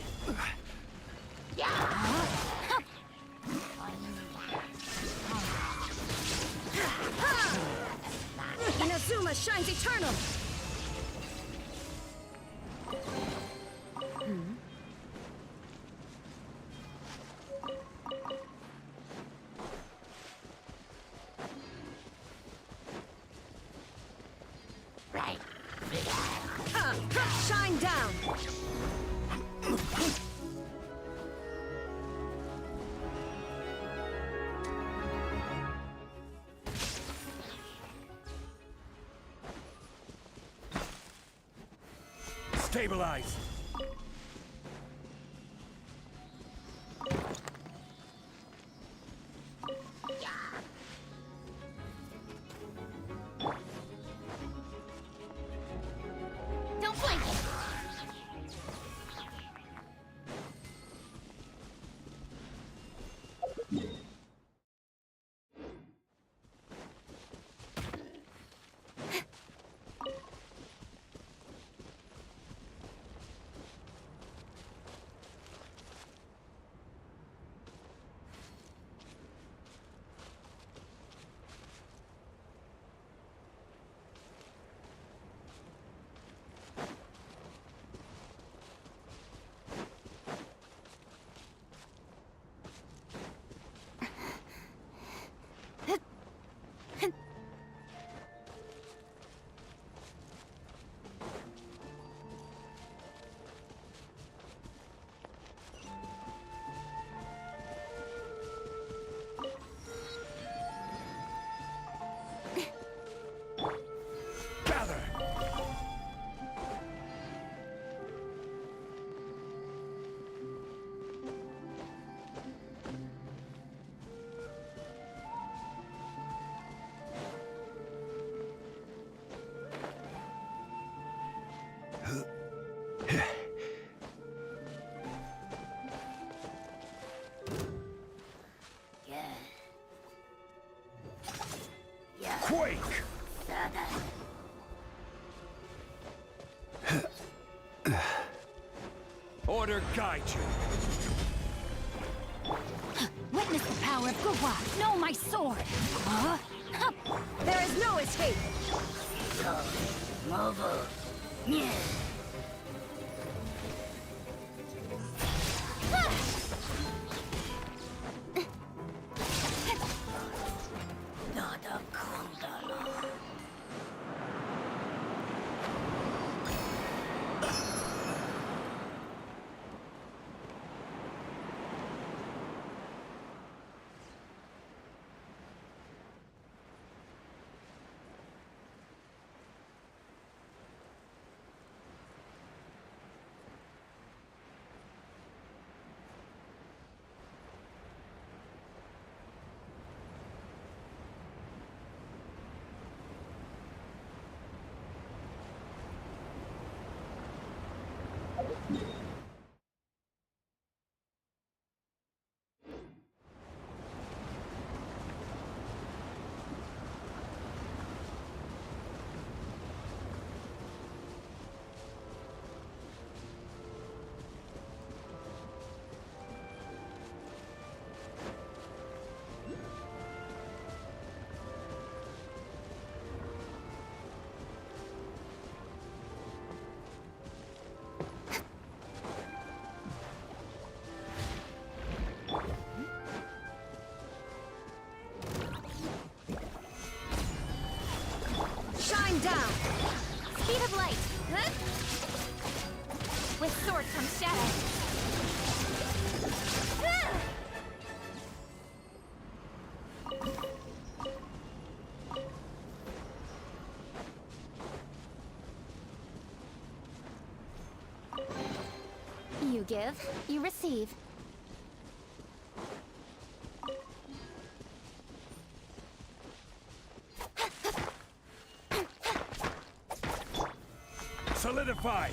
Inazuma shines eternal! Right. Shine down! Stabilize! Father guide you. Witness the power of Guhua. Know my sword. There is no escape. Marvel. Yeah. Nada Kundala. Shine down. Speed of light. Huh? With sword comes shadow. Ah! You give, you receive. Solidify.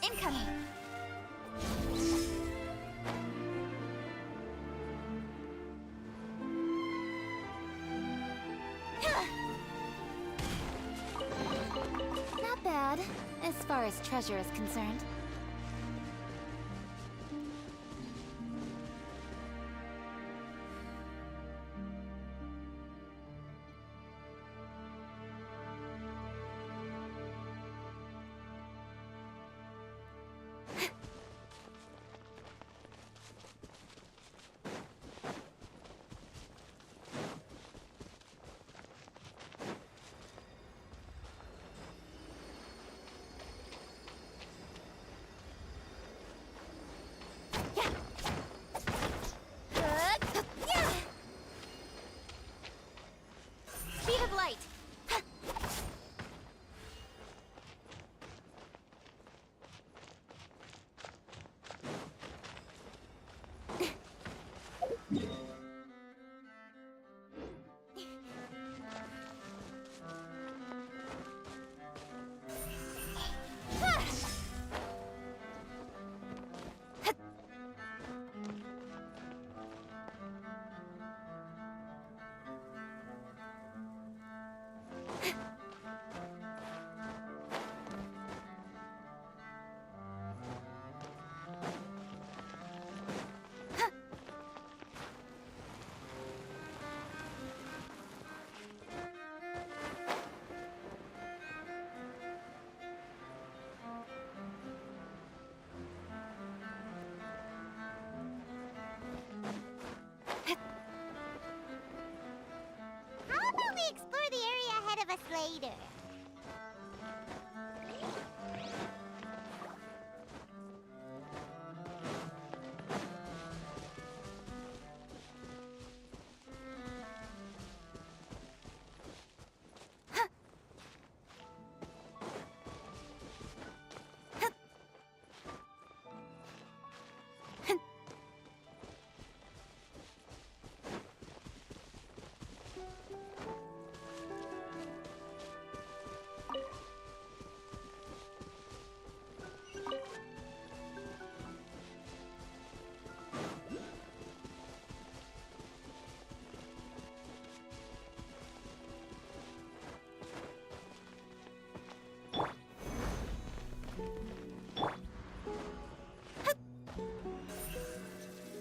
Incoming. Not bad, as far as treasure is concerned. later.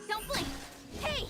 Don't blink! Hey!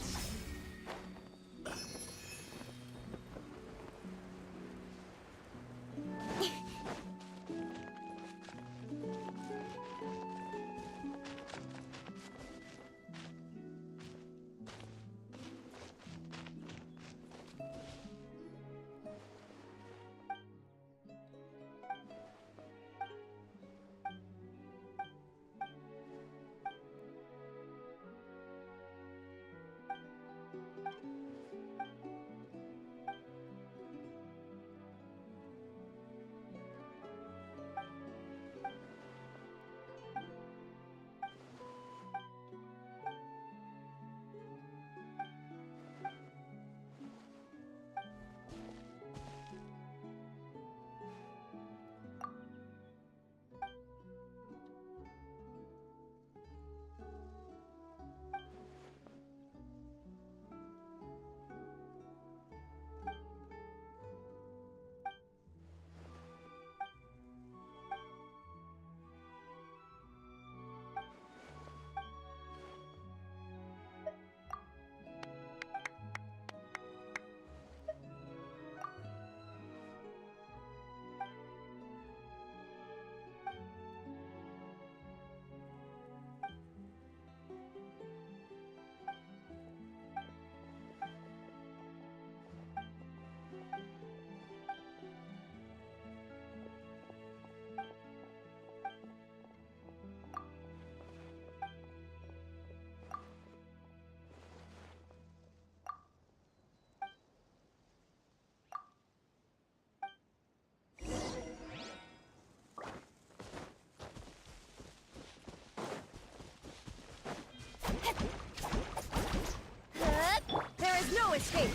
There is no escape!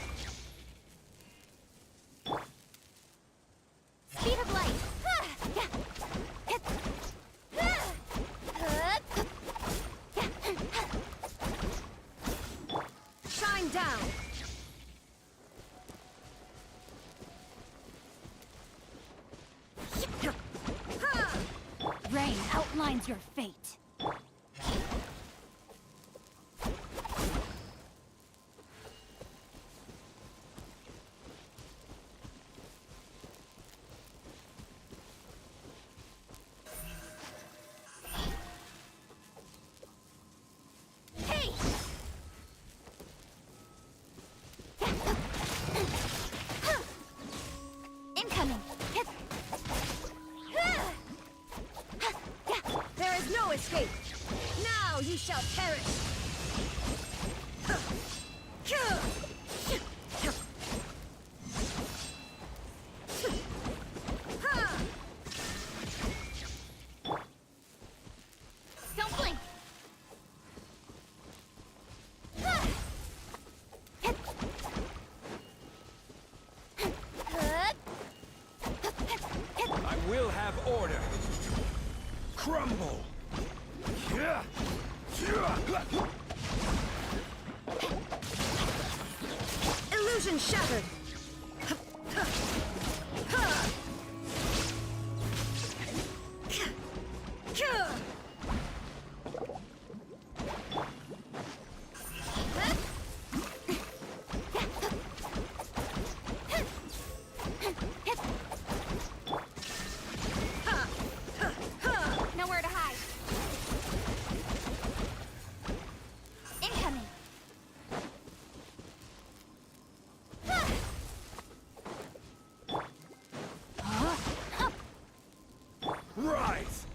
Speed of light! Shine down! Rain outlines your fate. Incoming! There is no escape! Now you shall perish! Don't blink! I will have order. Crumble! Illusion shattered! Nowhere to hide. Incoming. Stabilize!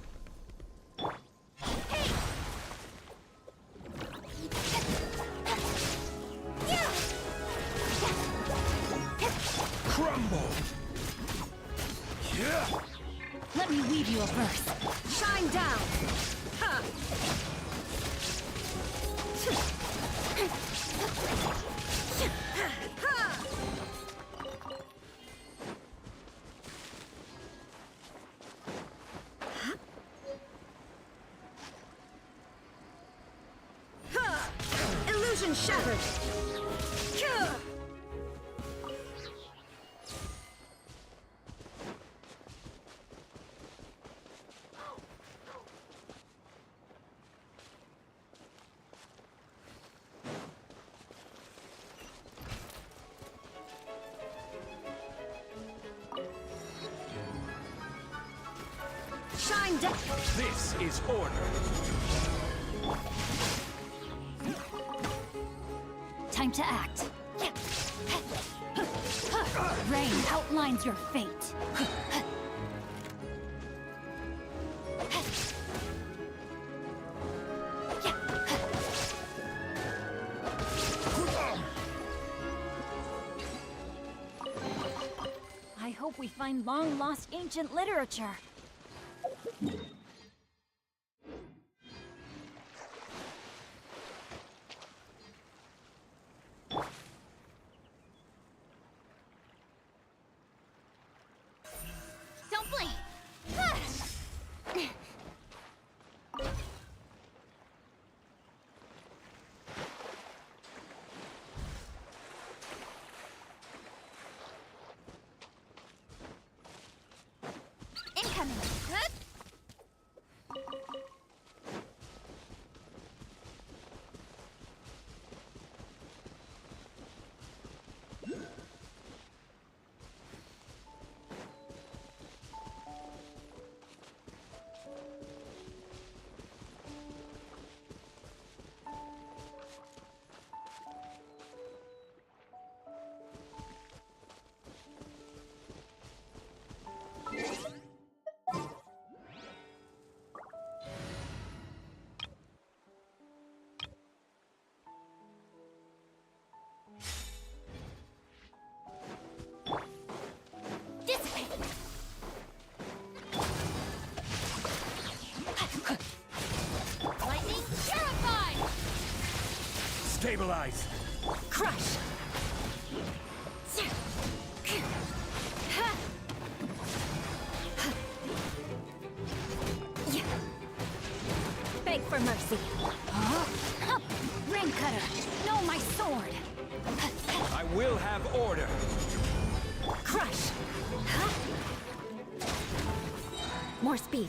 Crumble! Yeah! Let me weave you a verse. Shine down! Ha! Illusion shattered! Shine down! This is order! Time to act. Rain outlines your fate. I hope we find long-lost ancient literature. Don't blink! Incoming! Lightning terrified! Stabilize! Crush! Beg for mercy. Rain cutter, no, my sword. I will have order. Crush. More speed.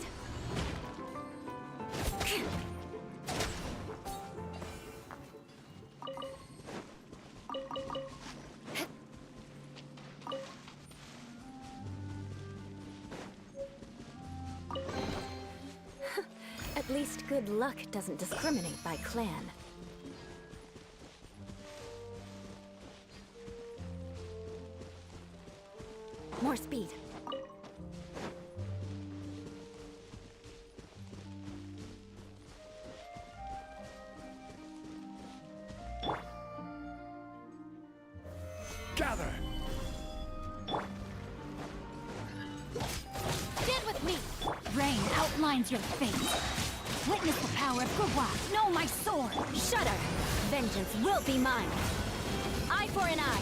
At least good luck doesn't discriminate by clan. More speed. Gather! Stand with me! Rain outlines your fate. Witness the power of Gurwa. Know my sword. Shudder. Vengeance will be mine. Eye for an eye.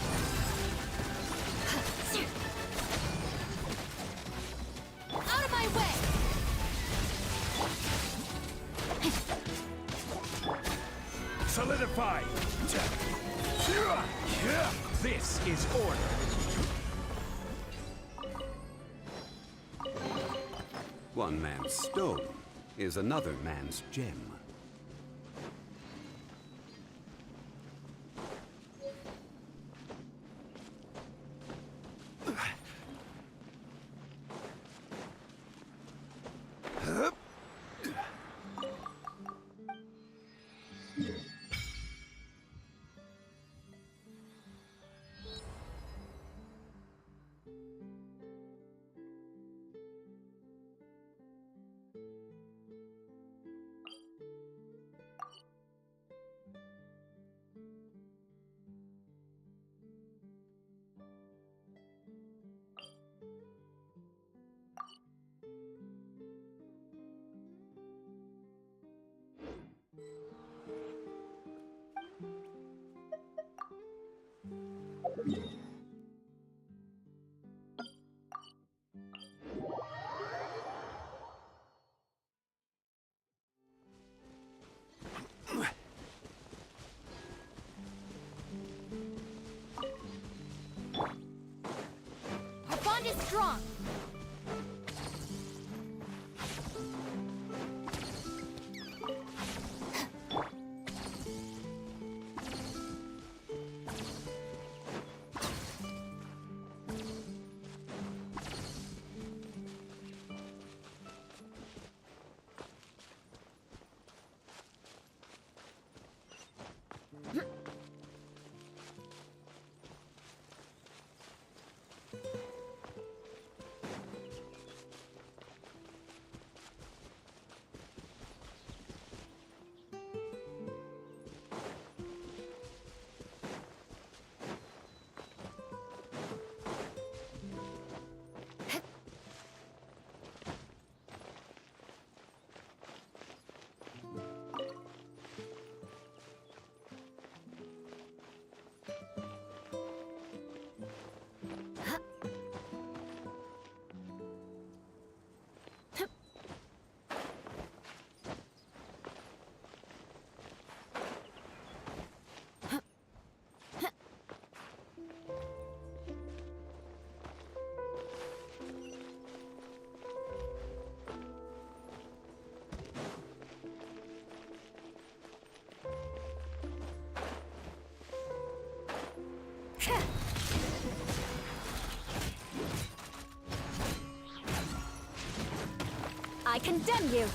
Out of my way! Solidify! This is order! One man's stone is another man's gem. Our bond is strong. I condemn you!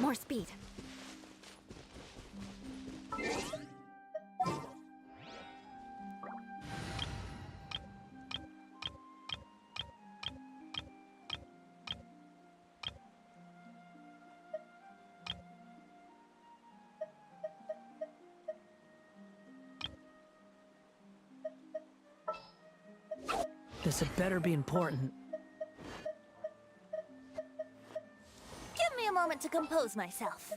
More speed. This had better be important. Give me a moment to compose myself.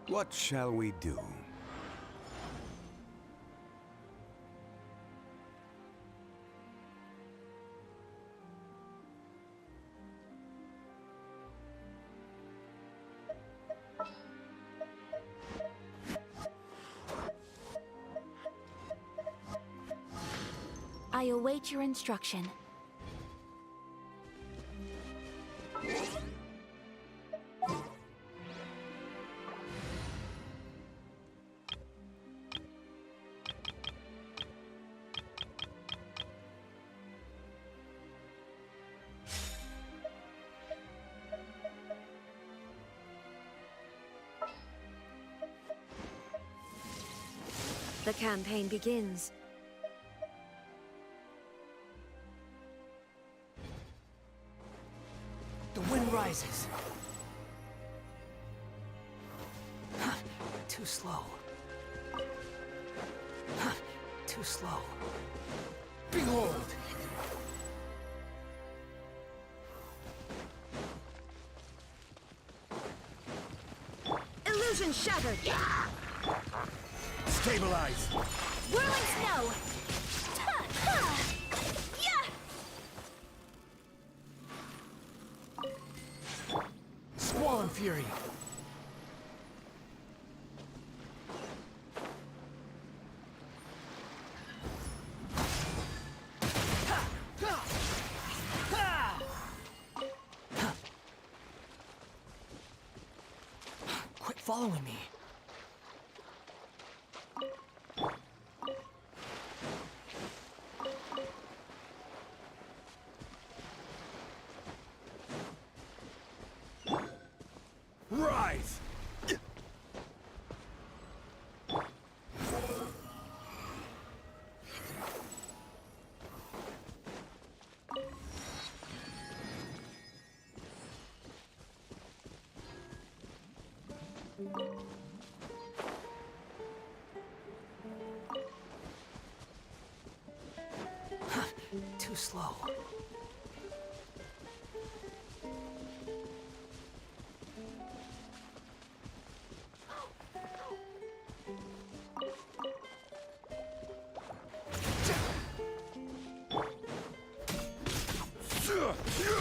What shall we do? I await your instruction. The campaign begins. The wind rises. Too slow. Too slow. Behold! Illusion shattered! Stabilize! Whirling snow! Squall and Fury. Quit following me. Rise! Too slow.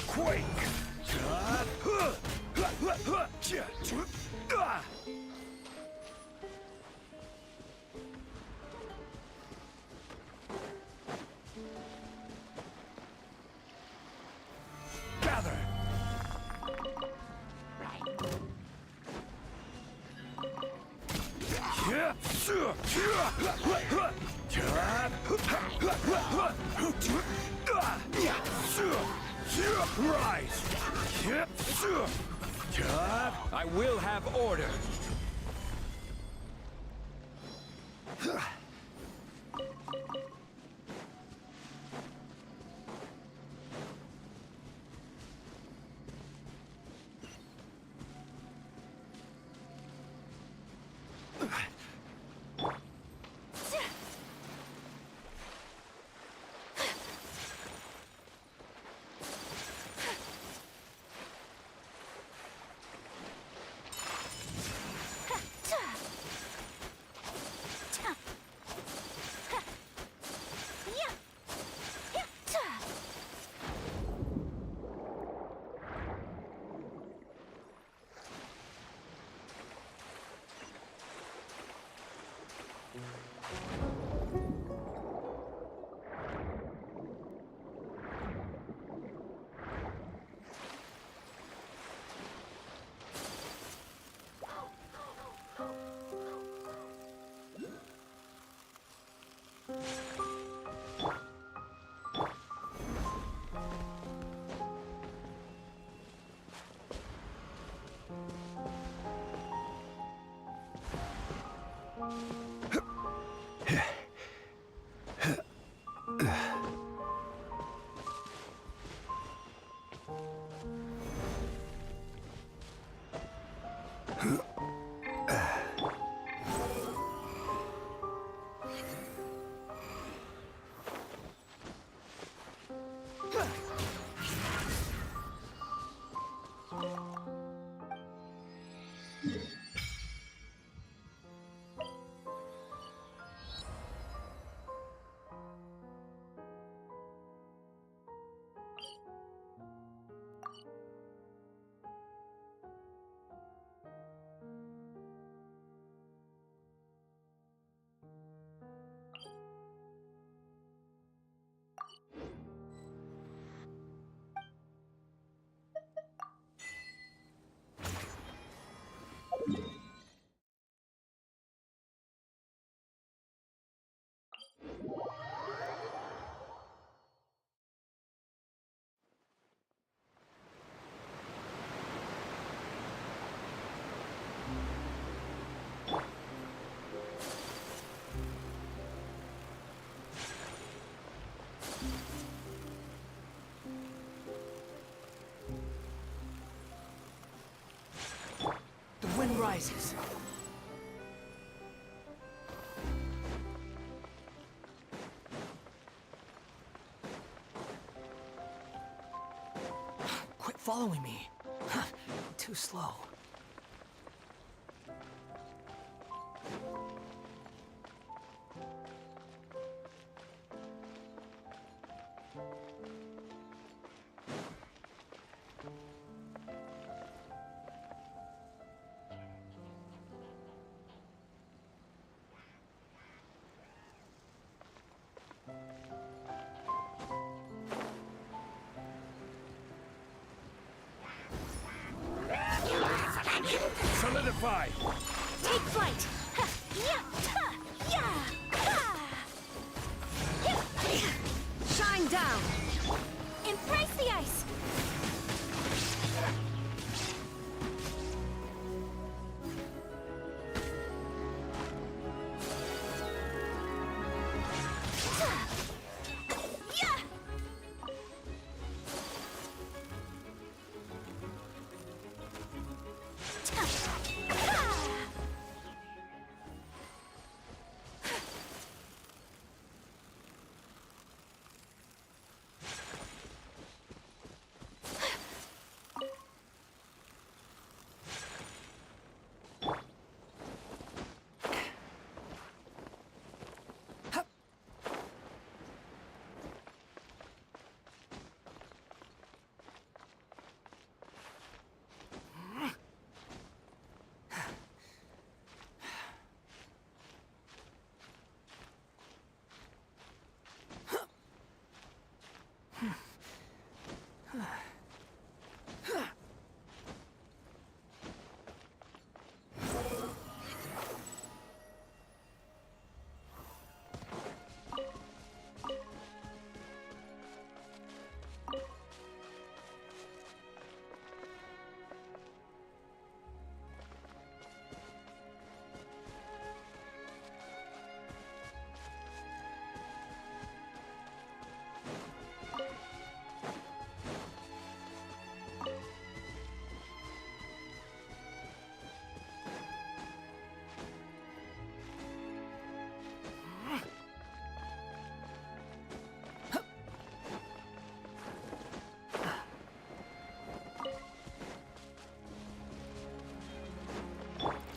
Quake! Gather! Rise! I will have order. The wind rises. Quit following me. Too slow. Solidify! Take flight! Ha! Yeah! Ha! Yeah! Ha! Shine down! Embrace the ice!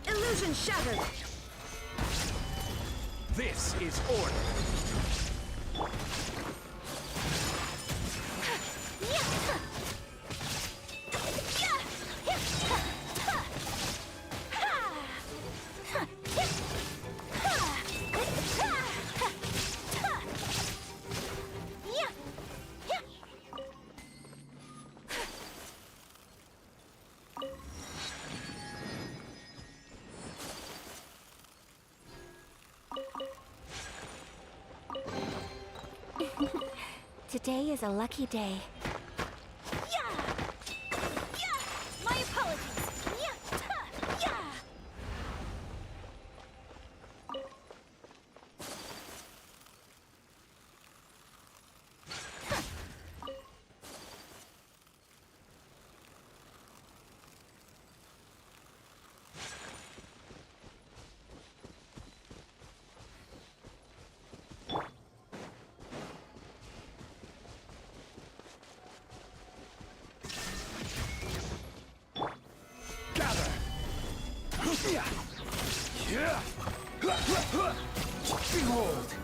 Illusion shattered! This is order! Today is a lucky day. My apologies. Yeah! Behold!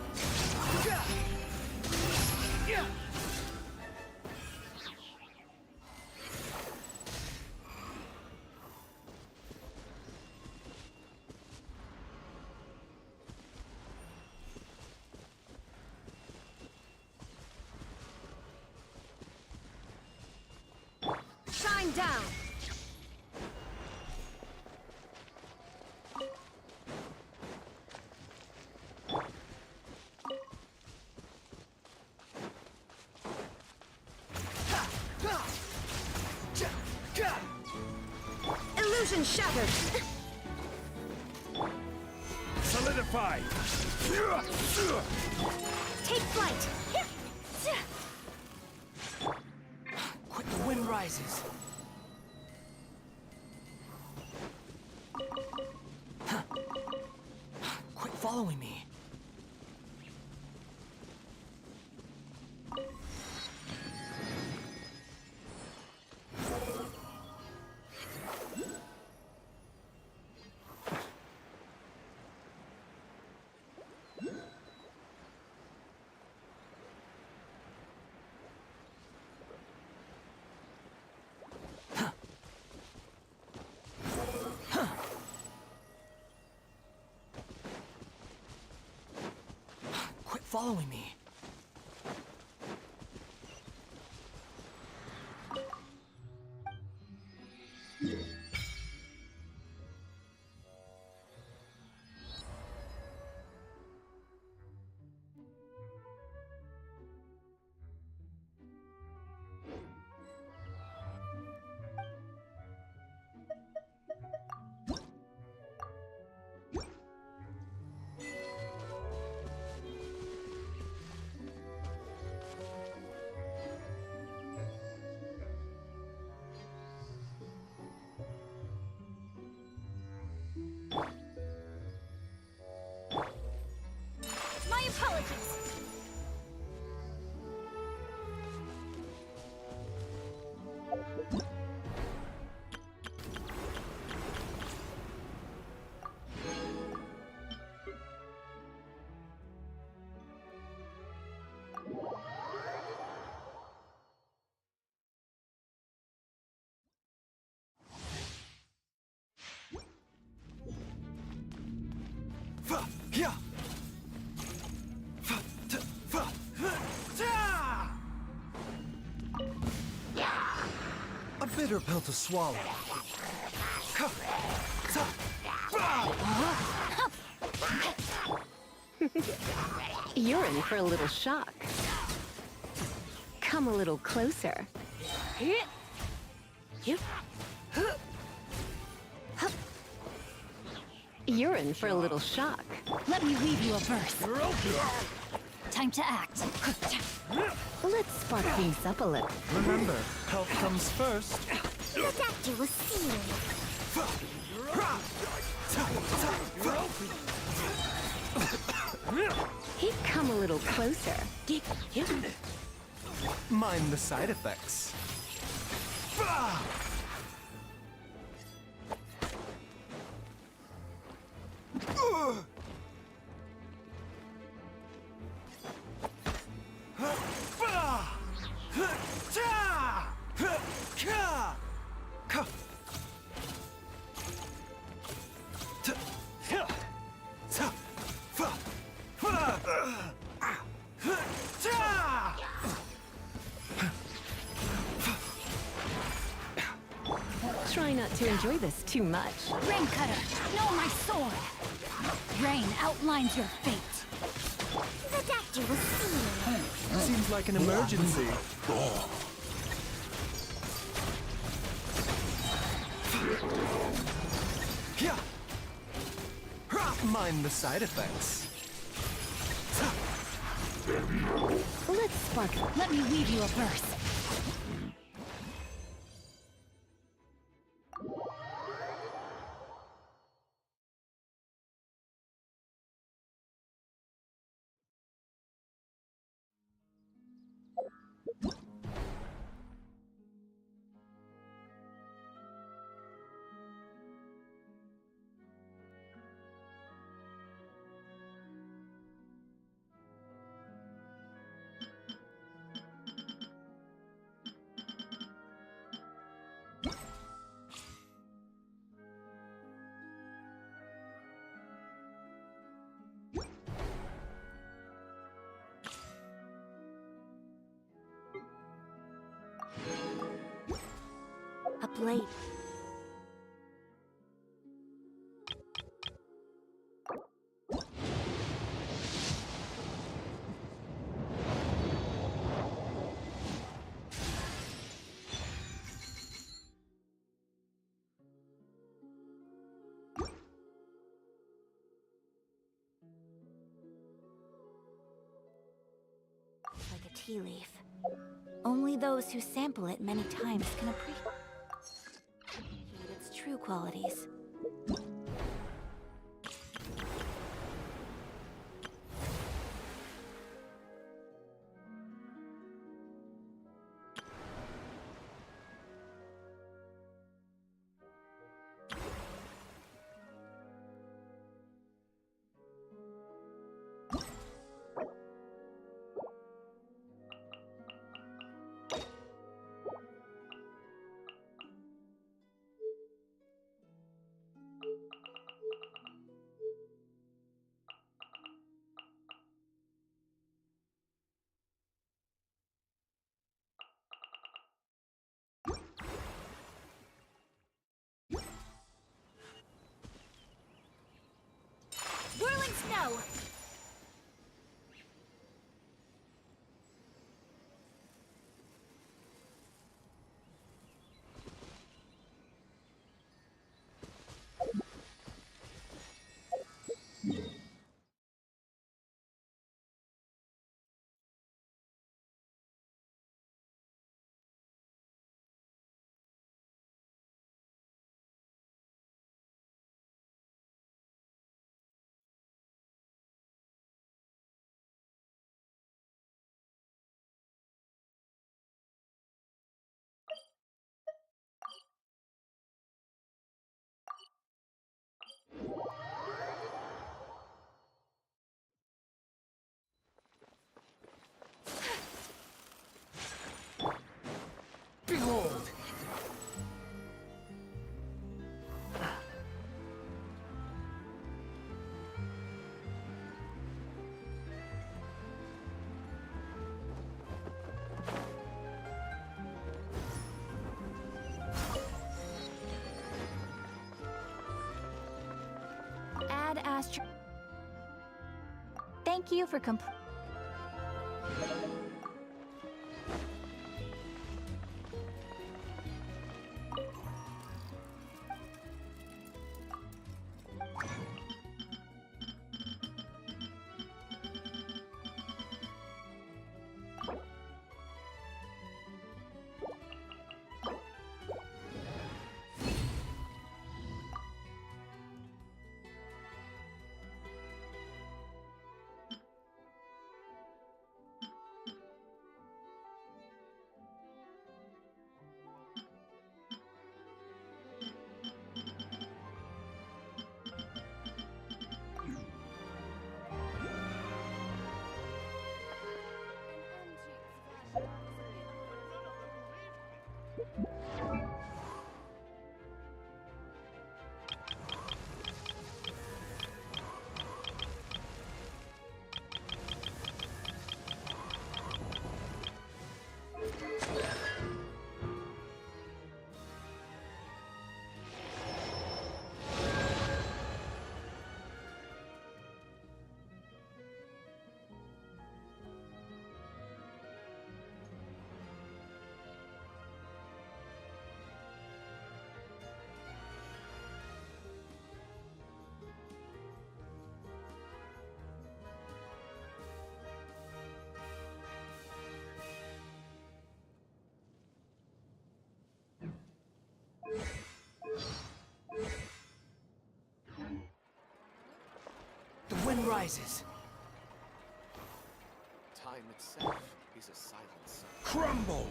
Shine down! Illusion shattered! Solidify! Take flight! Quick, the wind rises. Quit following me. Quit following me. My apologies. A bitter pill to swallow. You're in for a little shock. Come a little closer. You're in for a little shock. Let me weave you a verse. Time to act. Let's spark things up a little. Remember, health comes first. The doctor was sealed. He'd come a little closer. Mind the side effects. Try not to enjoy this too much. Rain Cutter, know my sword. Rain outlines your fate. The doctor was sealed. Seems like an emergency. Mind the side effects. Let's spark. Let me weave you a verse. blade. Like a tea leaf. Only those who sample it many times can appreciate its true qualities. Whirling snow! Behold! Ad Astra. Thank you for The wind rises. Time itself is a silence. Crumble!